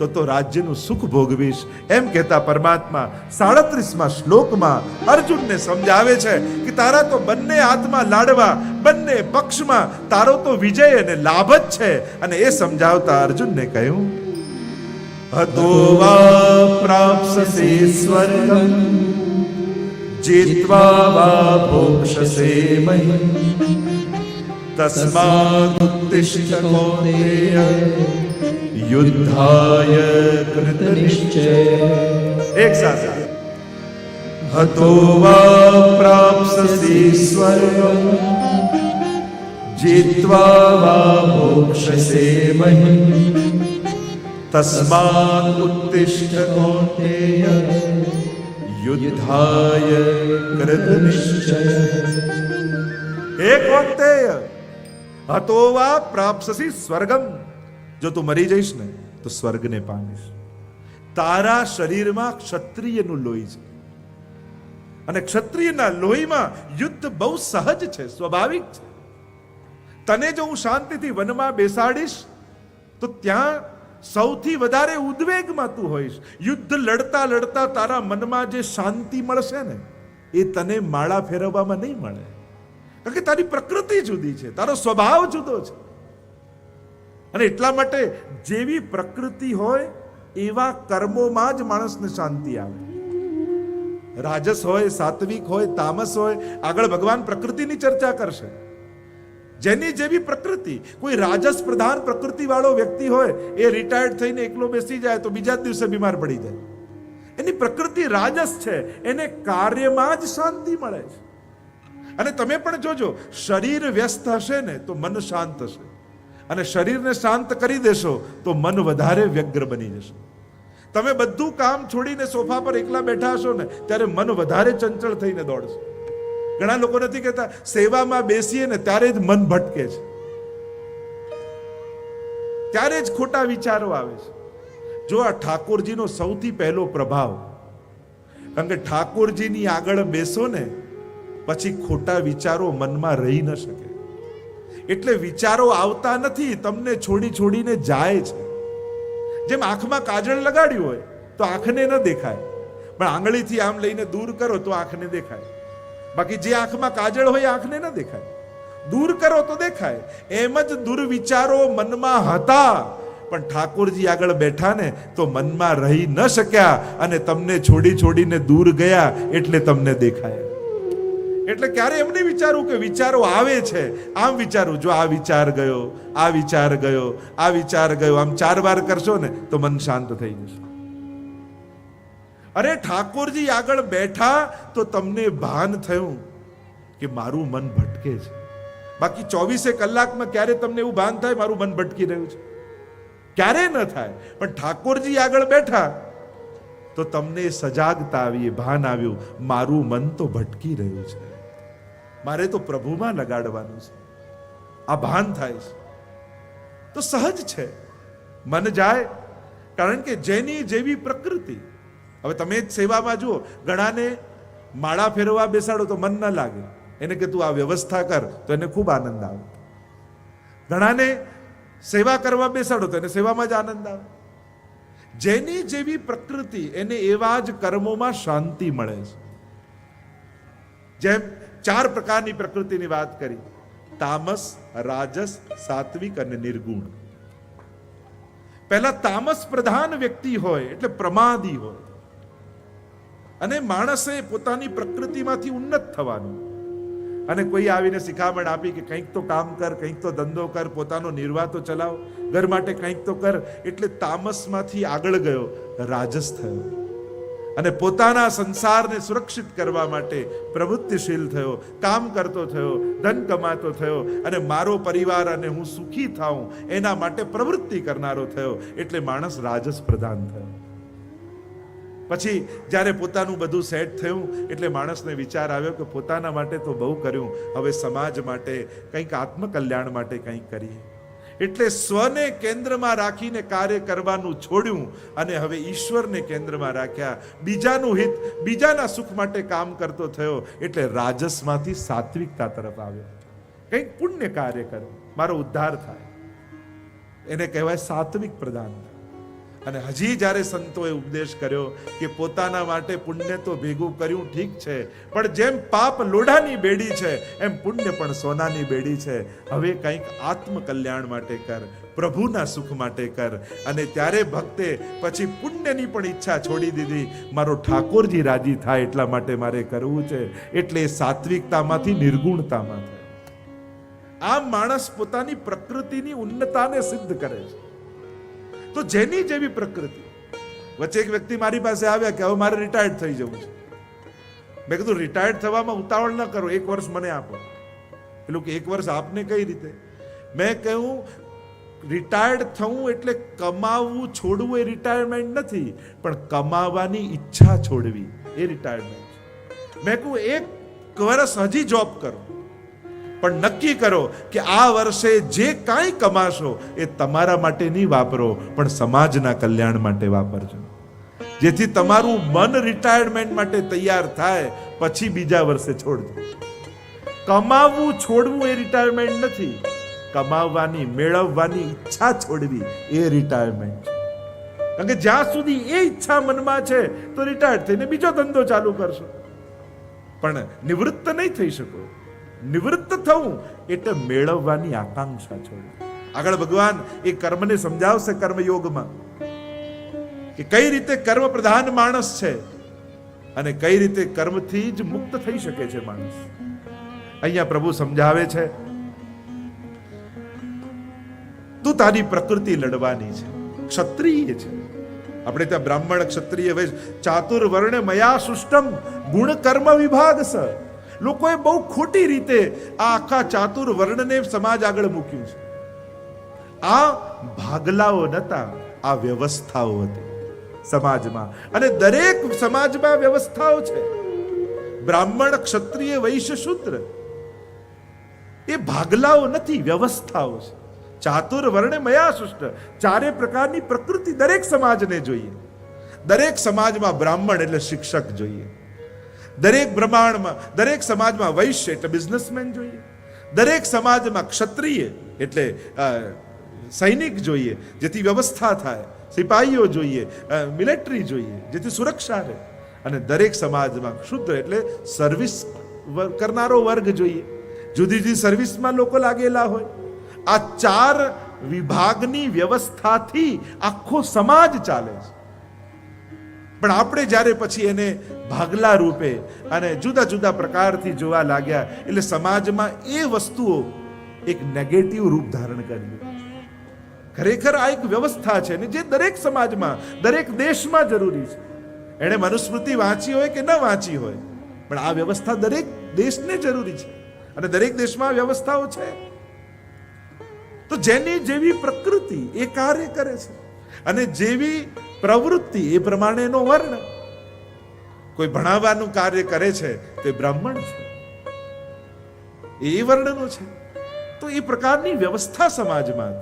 તો રાજ્યનું સુખ ભોગવીશ. એમ કહેતા પરમાત્મા 37મા શ્લોકમાં અર્જુનને સમજાવે છે કે તારા તો બંને હાથમાં લાડવા, બંને પક્ષમાં તારો તો વિજય અને લાભ જ છે. અને એ સમજાવતા અર્જુનને કહ્યું, હતો વા પ્રાપ્સ્યસે સ્વર્ગમ, જીત્વા વા ભોક્ષ્યસે મહિમ, તસ્માદુત્તિષ્ઠ કૌન્તેય, યુદ્ધાય કૃતનિશ્ચય. એક સાથે, હતો વા પ્રાપ્સ્યસે સ્વર્ગમ, જીત્વા વા ભોક્ષ્યસે મહિમ, તસ્માદુત્તિષ્ઠ કૌન્તેય, યુદ્ધાય કૃતનિશ્ચય. એક વખતે હતો વા પ્રાપ્સ્યસી સ્વર્ગમ, જો તું મરી જઈશ ને તો સ્વર્ગને પામીશ. તારા શરીરમાં ક્ષત્રિયનું લોહી છે, અને ક્ષત્રિયના લોહીમાં યુદ્ધ બહુ સહજ છે, સ્વાભાવિક છે. તને જો હું શાંતિથી વનમાં બેસાડીશ તો ત્યાં સૌથી વધારે ઉદ્વેગમાં તું હોઈશ. યુદ્ધ લડતા લડતા તારા મનમાં જે શાંતિ મળશે ને, એ તને માળા ફેરવવામાં નહીં મળે. કારણ કે તારી પ્રકૃતિ જુદી છે, તારો સ્વભાવ જુદો છે. અને એટલા માટે જેવી પ્રકૃતિ હોય એવા કર્મોમાં જ માણસને શાંતિ આવે. રાજસ હોય, સાત્વિક હોય, તામસ હોય, આગળ ભગવાન પ્રકૃતિની ચર્ચા કરશે. જેની જેવી પ્રકૃતિ, કોઈ રાજસ પ્રધાન પ્રકૃતિ વાળો વ્યક્તિ હોય, એ રિટાયર્ડ થઈને એકલો બેસી જાય તો બીજા જ દિવસે બીમાર પડી જાય. એની પ્રકૃતિ રાજસ છે, એને કાર્યમાં જ શાંતિ મળે છે. અને તમે પણ જોજો, શરીર વ્યસ્ત હશે ને તો મન શાંત હશે, અને શરીરને શાંત કરી દેશો તો મન વધારે વ્યગ્ર બની જશે. તમે બધું કામ છોડીને સોફા પર એકલા બેઠા હશો ને ત્યારે મન વધારે ચંચળ થઈને દોડશે. ઘણા લોકો નથી કહેતા સેવામાં બેસીએ ને ત્યારે જ મન ભટકે છે, ત્યારે જ ખોટા વિચારો આવે છે. જો આ ઠાકોરજીનો સૌથી પહેલો પ્રભાવ, કારણ કે ઠાકોરજીની આગળ બેસો ને પછી ખોટા વિચારો મનમાં રહી ન શકે. એટલે વિચારો આવતા નથી, તમને છોડી છોડીને જાય છે. જેમ આંખમાં કાજળ લગાડ્યું હોય તો આંખને ન દેખાય, પણ આંગળીથી આમ લઈને દૂર કરો તો આંખને દેખાય. બાકી જે આંખમાં કાજળ હોય આંખને ન દેખાય, દૂર કરો તો દેખાય. એમ જ દુર્વિચારો મનમાં હતા, પણ ઠાકોરજી આગળ બેઠા ને તો મનમાં રહી ન શક્યા, અને તમને છોડી છોડીને દૂર ગયા એટલે તમને દેખાય. એટલે ક્યારે એમ નહીં વિચારવું કે વિચારો આવે છે, આમ વિચારું, જો આ વિચાર ગયો, આ વિચાર ગયો, આ વિચાર ગયો, આમ 4 વાર કરશો ને તો મન શાંત થઈ જશે. અરે ઠાકોરજી આગળ બેઠા તો તમને ભાન થયું કે મારું મન ભટકે છે. બાકી 24 કલાકમાં ક્યારે તમને એવું ભાન થાય મારું મન ભટકી રહ્યું છે? ક્યારે ન થાય. પણ ઠાકોરજી આગળ બેઠા તો તમને સજાગતા આવી, ભાન આવ્યું, મારું મન તો ભટકી રહ્યું છે, મારે તો પ્રભુમાં લગાડવાનું છે. આ ભાન થાય છે તો સહજ છે, મન જાય. કારણ કે જેની જેવી પ્રકૃતિ. હવે તમે જ સેવામાં જુઓ, ઘણાને માળા ફેરવા બેસાડો તો મન ન લાગે, એને કે તું આ વ્યવસ્થા કર, તો એને ખૂબ આનંદ આવે. ઘણાને સેવા કરવા બેસાડો તો એને સેવામાં જ આનંદ આવે. જેની જેવી પ્રકૃતિ એને એવા જ કર્મોમાં શાંતિ મળે છે. જેમ 4 પ્રકારની પ્રકૃતિની વાત કરી: તામસ, રાજસ, સાત્વિક અને નિર્ગુણ. પહેલા તામસ પ્રધાન વ્યક્તિ હોય એટલે પ્રમાદી હોય, અને માણસે પોતાની પ્રકૃતિમાંથી ઉન્નત થવાનું. અને કોઈ આવીને શિખામણ આપી કે કંઈક તો કામ કર, કંઈક તો ધંધો કર, પોતાનો નિર્વાહ તો ચલાવ, ઘર માટે કંઈક તો કર, એટલે તામસમાંથી આગળ ગયો, રાજસ થયો. અને પોતાના સંસારને સુરક્ષિત કરવા માટે પ્રવૃત્તિશીલ થયો, કામ કરતો થયો, ધન કમાતો થયો, અને મારો પરિવાર અને હું સુખી થાઉં એના માટે પ્રવૃત્તિ કરનારો થયો, એટલે માણસ રાજસ પ્રધાન થયો. પછી જ્યારે પોતાનું બધું સેટ થયું એટલે માણસને વિચાર આવ્યો કે પોતાના માટે તો બહુ કર્યું, હવે સમાજ માટે કંઈક, આત્મકલ્યાણ માટે કંઈક કરીએ. એટલે સ્વને કેન્દ્રમાં રાખીને કાર્ય કરવાનું છોડ્યું અને હવે ઈશ્વરને કેન્દ્રમાં રાખ્યા. બીજાનું હિત, બીજાના સુખ માટે કામ કરતો થયો, એટલે રાજસમાંથી સાત્વિકતા તરફ આવ્યો. કંઈક પુણ્ય કાર્ય કરો, મારો ઉદ્ધાર થાય, એને કહેવાય સાત્વિક પ્રધાન. અને હજી જ્યારે સંતોએ ઉપદેશ કર્યો કે પોતાના માટે પુણ્ય તો ભેગું કર્યું ઠીક છે, પણ જેમ પાપ લોઢાની બેડી છે એમ પુણ્ય પણ સોનાની બેડી છે. હવે કંઈક આત્મકલ્યાણ માટે કર, પ્રભુના સુખ માટે કર. અને ત્યારે ભક્તે પછી પુણ્યની પણ ઈચ્છા છોડી દીધી. મારો ઠાકોરજી રાજી થાય એટલા માટે મારે કરવું છે. એટલે સાત્વિકતામાંથી નિર્ગુણતામાં થયો. આમ માણસ પોતાની પ્રકૃતિની ઉન્નતાને સિદ્ધ કરે છે. તો જેની જેવી પ્રકૃતિ. વચ્ચે એક વ્યક્તિ મારી પાસે આવ્યા કે હવે મારે રિટાયર્ડ થઈ જવું છે. મેં કીધું રિટાયર્ડ થવામાં ઉતાવળ ન કરો, 1 વર્ષ મને આપો. પેલું કે 1 વર્ષ આપને કઈ રીતે? મેં કહ્યું રિટાયર્ડ થવું એટલે કમાવવું છોડવું એ રિટાયરમેન્ટ નથી, પણ કમાવાની ઈચ્છા છોડવી એ રિટાયરમેન્ટ છે. મેં કહ્યું 1 વર્ષ હજી જોબ કરો, પણ નક્કી કરો કે આ વર્ષે જે કાંઈ કમાશો એ તમારા માટે નહીં વાપરો, પણ સમાજના કલ્યાણ માટે વાપરજો. જેથી તમારું મન રિટાયરમેન્ટ માટે તૈયાર થાય, પછી બીજા વર્ષે છોડજો. કમાવવું છોડવું એ રિટાયરમેન્ટ નથી, કમાવવાની, મેળવવાની ઈચ્છા છોડવી એ રિટાયરમેન્ટ છે. કારણ કે જ્યાં સુધી એ ઈચ્છા મનમાં છે તો રિટાયર્ડ થઈને બીજો ધંધો ચાલુ કરશો, પણ નિવૃત્ત નહીં થઈ શકો. નિવૃત્ત થવું એટલે મેળવવાની આકાંક્ષા છોડવી. આગળ ભગવાન એ કર્મને સમજાવશે કર્મયોગમાં કે કઈ રીતે કર્મ પ્રધાન માણસ છે અને કઈ રીતે કર્મથી જ મુક્ત થઈ શકે છે માણસ. અહીંયા પ્રભુ સમજાવે છે તું તારી પ્રકૃતિ લડવાની છે, ક્ષત્રિય છે. આપણે ત્યાં બ્રાહ્મણ, ક્ષત્રિય, વૈશ્ય, ચાતુર્વર્ણ મયા સૃષ્ટમ ગુણ કર્મ વિભાગ સ. લોકોએ બહુ ખોટી રીતે આ આખા ચાતુર્વર્ણને સમાજ આગળ મૂક્યું છે. આ ભાગલાઓ નતા, આ વ્યવસ્થાઓ હતી સમાજમાં. અને દરેક સમાજમાં વ્યવસ્થાઓ છે. બ્રાહ્મણ, ક્ષત્રિય, વૈશ્ય, શૂદ્ર એ ભાગલાઓ નથી, વ્યવસ્થાઓ છે. ચાતુર્વર્ણ મયા સૃષ્ટ, 4 પ્રકારની પ્રકૃતિ દરેક સમાજને જોઈએ. દરેક સમાજમાં બ્રાહ્મણ એટલે શિક્ષક જોઈએ, દરેક બ્રાહ્મણમાં, દરેક સમાજમાં વૈશ્ય એટલે બિઝનેસમેન જોઈએ, દરેક સમાજમાં ક્ષત્રિય એટલે સૈનિક જોઈએ જેથી વ્યવસ્થા થાય, સિપાહીઓ જોઈએ, મિલિટરી જોઈએ જેથી સુરક્ષા રહે, અને દરેક સમાજમાં શુદ્ર એટલે સર્વિસ કરનારો વર્ગ જોઈએ. જુદી જુદી સર્વિસમાં લોકો લાગેલા હોય. આ 4 વિભાગની વ્યવસ્થાથી આખો સમાજ ચાલે છે. પણ આપણે જ્યારે પછી એને ભાગલા રૂપે અને જુદા જુદા પ્રકારથી જોવા લાગ્યા, એટલે સમાજમાં એ વસ્તુઓ એક નેગેટિવ રૂપ ધારણ કરી. ખરેખર આ એક વ્યવસ્થા છે ને જે દરેક સમાજમાં, દરેક દેશમાં જરૂરી છે. એણે મનુસ્મૃતિ વાંચી હોય કે ન વાંચી હોય, પણ આ વ્યવસ્થા દરેક દેશને જરૂરી છે અને દરેક દેશમાં વ્યવસ્થાઓ છે. તો જેની જેવી પ્રકૃતિ એ કાર્ય કરે છે અને જેવી પ્રવૃત્તિ એ પ્રમાણેનો વર્ણ. કોઈ ભણાવવાનું કાર્ય કરે છે તે બ્રાહ્મણ છે, એ વર્ણનો છે. તો એ પ્રકારની વ્યવસ્થા સમાજમાં.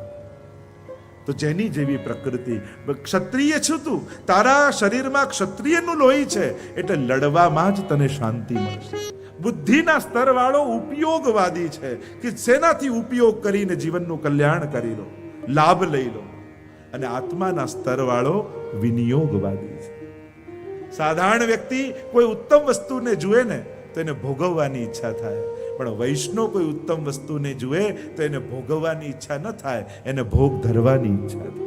તો જેની જેવી પ્રકૃતિ. ક્ષત્રિય છું તું, તારા શરીરમાં ક્ષત્રિયનું લોહી છે એટલે લડવામાં જ તને શાંતિ મળશે. બુદ્ધિના સ્તર વાળો ઉપયોગવાદી છે કે શેનાથી ઉપયોગ કરીને જીવનનું કલ્યાણ કરી લો, લાભ લઈ લો. અને આત્માના સ્તર વાળો વિનિયોગવાદી છે. સાધારણ વ્યક્તિ કોઈ ઉત્તમ વસ્તુને જુએ ને તો એને ભોગવવાની ઈચ્છા થાય, પણ વૈષ્ણવ કોઈ ઉત્તમ વસ્તુને જુએ તો એને ભોગવવાની ઈચ્છા ન થાય, એને ભોગ ધરવાની ઈચ્છા થાય.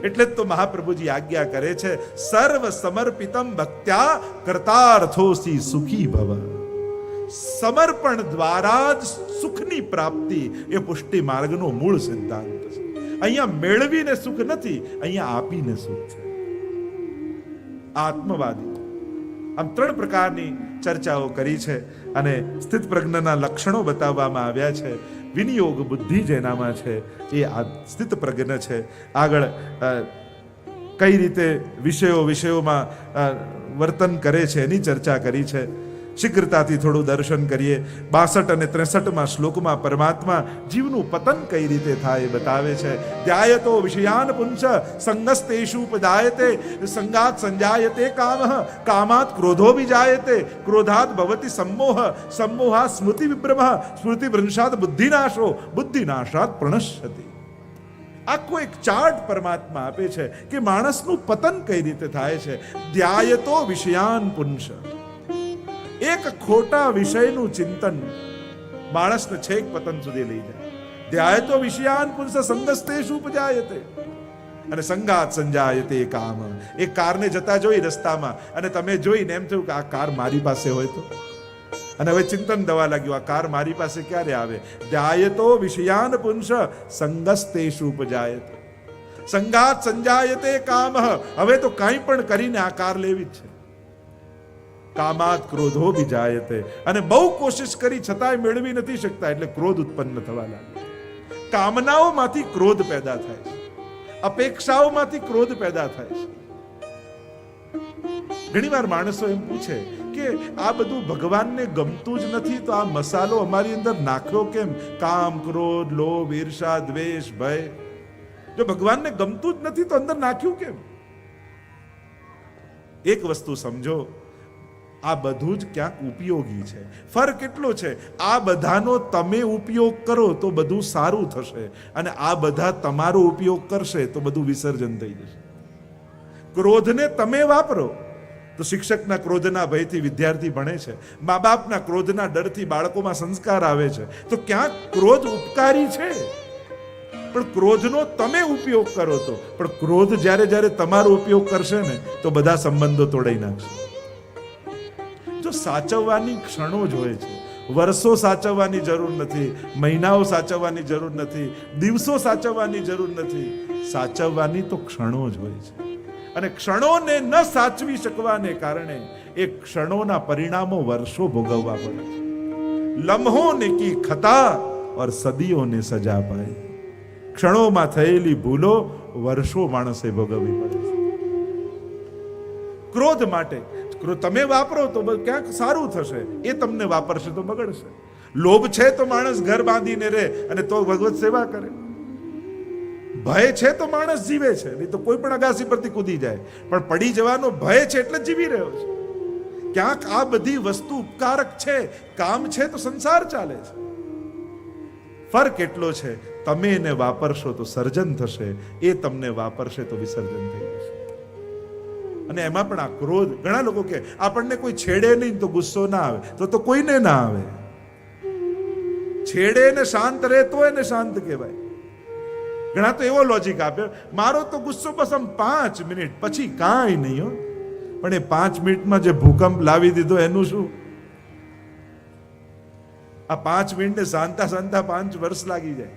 એટલે જ તો મહાપ્રભુજી આજ્ઞા કરે છે, સર્વ સમર્પિતમ ભક્ત્યા કર્તાર્થોસી સુખી ભવ. સમર્પણ દ્વારા જ સુખની પ્રાપ્તિ એ પુષ્ટિ માર્ગનો મૂળ સિદ્ધાંત છે. અહીંયા મેળવીને સુખ નથી, અહીંયા આપીને સુખ છે. આત્મવાદી. આમ 3 પ્રકારની ચર્ચાઓ કરી છે અને સ્થિત પ્રજ્ઞના લક્ષણો બતાવવામાં આવ્યા છે. વિનિયોગ બુદ્ધિ જેનામાં છે એ આ સ્થિત પ્રજ્ઞ છે. આગળ કઈ રીતે વિષયોમાં વર્તન કરે છે એની ચર્ચા કરી છે. શીઘ્રતાથી થોડું દર્શન કરીએ. 62 અને 63 શ્લોકમાં પરમાત્મા જીવનું પતન કઈ રીતે થાય એ બતાવે છે. ધ્યાયતો વિષયાન પુંસ સંગસ્તેષુ ઉપજાયતે સંગાત સંજાયતે કામઃ કામાત ક્રોધો વિજાયતે ક્રોધાત ભવતિ सम्मोह सम्मोहात् સ્મૃતિ વિભ્રમઃ સ્મૃતિ ભ્રંશાત બુદ્ધિનાશો બુદ્ધિનાશાત પ્રણશ્યતિ. આખો એક ચાર્ટ પરમાત્મા આપે છે કે માણસનું પતન કઈ રીતે થાય છે. ધ્યાયતો વિષયાન પુંસ. એક ખોટા વિષયનું ચિંતન માણસને છેક પતન સુધી લઈ જાય. ધ્યાયતો વિષયાન પુંસ સંગસ્તેષુ ઉપજાયતે અને સંગાત સંજાયતે કામ. એક કારને જતા જોઈ રસ્તામાં અને તમે જોઈને એમ થયું કે આ કાર મારી પાસે હોય તો, અને હવે ચિંતન દવા લાગ્યું આ કાર મારી પાસે ક્યારે આવે. ધ્યાયતો વિષયાન પુંસ સંગસ્તેષુ ઉપજાયતે સંગાત સંજાયતે કામ. હવે તો કાંઈ પણ કરીને આ કાર લેવી જ છે. કામાત ક્રોધો વિજાયતે. અને બહુ કોશિશ કરી છતાંય મેળવી નથી શકતા એટલે ક્રોધ ઉત્પન્ન થવા લાગે. કામનાઓમાંથી ક્રોધ પેદા થાય છે, અપેક્ષાઓમાંથી ક્રોધ પેદા થાય છે. ઘણીવાર માણસો એમ પૂછે કે આ બધું ભગવાનને ગમતું જ નથી તો આ મસાલો અમારી અંદર નાખ્યો કેમ? કામ, ક્રોધ, લોભ, ઈર્ષા, દ્વેષ, ભય. જો ભગવાનને ગમતું જ નથી તો અંદર નાખ્યું કેમ? એક વસ્તુ સમજો, આ બધું જ ક્યાંક ઉપયોગી છે. ફરક એટલો છે, આ બધાનો તમે ઉપયોગ કરો તો બધું સારું થશે, અને આ બધા તમારો ઉપયોગ કરશે તો બધું વિસર્જન થઈ જશે. ક્રોધને તમે વાપરો તો શિક્ષકના ક્રોધના ભયથી વિદ્યાર્થી ભણે છે, મા બાપના ક્રોધના ડરથી બાળકોમાં સંસ્કાર આવે છે. તો ક્યાંક ક્રોધ ઉપકારી છે, પણ ક્રોધનો તમે ઉપયોગ કરો તો. પણ ક્રોધ જ્યારે જ્યારે તમારો ઉપયોગ કરશે ને તો બધા સંબંધો તોડાઈ નાખશે. જો સાચવવાની ક્ષણો જ હોય છે, વર્ષો સાચવવાની જરૂર નથી, મહિનાઓ સાચવવાની જરૂર નથી, દિવસો સાચવવાની જરૂર નથી. સાચવવાની તો ક્ષણો જ હોય છે. અને ક્ષણોને ન સાચવી શકવાને કારણે એ ક્ષણોના પરિણામો વર્ષો ભોગવવા પડે છે. લમ્હોને કી ખતા ઓર સદીઓને સજા પાય. ક્ષણોમાં થયેલી ભૂલો વર્ષો માણસે ભોગવવી પડે છે. ક્રોધ માટે તમે વાપરો તો ક્યાંક સારું થશે, એ તમને વાપરશે તો બગડશે. લોભ છે તો માણસ ઘર બાંધીને રહે અને તો ભગવત સેવા કરે. ભય છે તો માણસ જીવે છે, નહીં તો કોઈ પણ અગાસી પરથી કૂદી જાય. પણ પડી જવાનો ભય છે એટલે જીવી રહ્યો છે. ક્યાંક આ બધી વસ્તુ ઉપકારક છે, કામ છે તો સંસાર ચાલે છે. ફરક એટલો છે, તમે એને વાપરશો તો સર્જન થશે, એ તમને વાપરશે તો વિસર્જન થઈ જશે. અને એમાં પણ આ ક્રોધ, ઘણા લોકો કે આપણને કોઈ છેડે નહીં તો ગુસ્સો ના આવે, તો કોઈને ના આવે. છેડે ને શાંત રહે તો એને શાંત કહેવાય. ઘણા તો એવો લોજિક આપ્યો, મારો તો ગુસ્સો બસ આમ 5 મિનિટ, પછી કાંઈ નહીં હો. પણ એ 5 મિનિટમાં જે ભૂકંપ લાવી દીધો એનું શું? આ 5 મિનિટને શાંતા 5 વર્ષ લાગી જાય.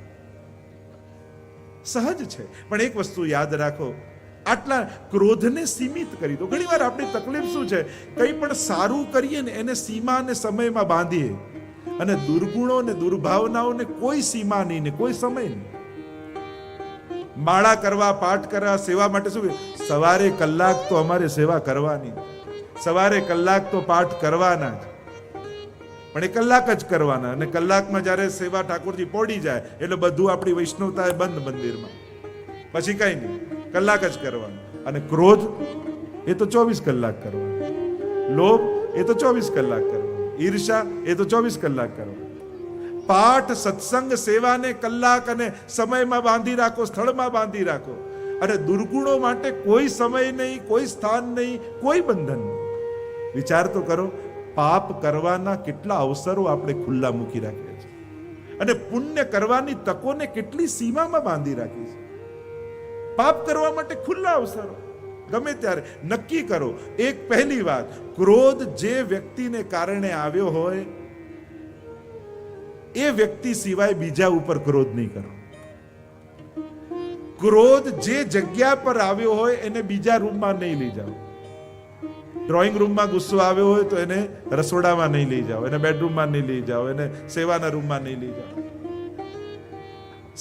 સહજ છે. પણ એક વસ્તુ યાદ રાખો, આટલા ક્રોધને સીમિત કરી દો. ઘણી વાર આપણી તકલીફ શું છે, કંઈ પણ સારું કરીએ ને એને સીમા અને સમયમાં બાંધીએ, અને દુર્ગુણો ને દુર્ભાવનાઓને કોઈ સીમા નહીં ને કોઈ સમય નહીં. માળા કરવા, પાઠ કરવા, સેવા માટે શું? સવારે કલાક તો અમારે સેવા કરવાની, સવારે કલાક તો પાઠ કરવાના જ, પણ એ કલાક જ કરવાના. અને કલાકમાં જ્યારે સેવા ઠાકોરજી પોડી જાય એટલે બધું આપણી વૈષ્ણવતા બંધ મંદિરમાં, પછી કઈ નહીં, કલાક જ કરવાનું. અને ક્રોધ એ તો 24 કલાક કરવાનું, લોભ એ તો 24 કલાક કરવાનું. ઈર્ષા એ તો 24 કલાક કરો. પાઠ સત્સંગ સેવાને કલાક અને સમયમાં બાંધી રાખો, સ્થળમાં બાંધી રાખો. અને દુર્ગુણો માટે કોઈ સમય નહીં, કોઈ સ્થાન નહીં, કોઈ બંધન નહીં. વિચાર તો કરો, પાપ કરવાના કેટલા અવસરો આપણે ખુલ્લા મૂકી રાખીએ છીએ અને પુણ્ય કરવાની તકોને કેટલી સીમામાં બાંધી રાખી છે. પાપ કરવા માટે ખુલ્લા અવસરો ગમે ત્યારે. નક્કી કરો, એક પહેલી વાત, ક્રોધ જે વ્યક્તિને કારણે આવ્યો હોય એ વ્યક્તિ સિવાય બીજા ઉપર ક્રોધ નહીં કરો. ક્રોધ જે જગ્યા પર આવ્યો હોય એને બીજા રૂમમાં નહીં લઈ જાઓ. ડ્રોઈંગ રૂમમાં ગુસ્સો આવ્યો હોય તો એને રસોડામાં નહીં લઈ જાઓ, એને બેડરૂમમાં નહીં લઈ જાઓ, એને સેવાના રૂમમાં નહીં લઈ જાઓ.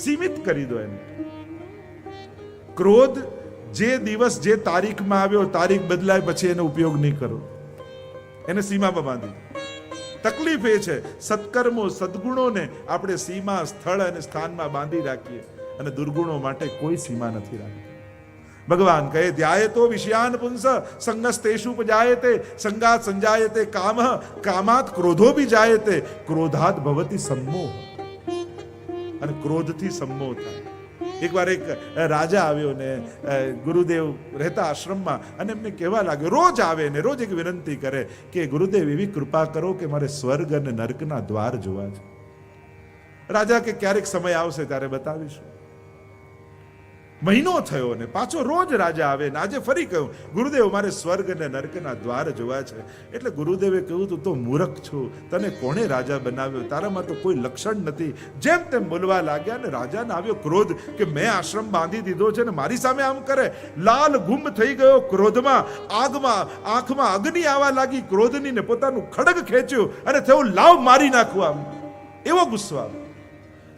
સીમિત કરી દો એને. ક્રોધ જે દિવસ જે તારીખમાં આવ્યો, તારીખ બદલાય પછી એનો ઉપયોગ નહીં કરો, એને સીમામાં બાંધી દો. તકલીફ એ છે સત્કર્મો સદગુણોને આપણે સીમા, સ્થળ અને સ્થાનમાં બાંધી રાખીએ અને દુર્ગુણો માટે કોઈ સીમા નથી રાખી. ભગવાન કહે ધ્યાયતો વિષયાન પુંસ સંગસ્તેષુ પજાયતે સંગાત સંજાયતે કામઃ કામાત ક્રોધો ભી જાયતે ક્રોધાત ભવતિ सम्मोह. અને ક્રોધથી सम्मोह થાય. એકવાર એક રાજા આવ્યો ને ગુરુદેવ રહેતા આશ્રમમાં અને એમને કહેવા લાગ્યો, રોજ આવે ને રોજ એક વિનંતી કરે કે ગુરુદેવ એવી કૃપા કરો કે મારે સ્વર્ગ અને નર્કના દ્વાર જોવા છે. રાજા કે ક્યારેક સમય આવશે ત્યારે બતાવીશું. મહિનો થયો ને પાછો રોજ રાજા આવે ને આજે ફરી કહ્યું, ગુરુદેવ મારે સ્વર્ગ અને નર્કના દ્વાર જોવા છે. એટલે ગુરુદેવે કહ્યું, તું તો મૂર્ખ છું, તને કોણે રાજા બનાવ્યો, તારામાં તો કોઈ લક્ષણ નથી. જેમ તેમ બોલવા લાગ્યા ને રાજાને આવ્યો ક્રોધ કે મેં આશ્રમ બાંધી દીધો છે ને મારી સામે આમ કરે. લાલ ગુમ થઈ ગયો ક્રોધમાં, આગમાં આંખમાં અગ્નિ આવવા લાગી ક્રોધની ને પોતાનું ખડગ ખેંચ્યું અને થયું લાવ મારી નાખું. આમ એવો ગુસ્સો આવ્યો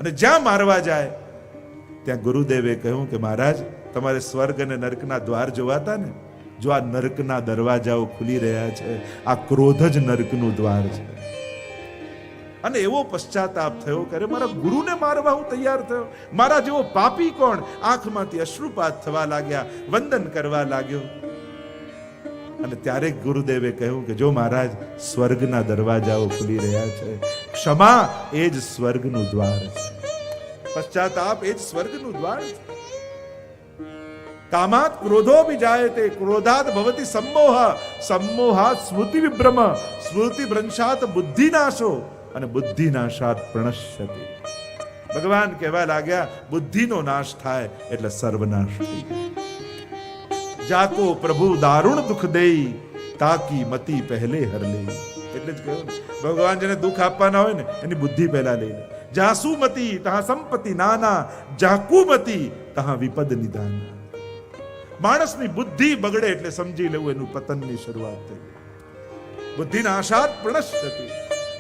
અને જ્યાં મારવા જાય ત્યાં ગુરુદેવે કહ્યું કે મહારાજ તમારે સ્વર્ગ અને નર્કના દ્વાર જોવાતા ને, જો આ નર્કના દરવાજાઓ ખુલી રહ્યા છે, આ ક્રોધ જ નર્કનું દ્વાર છે. અને એવો પશ્ચાતાપ થયો કે મારા ગુરુને મારવા હું તૈયાર થયો, મારા જેવો પાપી કોણ. આંખમાંથી અશ્રુપાત થવા લાગ્યા, વંદન કરવા લાગ્યો. અને ત્યારે ગુરુદેવે કહ્યું કે જો મહારાજ સ્વર્ગના દરવાજાઓ ખુલી રહ્યા છે, ક્ષમા એ જ સ્વર્ગનું દ્વાર છે, પશ્ચાતાપ એ જ સ્વર્ગનું દ્વાર છે. કામાત ક્રોધો ભી જાયતે ક્રોધાત ભવતિ सम्मोह सम्मोहात સ્મૃતિ વિભ્રમ સ્મૃતિ ભ્રંશાત બુદ્ધિનાશો અને બુદ્ધિનાશાત પ્રણશ્યતિ. ભગવાન કહેવા લાગ્યા બુદ્ધિનો નાશ થાય એટલે સર્વનાશ થઈ જાય. જાકો પ્રભુ દારૂણ દુઃખ દેઈ તાકી મતી પહેલે હર લે. એટલે જ કહ્યું ભગવાન જેને દુઃખ આપવાના હોય ને એની બુદ્ધિ પહેલા લઈ લે. જાસુ મતી તહા સંપત્તિ નાના, જાકુ મતી તહા વિપદ નિદાના. માણસની બુદ્ધિ બગડે એટલે સમજી લેવું એનું પતનની શરૂઆત થઈ. બુદ્ધિના આશાત પ્રણશ્યતિ.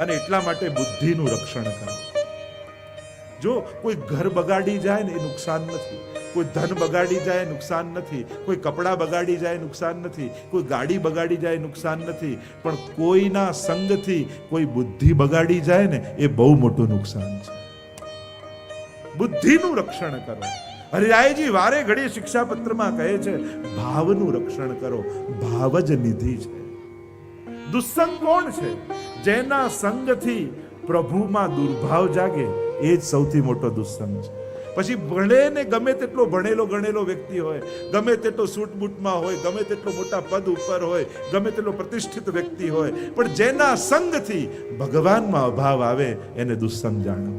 અને એટલા માટે બુદ્ધિનું રક્ષણ કરો. જો કોઈ ઘર બગાડી જાય ને એ નુકસાન નથી, કોઈ ધન બગાડી જાય નુકસાન નથી, કોઈ કપડા બગાડી જાય નુકસાન નથી, કોઈ ગાડી બગાડી જાય નુકસાન નથી, પણ કોઈના સંગથી કોઈ બુદ્ધિ બગાડી જાય ને એ બહુ મોટું નુકસાન છે. બુદ્ધિનું રક્ષણ કરો. હરિરાયજી વારે ઘડીએ શિક્ષાપત્રમાં કહે છે ભાવનું રક્ષણ કરો. ભાવ જ નિધિ છે. દુસ્સંગ કોણ છે? જેના સંગથી પ્રભુમાં દુર્ભાવ જાગે એ જ સૌથી મોટો દુસ્સંગ છે. પછી ભણે ને ગમે તેટલો ભણેલો ગણેલો વ્યક્તિ હોય, ગમે તેટલો સૂટ બૂટમાં હોય, ગમે તેટલો મોટા પદ ઉપર હોય, ગમે તેટલો પ્રતિષ્ઠિત વ્યક્તિ હોય, પણ જેના સંગથી ભગવાનમાં અભાવ આવે એને દુસ્સંગ જાણો.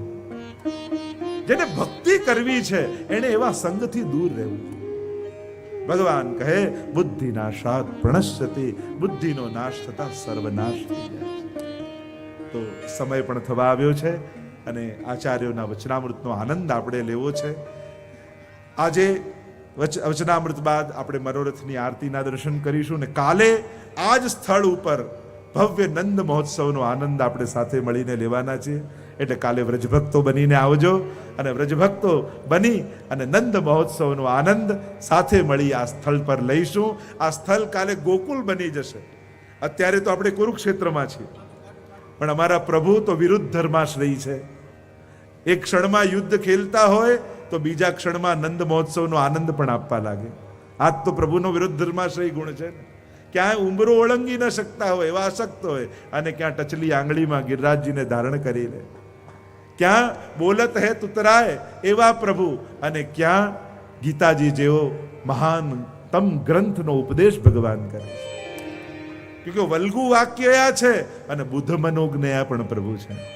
જેને ભક્તિ કરવી છે એને એવા સંગથી દૂર રહેવું. ભગવાન કહે બુદ્ધિ નાશાત પ્રણશ્યતિ. બુદ્ધિનો નાશ થતા સર્વનાશ થઈ જાય છે. તો સમય પણ થવા આવ્યો છે અને આચાર્યોના વચનામૃતનો આનંદ આપણે લેવો છે. આજે વચનામૃત બાદ આપણે મનોરથની આરતીના દર્શન કરીશું ને કાલે આ જ સ્થળ ઉપર ભવ્ય નંદ મહોત્સવનો આનંદ આપણે સાથે મળીને લેવાના છીએ. એટલે કાલે વ્રજભક્તો બનીને આવજો અને વ્રજભક્તો બની અને નંદ મહોત્સવનો આનંદ સાથે મળી આ સ્થળ પર લઈશું. આ સ્થળ કાલે ગોકુલ બની જશે. અત્યારે તો આપણે કુરુક્ષેત્રમાં છીએ, પણ અમારા પ્રભુ તો વિરુદ્ધ ધર્માશ્રયી છે. એક ક્ષણમાં યુદ્ધ ખેલતા હોય તો બીજા ક્ષણમાં નંદ મહોત્સવનો આનંદ પણ આપવા લાગે. આજ તો પ્રભુનો વિરુદ્ધ ધર્માશ્રયી ગુણ છે ને ક્યાંય ઉંબરો ઓળંગી ન શકતા હોય એવા અશક્ત હોય, અને ક્યાં ટચલી આંગળીમાં ગિરિરાજજીને ધારણ કરી લે, ક્યાં બોલત હે તુતરાય એવા પ્રભુ, અને ક્યાં ગીતાજી જેવો મહાનતમ ગ્રંથનો ઉપદેશ ભગવાન કરે છે. કે વલ્ગુ વાક્ય આ છે અને બુદ્ધ મનોજ્ઞ પણ પ્રભુ છે.